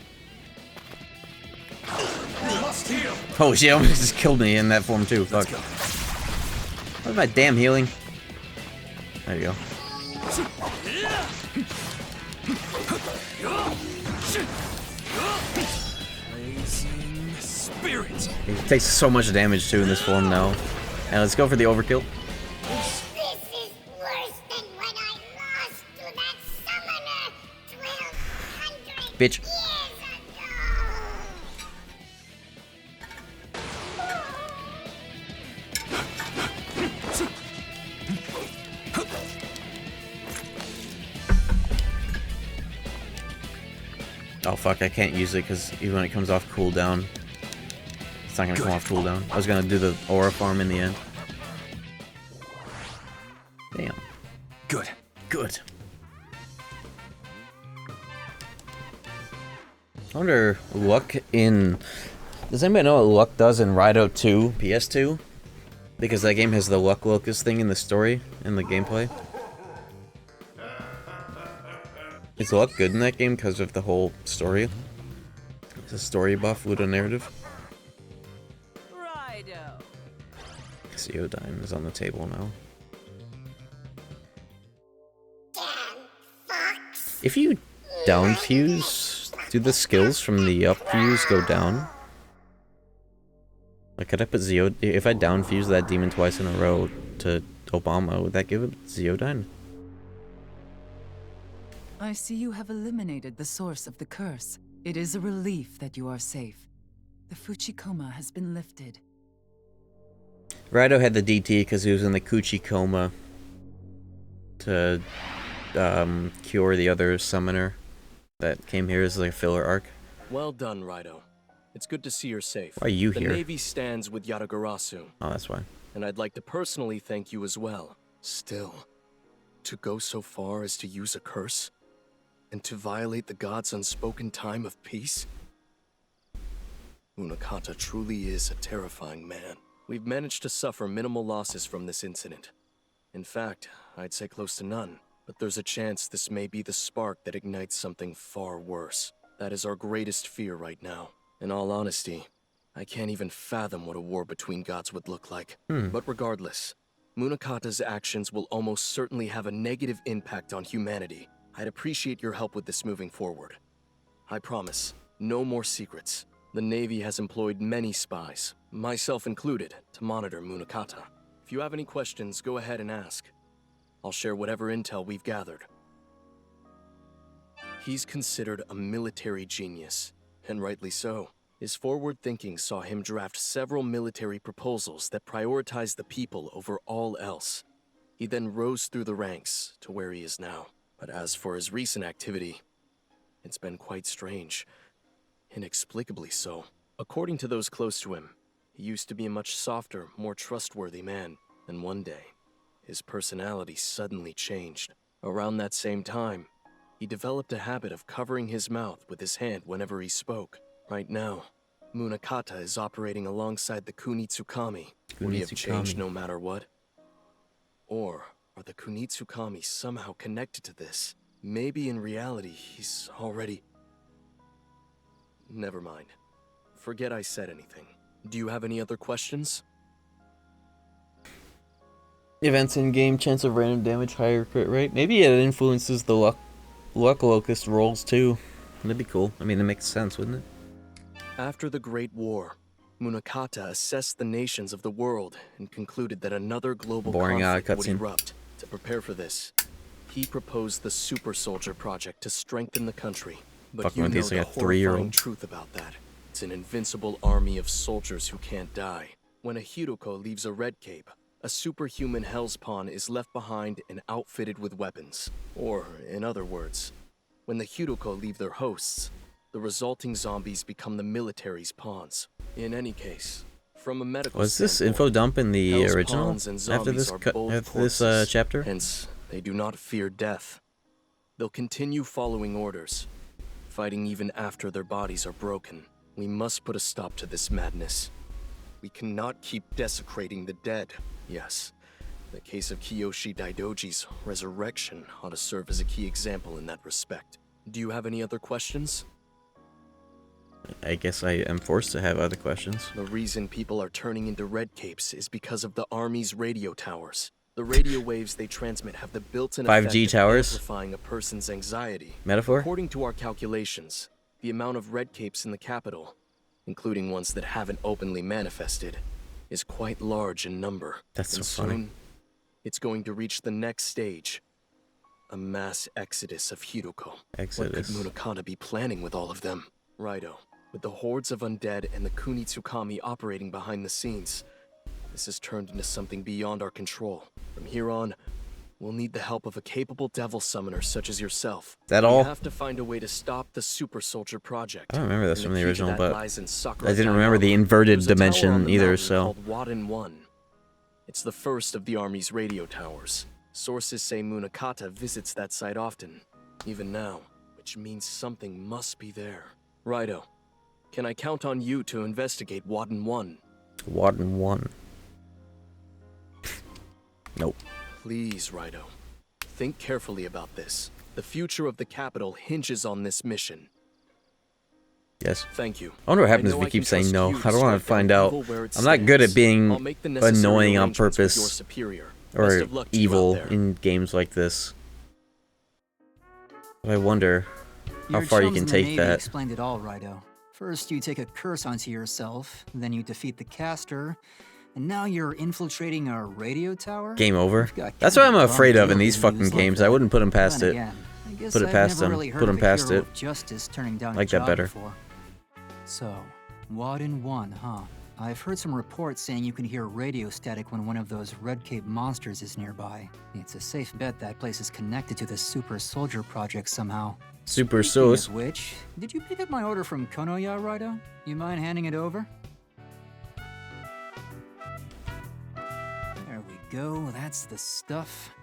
Oh shit, almost just killed me in that form too. Fuck. Where's my damn healing? There you go. Blazing spirit. He takes so much damage too in this form now. And let's go for the overkill. This is worse than when I lost to that summoner 1200 Bitch. years ago. Oh fuck, I can't use it because even when it comes off cooldown, it's not gonna come off cooldown. I was gonna do the aura farm in the end. Damn. Good. Good. I wonder, luck in... Does anybody know what luck does in Raidou 2, PS2? Because that game has the luck locust thing in the story, in the gameplay. Is luck good in that game because of the whole story? It's a story buff, Ludo narrative. Raidou. Zeodyne is on the table now. If you down fuse, do the skills from the up fuse go down? Like, could I put if I down fuse that demon twice in a row to Obama, would that give it Zeodyne? I see you have eliminated the source of the curse. It is a relief that you are safe. The Fuchikoma has been lifted. Raidou had the DT because he was in the Kuchikoma to cure the other summoner that came here as like a filler arc. Well done, Raidou. It's good to see you're safe. Why are you here? The Navy stands with Yatagarasu. Oh, that's why. And I'd like to personally thank you as well. Still, to go so far as to use a curse? And to violate the god's unspoken time of peace? Munakata truly is a terrifying man. We've managed to suffer minimal losses from this incident. In fact, I'd say close to none. But there's a chance this may be the spark that ignites something far worse. That is our greatest fear right now. In all honesty, I can't even fathom what a war between gods would look like. But regardless, Munakata's actions will almost certainly have a negative impact on humanity. I'd appreciate your help with this moving forward. I promise, no more secrets. The Navy has employed many spies, myself included, to monitor Munakata. If you have any questions, go ahead and ask. I'll share whatever intel we've gathered. He's considered a military genius, and rightly so. His forward thinking saw him draft several military proposals that prioritized the people over all else. He then rose through the ranks to where he is now. But as for his recent activity, it's been quite strange. Inexplicably so. According to those close to him, he used to be a much softer, more trustworthy man. And one day, his personality suddenly changed. Around that same time, he developed a habit of covering his mouth with his hand whenever he spoke. Right now, Munakata is operating alongside the Kunitsukami. Would he have changed no matter what? Or are the Kunitsukami somehow connected to this? Maybe in reality, he's already... Never mind. Forget I said anything. Do you have any other questions? Events in game, chance of random damage, higher crit rate. Maybe it influences the luck locust rolls too. That'd be cool. I mean, it makes sense, wouldn't it? After the Great War, Munakata assessed the nations of the world and concluded that another global conflict would erupt. To prepare for this, he proposed the Super Soldier Project to strengthen the country. But you know the horrifying truth about that. It's an invincible army of soldiers who can't die. When a Hiroko leaves a red cape, a superhuman Hellspawn is left behind and outfitted with weapons. Or, in other words, when the Hiroko leave their hosts, the resulting zombies become the military's pawns. In any case, from a medical Was this info dump in the original after this chapter? Hence, they do not fear death. They'll continue following orders, fighting even after their bodies are broken. We must put a stop to this madness. We cannot keep desecrating the dead. Yes, the case of Kiyoshi Daidoji's resurrection ought to serve as a key example in that respect. Do you have any other questions? I guess I am forced to have other questions. The reason people are turning into red capes is because of the Army's radio towers. The radio waves they transmit have the built-in 5G towers? amplifying a person's anxiety. Metaphor? According to our calculations, the amount of red capes in the capital, including ones that haven't openly manifested, is quite large in number. That's and so funny. Soon, it's going to reach the next stage. A mass exodus of Hiroko. Exodus. What could Munakata be planning with all of them? Raidou, with the hordes of undead and the Kunitsukami operating behind the scenes, this has turned into something beyond our control. From here on, we'll need the help of a capable devil summoner such as yourself. That all? We have to find a way to stop the Super Soldier Project. I don't remember this from the original, but I Sakura didn't remember the inverted There's a tower on dimension the either, mountain so... called Wadden 1. It's the first of the Army's radio towers. Sources say Munakata visits that site often, even now, which means something must be there. Raidou, can I count on you to investigate Wadden 1? Wadden 1. Nope. Please, Raidou. Think carefully about this. The future of the capital hinges on this mission. Yes. Thank you. I wonder what happens if we keep saying no. I don't want to find out. I'm not good at being annoying on purpose or evil in games like this. But I wonder how far you can take that. Explained it all, Raidou. First, you take a curse onto yourself, then you defeat the caster, and now you're infiltrating a radio tower? Game over. That's what I'm afraid of in these fucking games. I wouldn't put them past it. Put it past them. Put them past it. Justice turning down like that better. Before. So, Wadden 1, huh? I've heard some reports saying you can hear radio static when one of those Red Cape monsters is nearby. It's a safe bet that place is connected to the Super Soldier Project somehow. Super Sauce. Which, did you pick up my order from Konoya, Raidou? You mind handing it over? There we go, that's the stuff.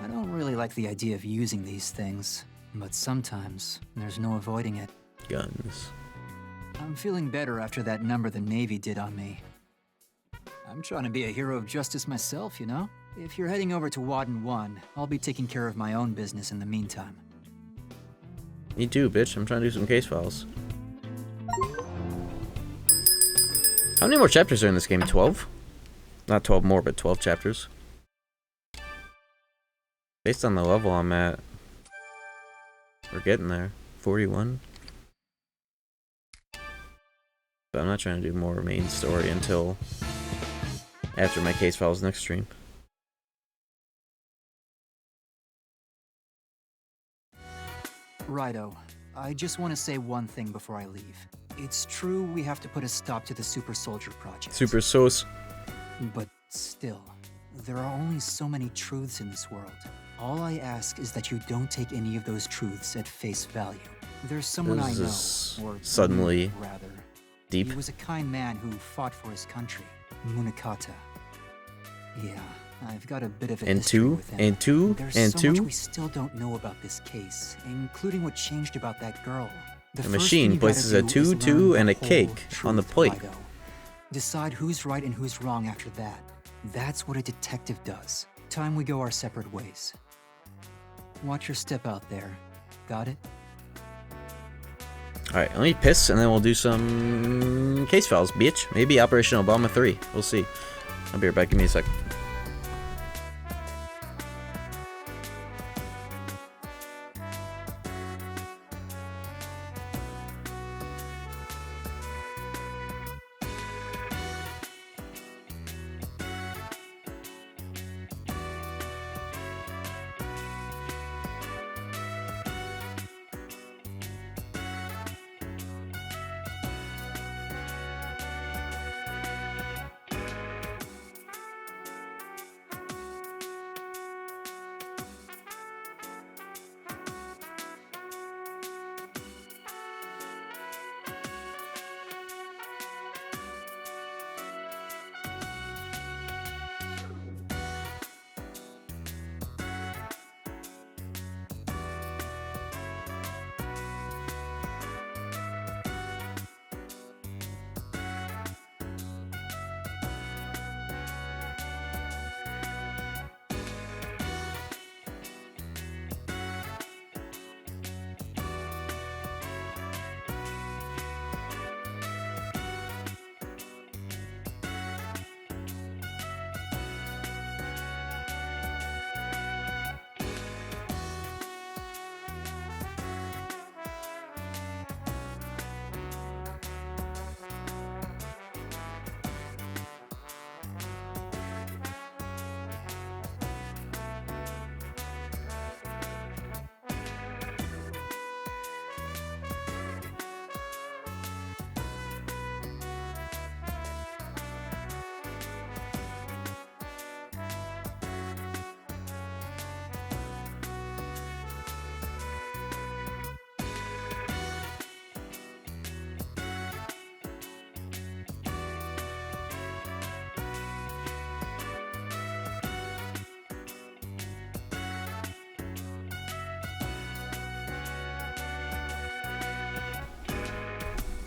I don't really like the idea of using these things, but sometimes there's no avoiding it. Guns. I'm feeling better after that number the Navy did on me. I'm trying to be a hero of justice myself, you know? If you're heading over to Wadden 1, I'll be taking care of my own business in the meantime. Me too, bitch. I'm trying to do some case files. How many more chapters are in this game? 12? Not 12 more, but 12 chapters. Based on the level I'm at, we're getting there. 41. But I'm not trying to do more main story until after my case files next stream. Raidou, I just want to say one thing before I leave. It's true we have to put a stop to the Super Soldier Project. Super Sauce. But still, there are only so many truths in this world. All I ask is that you don't take any of those truths at face value. There's someone I know, or suddenly rather, deep. He was a kind man who fought for his country, Munakata. Yeah, I've got a bit of a history with him. There's so much we still don't know about this case, including what changed about that girl. The machine places a 2 and a cake on the plate. Decide who's right and who's wrong after that. That's what a detective does. Time we go our separate ways. Watch your step out there. Got it? Alright, let me piss and then we'll do some case files, bitch. Maybe Operation Obama 3. We'll see. I'll be right back. Give me a sec.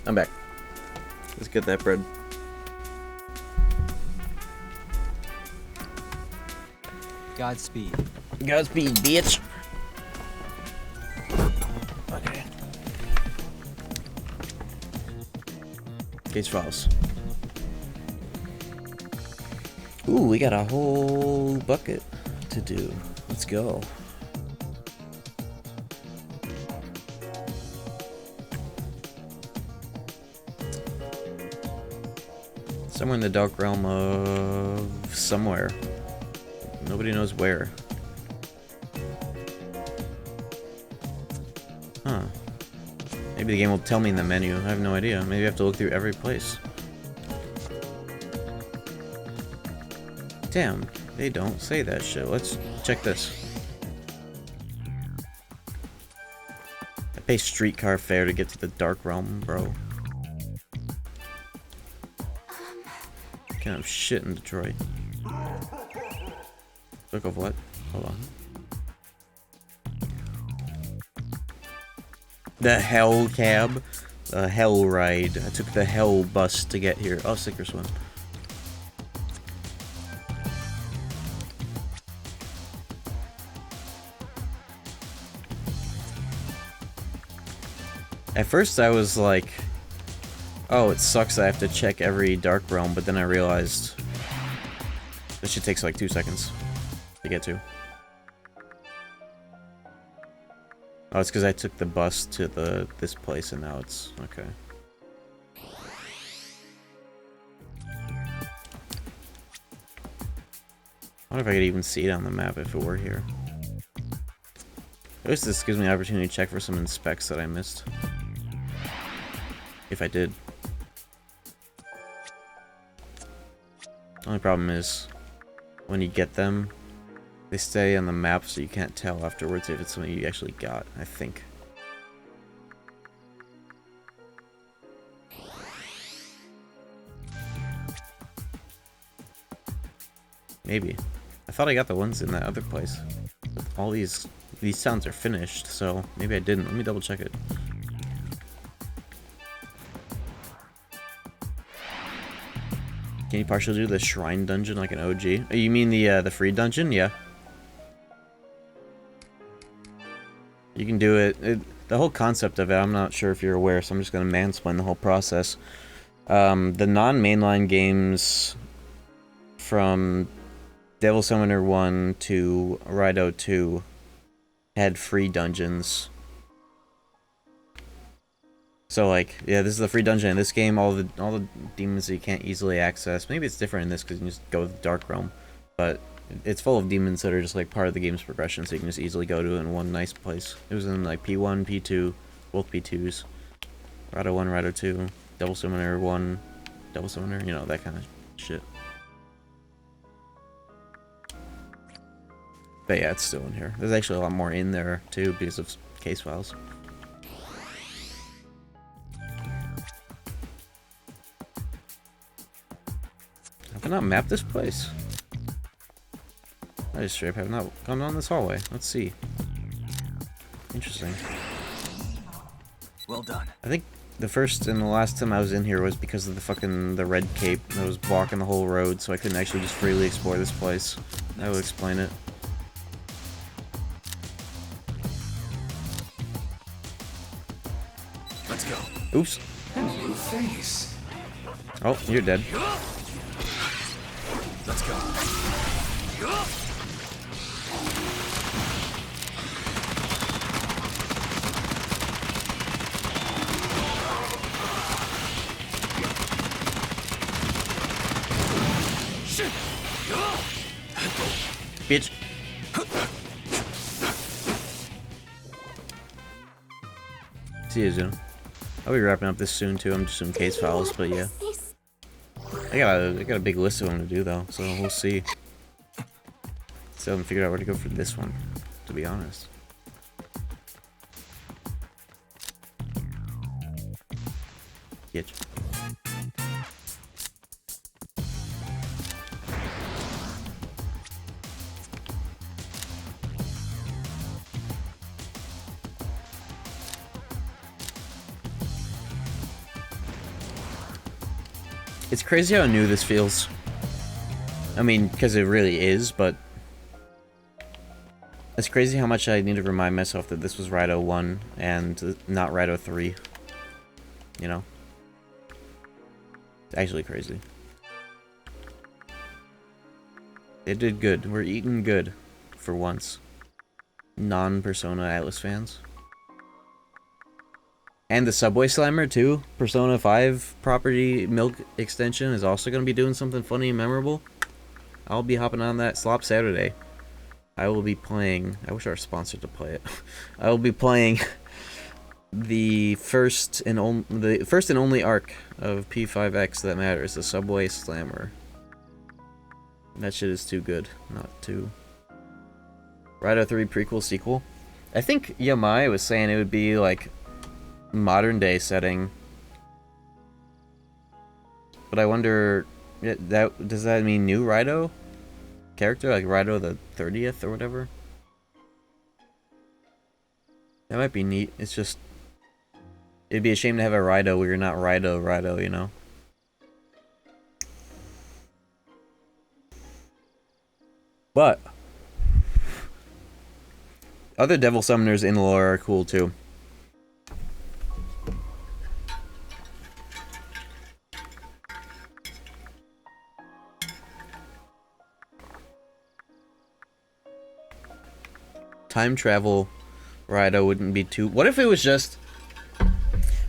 I'm back. Let's get that bread. Godspeed. Godspeed, bitch. Okay. Case files. Ooh, we got a whole bucket to do. Let's go. Somewhere in the dark realm of somewhere. Nobody knows where. Huh. Maybe the game will tell me in the menu. I have no idea. Maybe I have to look through every place. Damn, they don't say that shit. Let's check this. I pay streetcar fare to get to the dark realm, bro. Kind of shit in Detroit. Book of what? Hold on. The Hell Cab. The Hell Ride. I took the Hell Bus to get here. Oh, sink or swim. At first I was like, oh, it sucks I have to check every Dark Realm, but then I realized this shit takes like 2 seconds to get to. Oh, it's because I took the bus to this place and now it's okay. I wonder if I could even see it on the map if it were here. At least this gives me an opportunity to check for some inspects that I missed. If I did. Only problem is, when you get them, they stay on the map so you can't tell afterwards if it's something you actually got, I think. Maybe. I thought I got the ones in that other place. But all these sounds are finished, so maybe I didn't. Let me double check it. Can you partially do the shrine dungeon like an OG? Oh, you mean the free dungeon? Yeah. You can do it. The whole concept of it, I'm not sure if you're aware, so I'm just going to mansplain the whole process. The non-mainline games from Devil Summoner 1 to Raidou 2 had free dungeons. So like, yeah, this is the free dungeon in this game. All the demons that you can't easily access. Maybe it's different in this because you can just go to the Dark Realm, but it's full of demons that are just like part of the game's progression, so you can just easily go to it in one nice place. It was in like P1, P2, both P2s, Raidou 1, Raidou 2, Devil Summoner 1, Devil Summoner, you know, that kind of shit. But yeah, it's still in here. There's actually a lot more in there too because of case files. Have I not mapped this place? I just straight up have not gone down this hallway. Let's see. Interesting. Well done. I think the first and the last time I was in here was because of the red cape that was blocking the whole road, so I couldn't actually just freely explore this place. That would explain it. Let's go. Oops. New face. Oh, you're dead. Let's go. Bitch. See you soon. I'll be wrapping up this soon too. I'm just doing case files, but yeah. I got a big list of them to do though, so we'll see. Still haven't figured out where to go for this one, to be honest. Bitch. It's crazy how new this feels. I mean, because it really is, but it's crazy how much I need to remind myself that this was Raidou 1 and not Raidou 3. You know? It's actually crazy. They did good. We're eating good for once. Non-Persona Atlas fans. And the Subway Slammer too. Persona 5 property milk extension is also going to be doing something funny and memorable. I'll be hopping on that Slop Saturday. I will be playing... I wish I were sponsored to play it. I will be playing the first and only arc of P5X that matters, the Subway Slammer. That shit is too good not to. Raidou 3 prequel sequel. I think Yamai was saying it would be like modern day setting, but I wonder, does that mean new Raidou character, like Raidou the 30th or whatever? That might be neat. It's just It'd be a shame to have a Raidou where you're not Raidou, you know? But other devil summoners in lore are cool too. Time travel Raidou wouldn't be too... What if it was just...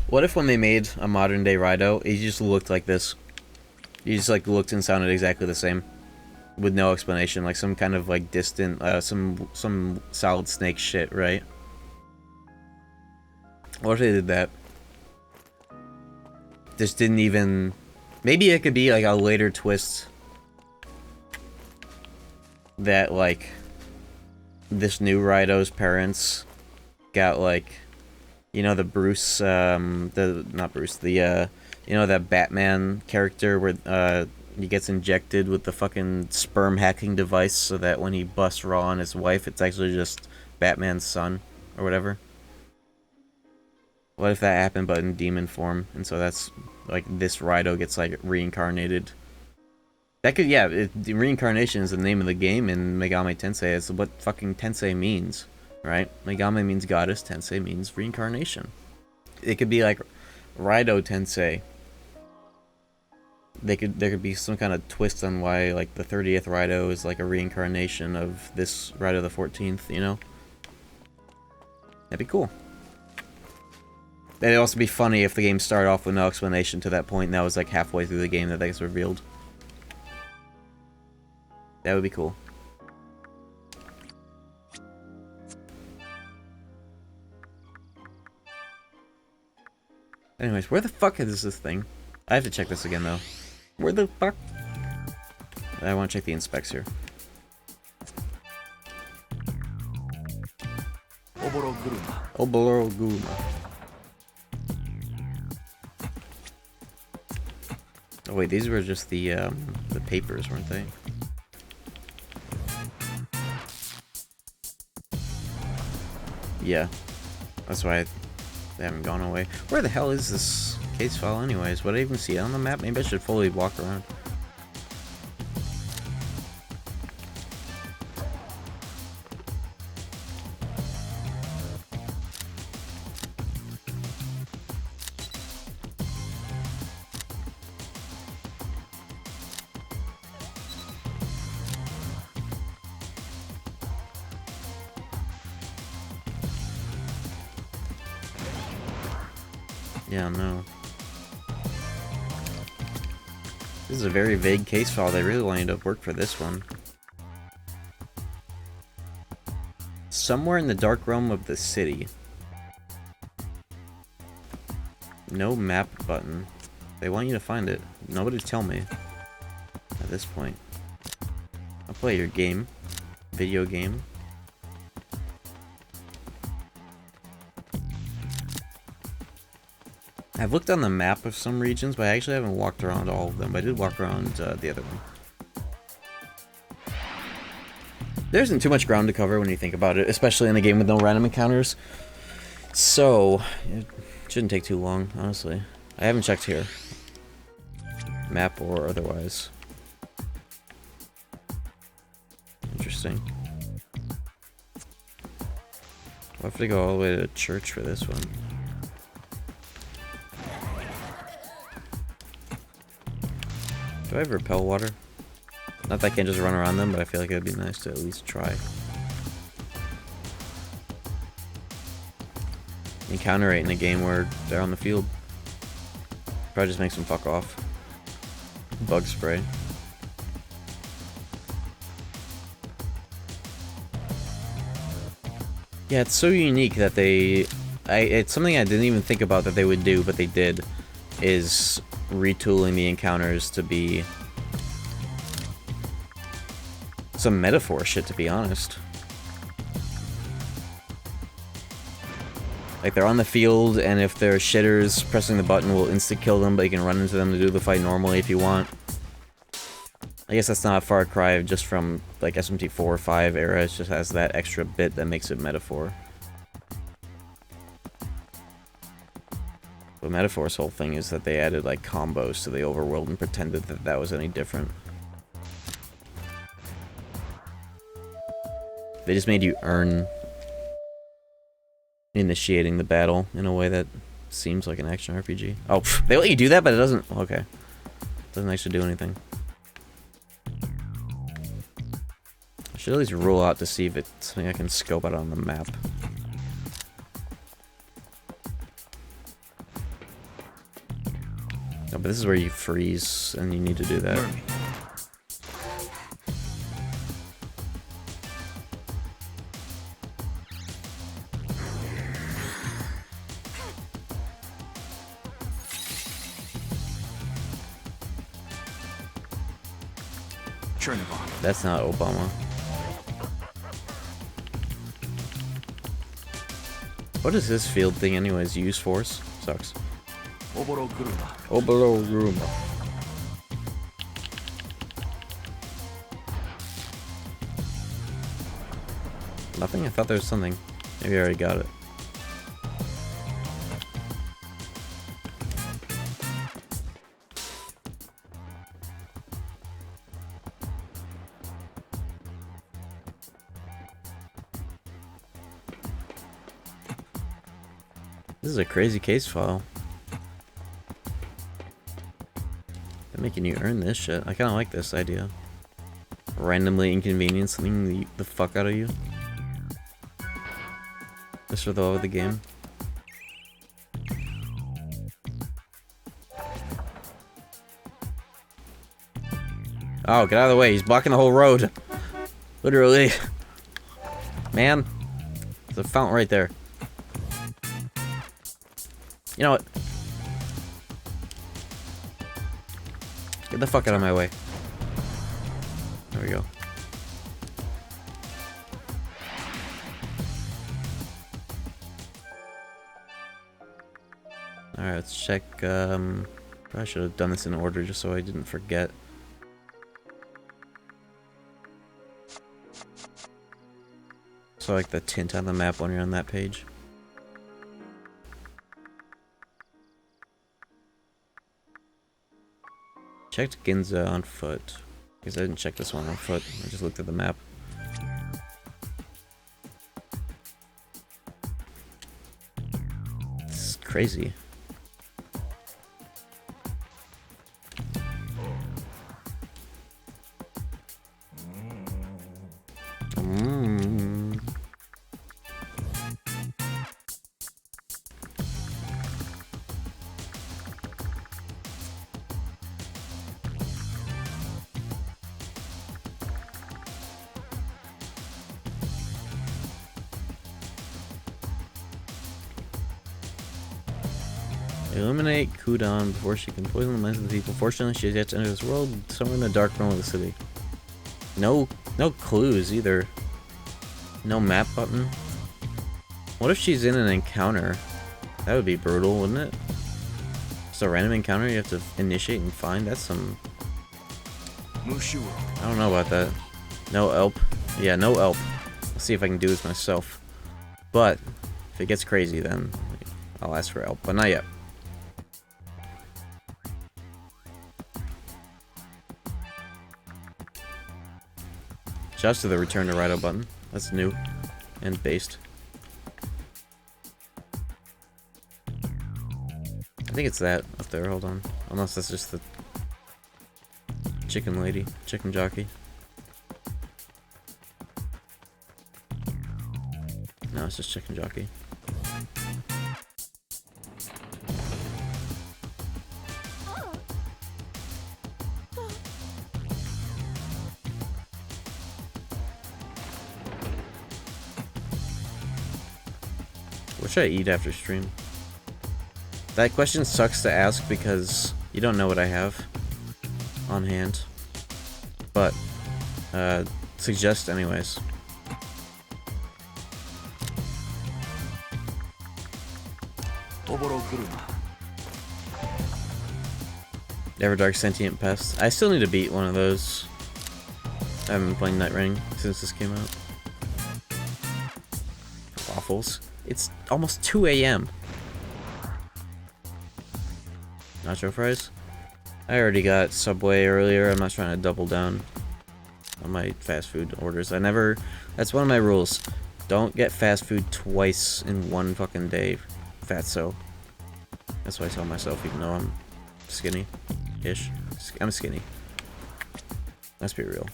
What if when they made a modern day Raidou, he just looked like this? He just like looked and sounded exactly the same. With no explanation, like some kind of like distant, some Solid Snake shit, right? What if they did that? Just didn't even... Maybe it could be like a later twist that like this new Raidou's parents got like, you know, the Bruce, not Bruce, the you know, that Batman character where he gets injected with the fucking sperm hacking device so that when he busts Raw on his wife, it's actually just Batman's son or whatever. What if that happened but in demon form? And so that's like this Raidou gets like reincarnated. That could, yeah, the reincarnation is the name of the game in Megami Tensei. It's what fucking Tensei means, right? Megami means goddess, Tensei means reincarnation. It could be like Raidou Tensei. There could be some kind of twist on why like the 30th Raidou is like a reincarnation of this Raidou the 14th, you know? That'd be cool. It'd also be funny if the game started off with no explanation to that point and that was like halfway through the game that gets revealed. That would be cool. Anyways, where the fuck is this thing? I have to check this again though. Where the fuck? I want to check the inspects here. Oboroguma. Oh wait, these were just the papers, weren't they? Yeah, that's why they haven't gone away. Where the hell is this case file anyways? Would I even see it on the map? Maybe I should fully walk around. Yeah, no. This is a very vague case file. They really lined up work for this one. Somewhere in the dark realm of the city. No map button. They want you to find it. Nobody tell me. At this point. I'll play your game. Video game. I've looked on the map of some regions, but I actually haven't walked around all of them. But I did walk around the other one. There isn't too much ground to cover when you think about it, especially in a game with no random encounters. So, it shouldn't take too long, honestly. I haven't checked here. Map or otherwise. Interesting. I'll have to go all the way to church for this one. Do I have repel water? Not that I can just run around them, but I feel like it would be nice to at least try. Encounter rate in a game where they're on the field. Probably just makes them fuck off. Bug spray. Yeah, it's so unique that it's something I didn't even think about that they would do, but they did, is retooling the encounters to be some metaphor shit, to be honest. Like, they're on the field, and if they're shitters, pressing the button will insta-kill them, but you can run into them to do the fight normally if you want. I guess that's not a far cry just from, like, SMT4 or 5 era. It just has that extra bit that makes it metaphor. But Metaphor's whole thing is that they added like combos to the overworld and pretended that that was any different. They just made you earn initiating the battle in a way that seems like an action RPG. Oh, they let you do that, but it doesn't. Okay, it doesn't actually do anything. I should at least rule out to see if it's something I can scope out on the map. No, but this is where you freeze, and you need to do that. That's not Obama. What is this field thing anyways? Use force? Sucks. Obologuruma. Nothing? I thought there was something. Maybe I already got it. This is a crazy case file. They're making you earn this shit. I kind of like this idea. Randomly inconveniencing the fuck out of you. Just for the love of the game. Oh, get out of the way. He's blocking the whole road. Literally. Man. There's a fountain right there. You know what? Get the fuck out of my way. There we go. Alright, let's check, probably should have done this in order just so I didn't forget. So like the tint on the map when you're on that page. Checked Ginza on foot. Because I didn't check this one on foot. I just looked at the map. It's crazy. Eliminate Kudan before she can poison the minds of the people. Fortunately, she has yet to enter this world, somewhere in the dark realm of the city. No clues either. No map button. What if she's in an encounter? That would be brutal, wouldn't it? Just a random encounter you have to initiate and find? That's some... I don't know about that. No help. Yeah, no help. Let's see if I can do this myself. But, if it gets crazy, then I'll ask for help. But not yet. Just to the return to Raidou button. That's new and based. I think it's that up there. Hold on. Unless that's just the chicken lady, chicken jockey. No, it's just chicken jockey. What should I eat after stream? That question sucks to ask because you don't know what I have on hand. But, suggest anyways. Everdark Sentient Pest. I still need to beat one of those. I haven't been playing Night Ring since this came out. Waffles. It's almost 2 a.m. Nacho fries? I already got Subway earlier. I'm not trying to double down on my fast food orders. That's one of my rules. Don't get fast food twice in one fucking day, fatso. That's what I tell myself, even though I'm skinny-ish. I'm skinny. Let's be real.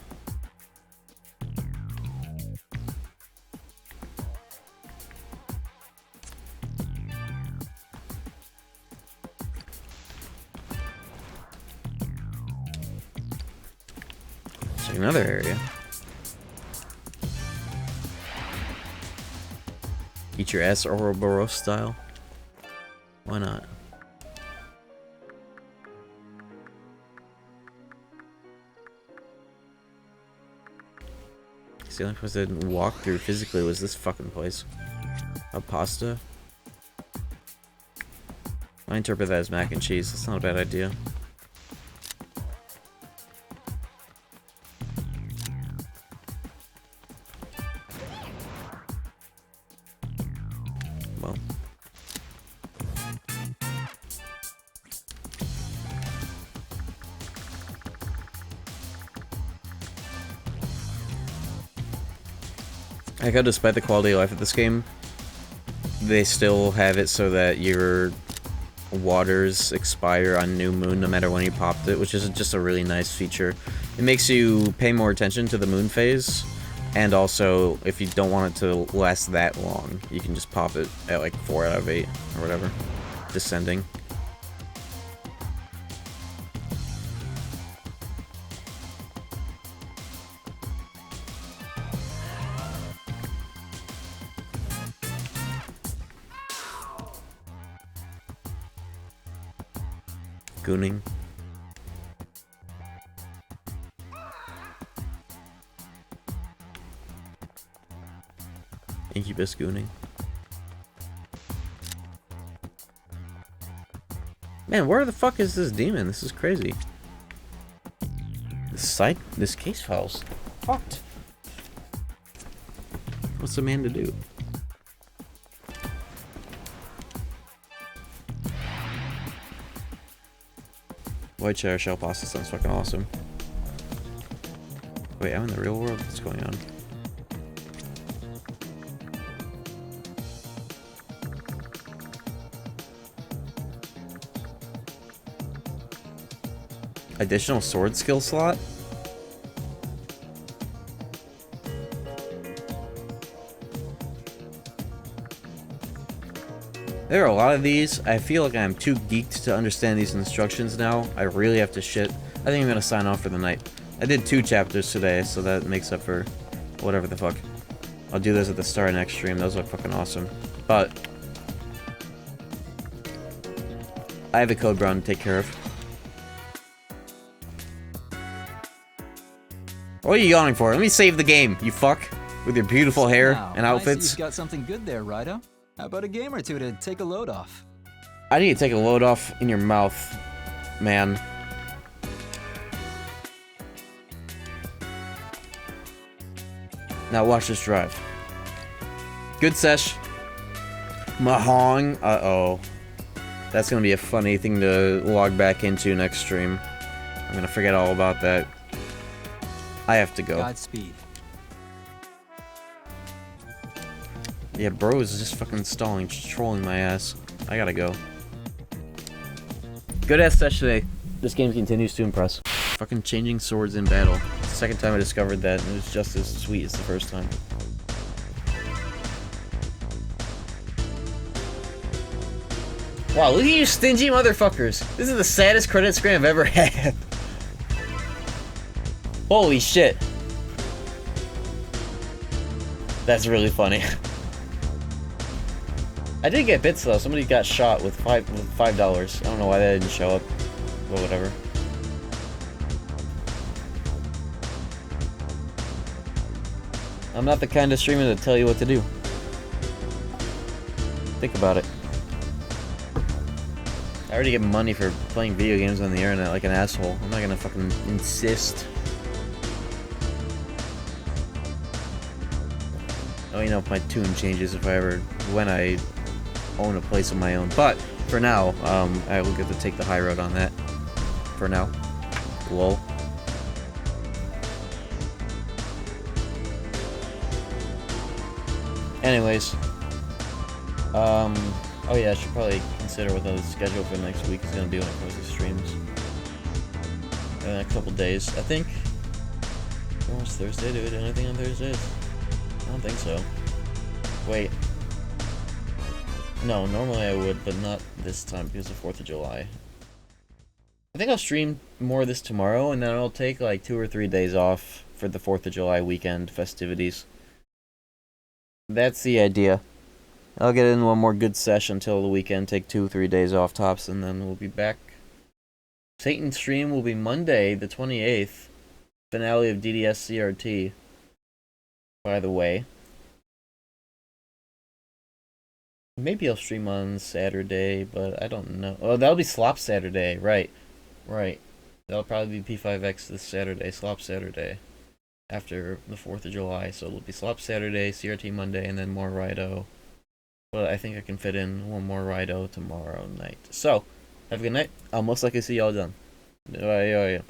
Check another area. Eat your ass Ouroboros style. Why not? The only place I didn't walk through physically was this fucking place. A pasta? I interpret that as mac and cheese. That's not a bad idea. Well. I got, despite the quality of life of this game, they still have it so that your waters expire on new moon no matter when you popped it, which is just a really nice feature. It makes you pay more attention to the moon phase, and also if you don't want it to last that long, you can just pop it at like 4 out of 8 or whatever, descending. Gooning. Incubus gooning. Man, where the fuck is this demon? This is crazy. This case file's fucked. What's a man to do? White cheddar shell pasta sounds fucking awesome. Wait, I'm in the real world? What's going on? Additional sword skill slot? There are a lot of these. I feel like I'm too geeked to understand these instructions now. I really have to shit. I think I'm gonna sign off for the night. I did 2 chapters today, so that makes up for whatever the fuck. I'll do those at the start of next stream. Those look fucking awesome. But I have a code brown to take care of. What are you yawning for? Let me save the game, you fuck. With your beautiful hair and outfits. I see you've got something good there, Raidou. How about a game or two to take a load off? I need to take a load off in your mouth, man. Now watch this drive. Good sesh. Mahong. Uh-oh. That's gonna be a funny thing to log back into next stream. I'm gonna forget all about that. I have to go. Godspeed. Yeah, bro is just fucking stalling, just trolling my ass. I gotta go. Good ass sesh today. This game continues to impress. Fucking changing swords in battle. It's the second time I discovered that, and it was just as sweet as the first time. Wow, look at you stingy motherfuckers. This is the saddest credit screen I've ever had. Holy shit. That's really funny. I did get bits though. Somebody got shot with $5. I don't know why that didn't show up. But whatever. I'm not the kind of streamer to tell you what to do. Think about it. I already get money for playing video games on the internet like an asshole. I'm not gonna fucking insist. Oh, you know, if my tune changes when I own a place of my own. But for now, I will get to take the high road on that. For now. Lol. Anyways. Oh yeah, I should probably consider what the schedule for next week is going to be when it comes to streams. In the next couple days. I think... Oh, it's Thursday. Do we do anything on Thursdays? I don't think so. Wait. No, normally I would, but not this time because of 4th of July. I think I'll stream more of this tomorrow, and then I'll take like 2 or 3 days off for the 4th of July weekend festivities. That's the idea. I'll get in one more good session until the weekend, take 2 or 3 days off tops, and then we'll be back. Satan's stream will be Monday, the 28th. Finale of DDS CRT. By the way. Maybe I'll stream on Saturday, but I don't know. Oh, that'll be Slop Saturday, right. Right. That'll probably be P5X this Saturday, Slop Saturday. After the 4th of July, so it'll be Slop Saturday, CRT Monday, and then more Raidou. But I think I can fit in one more Raidou tomorrow night. So, have a good night. I'll most likely see y'all done. Goodbye.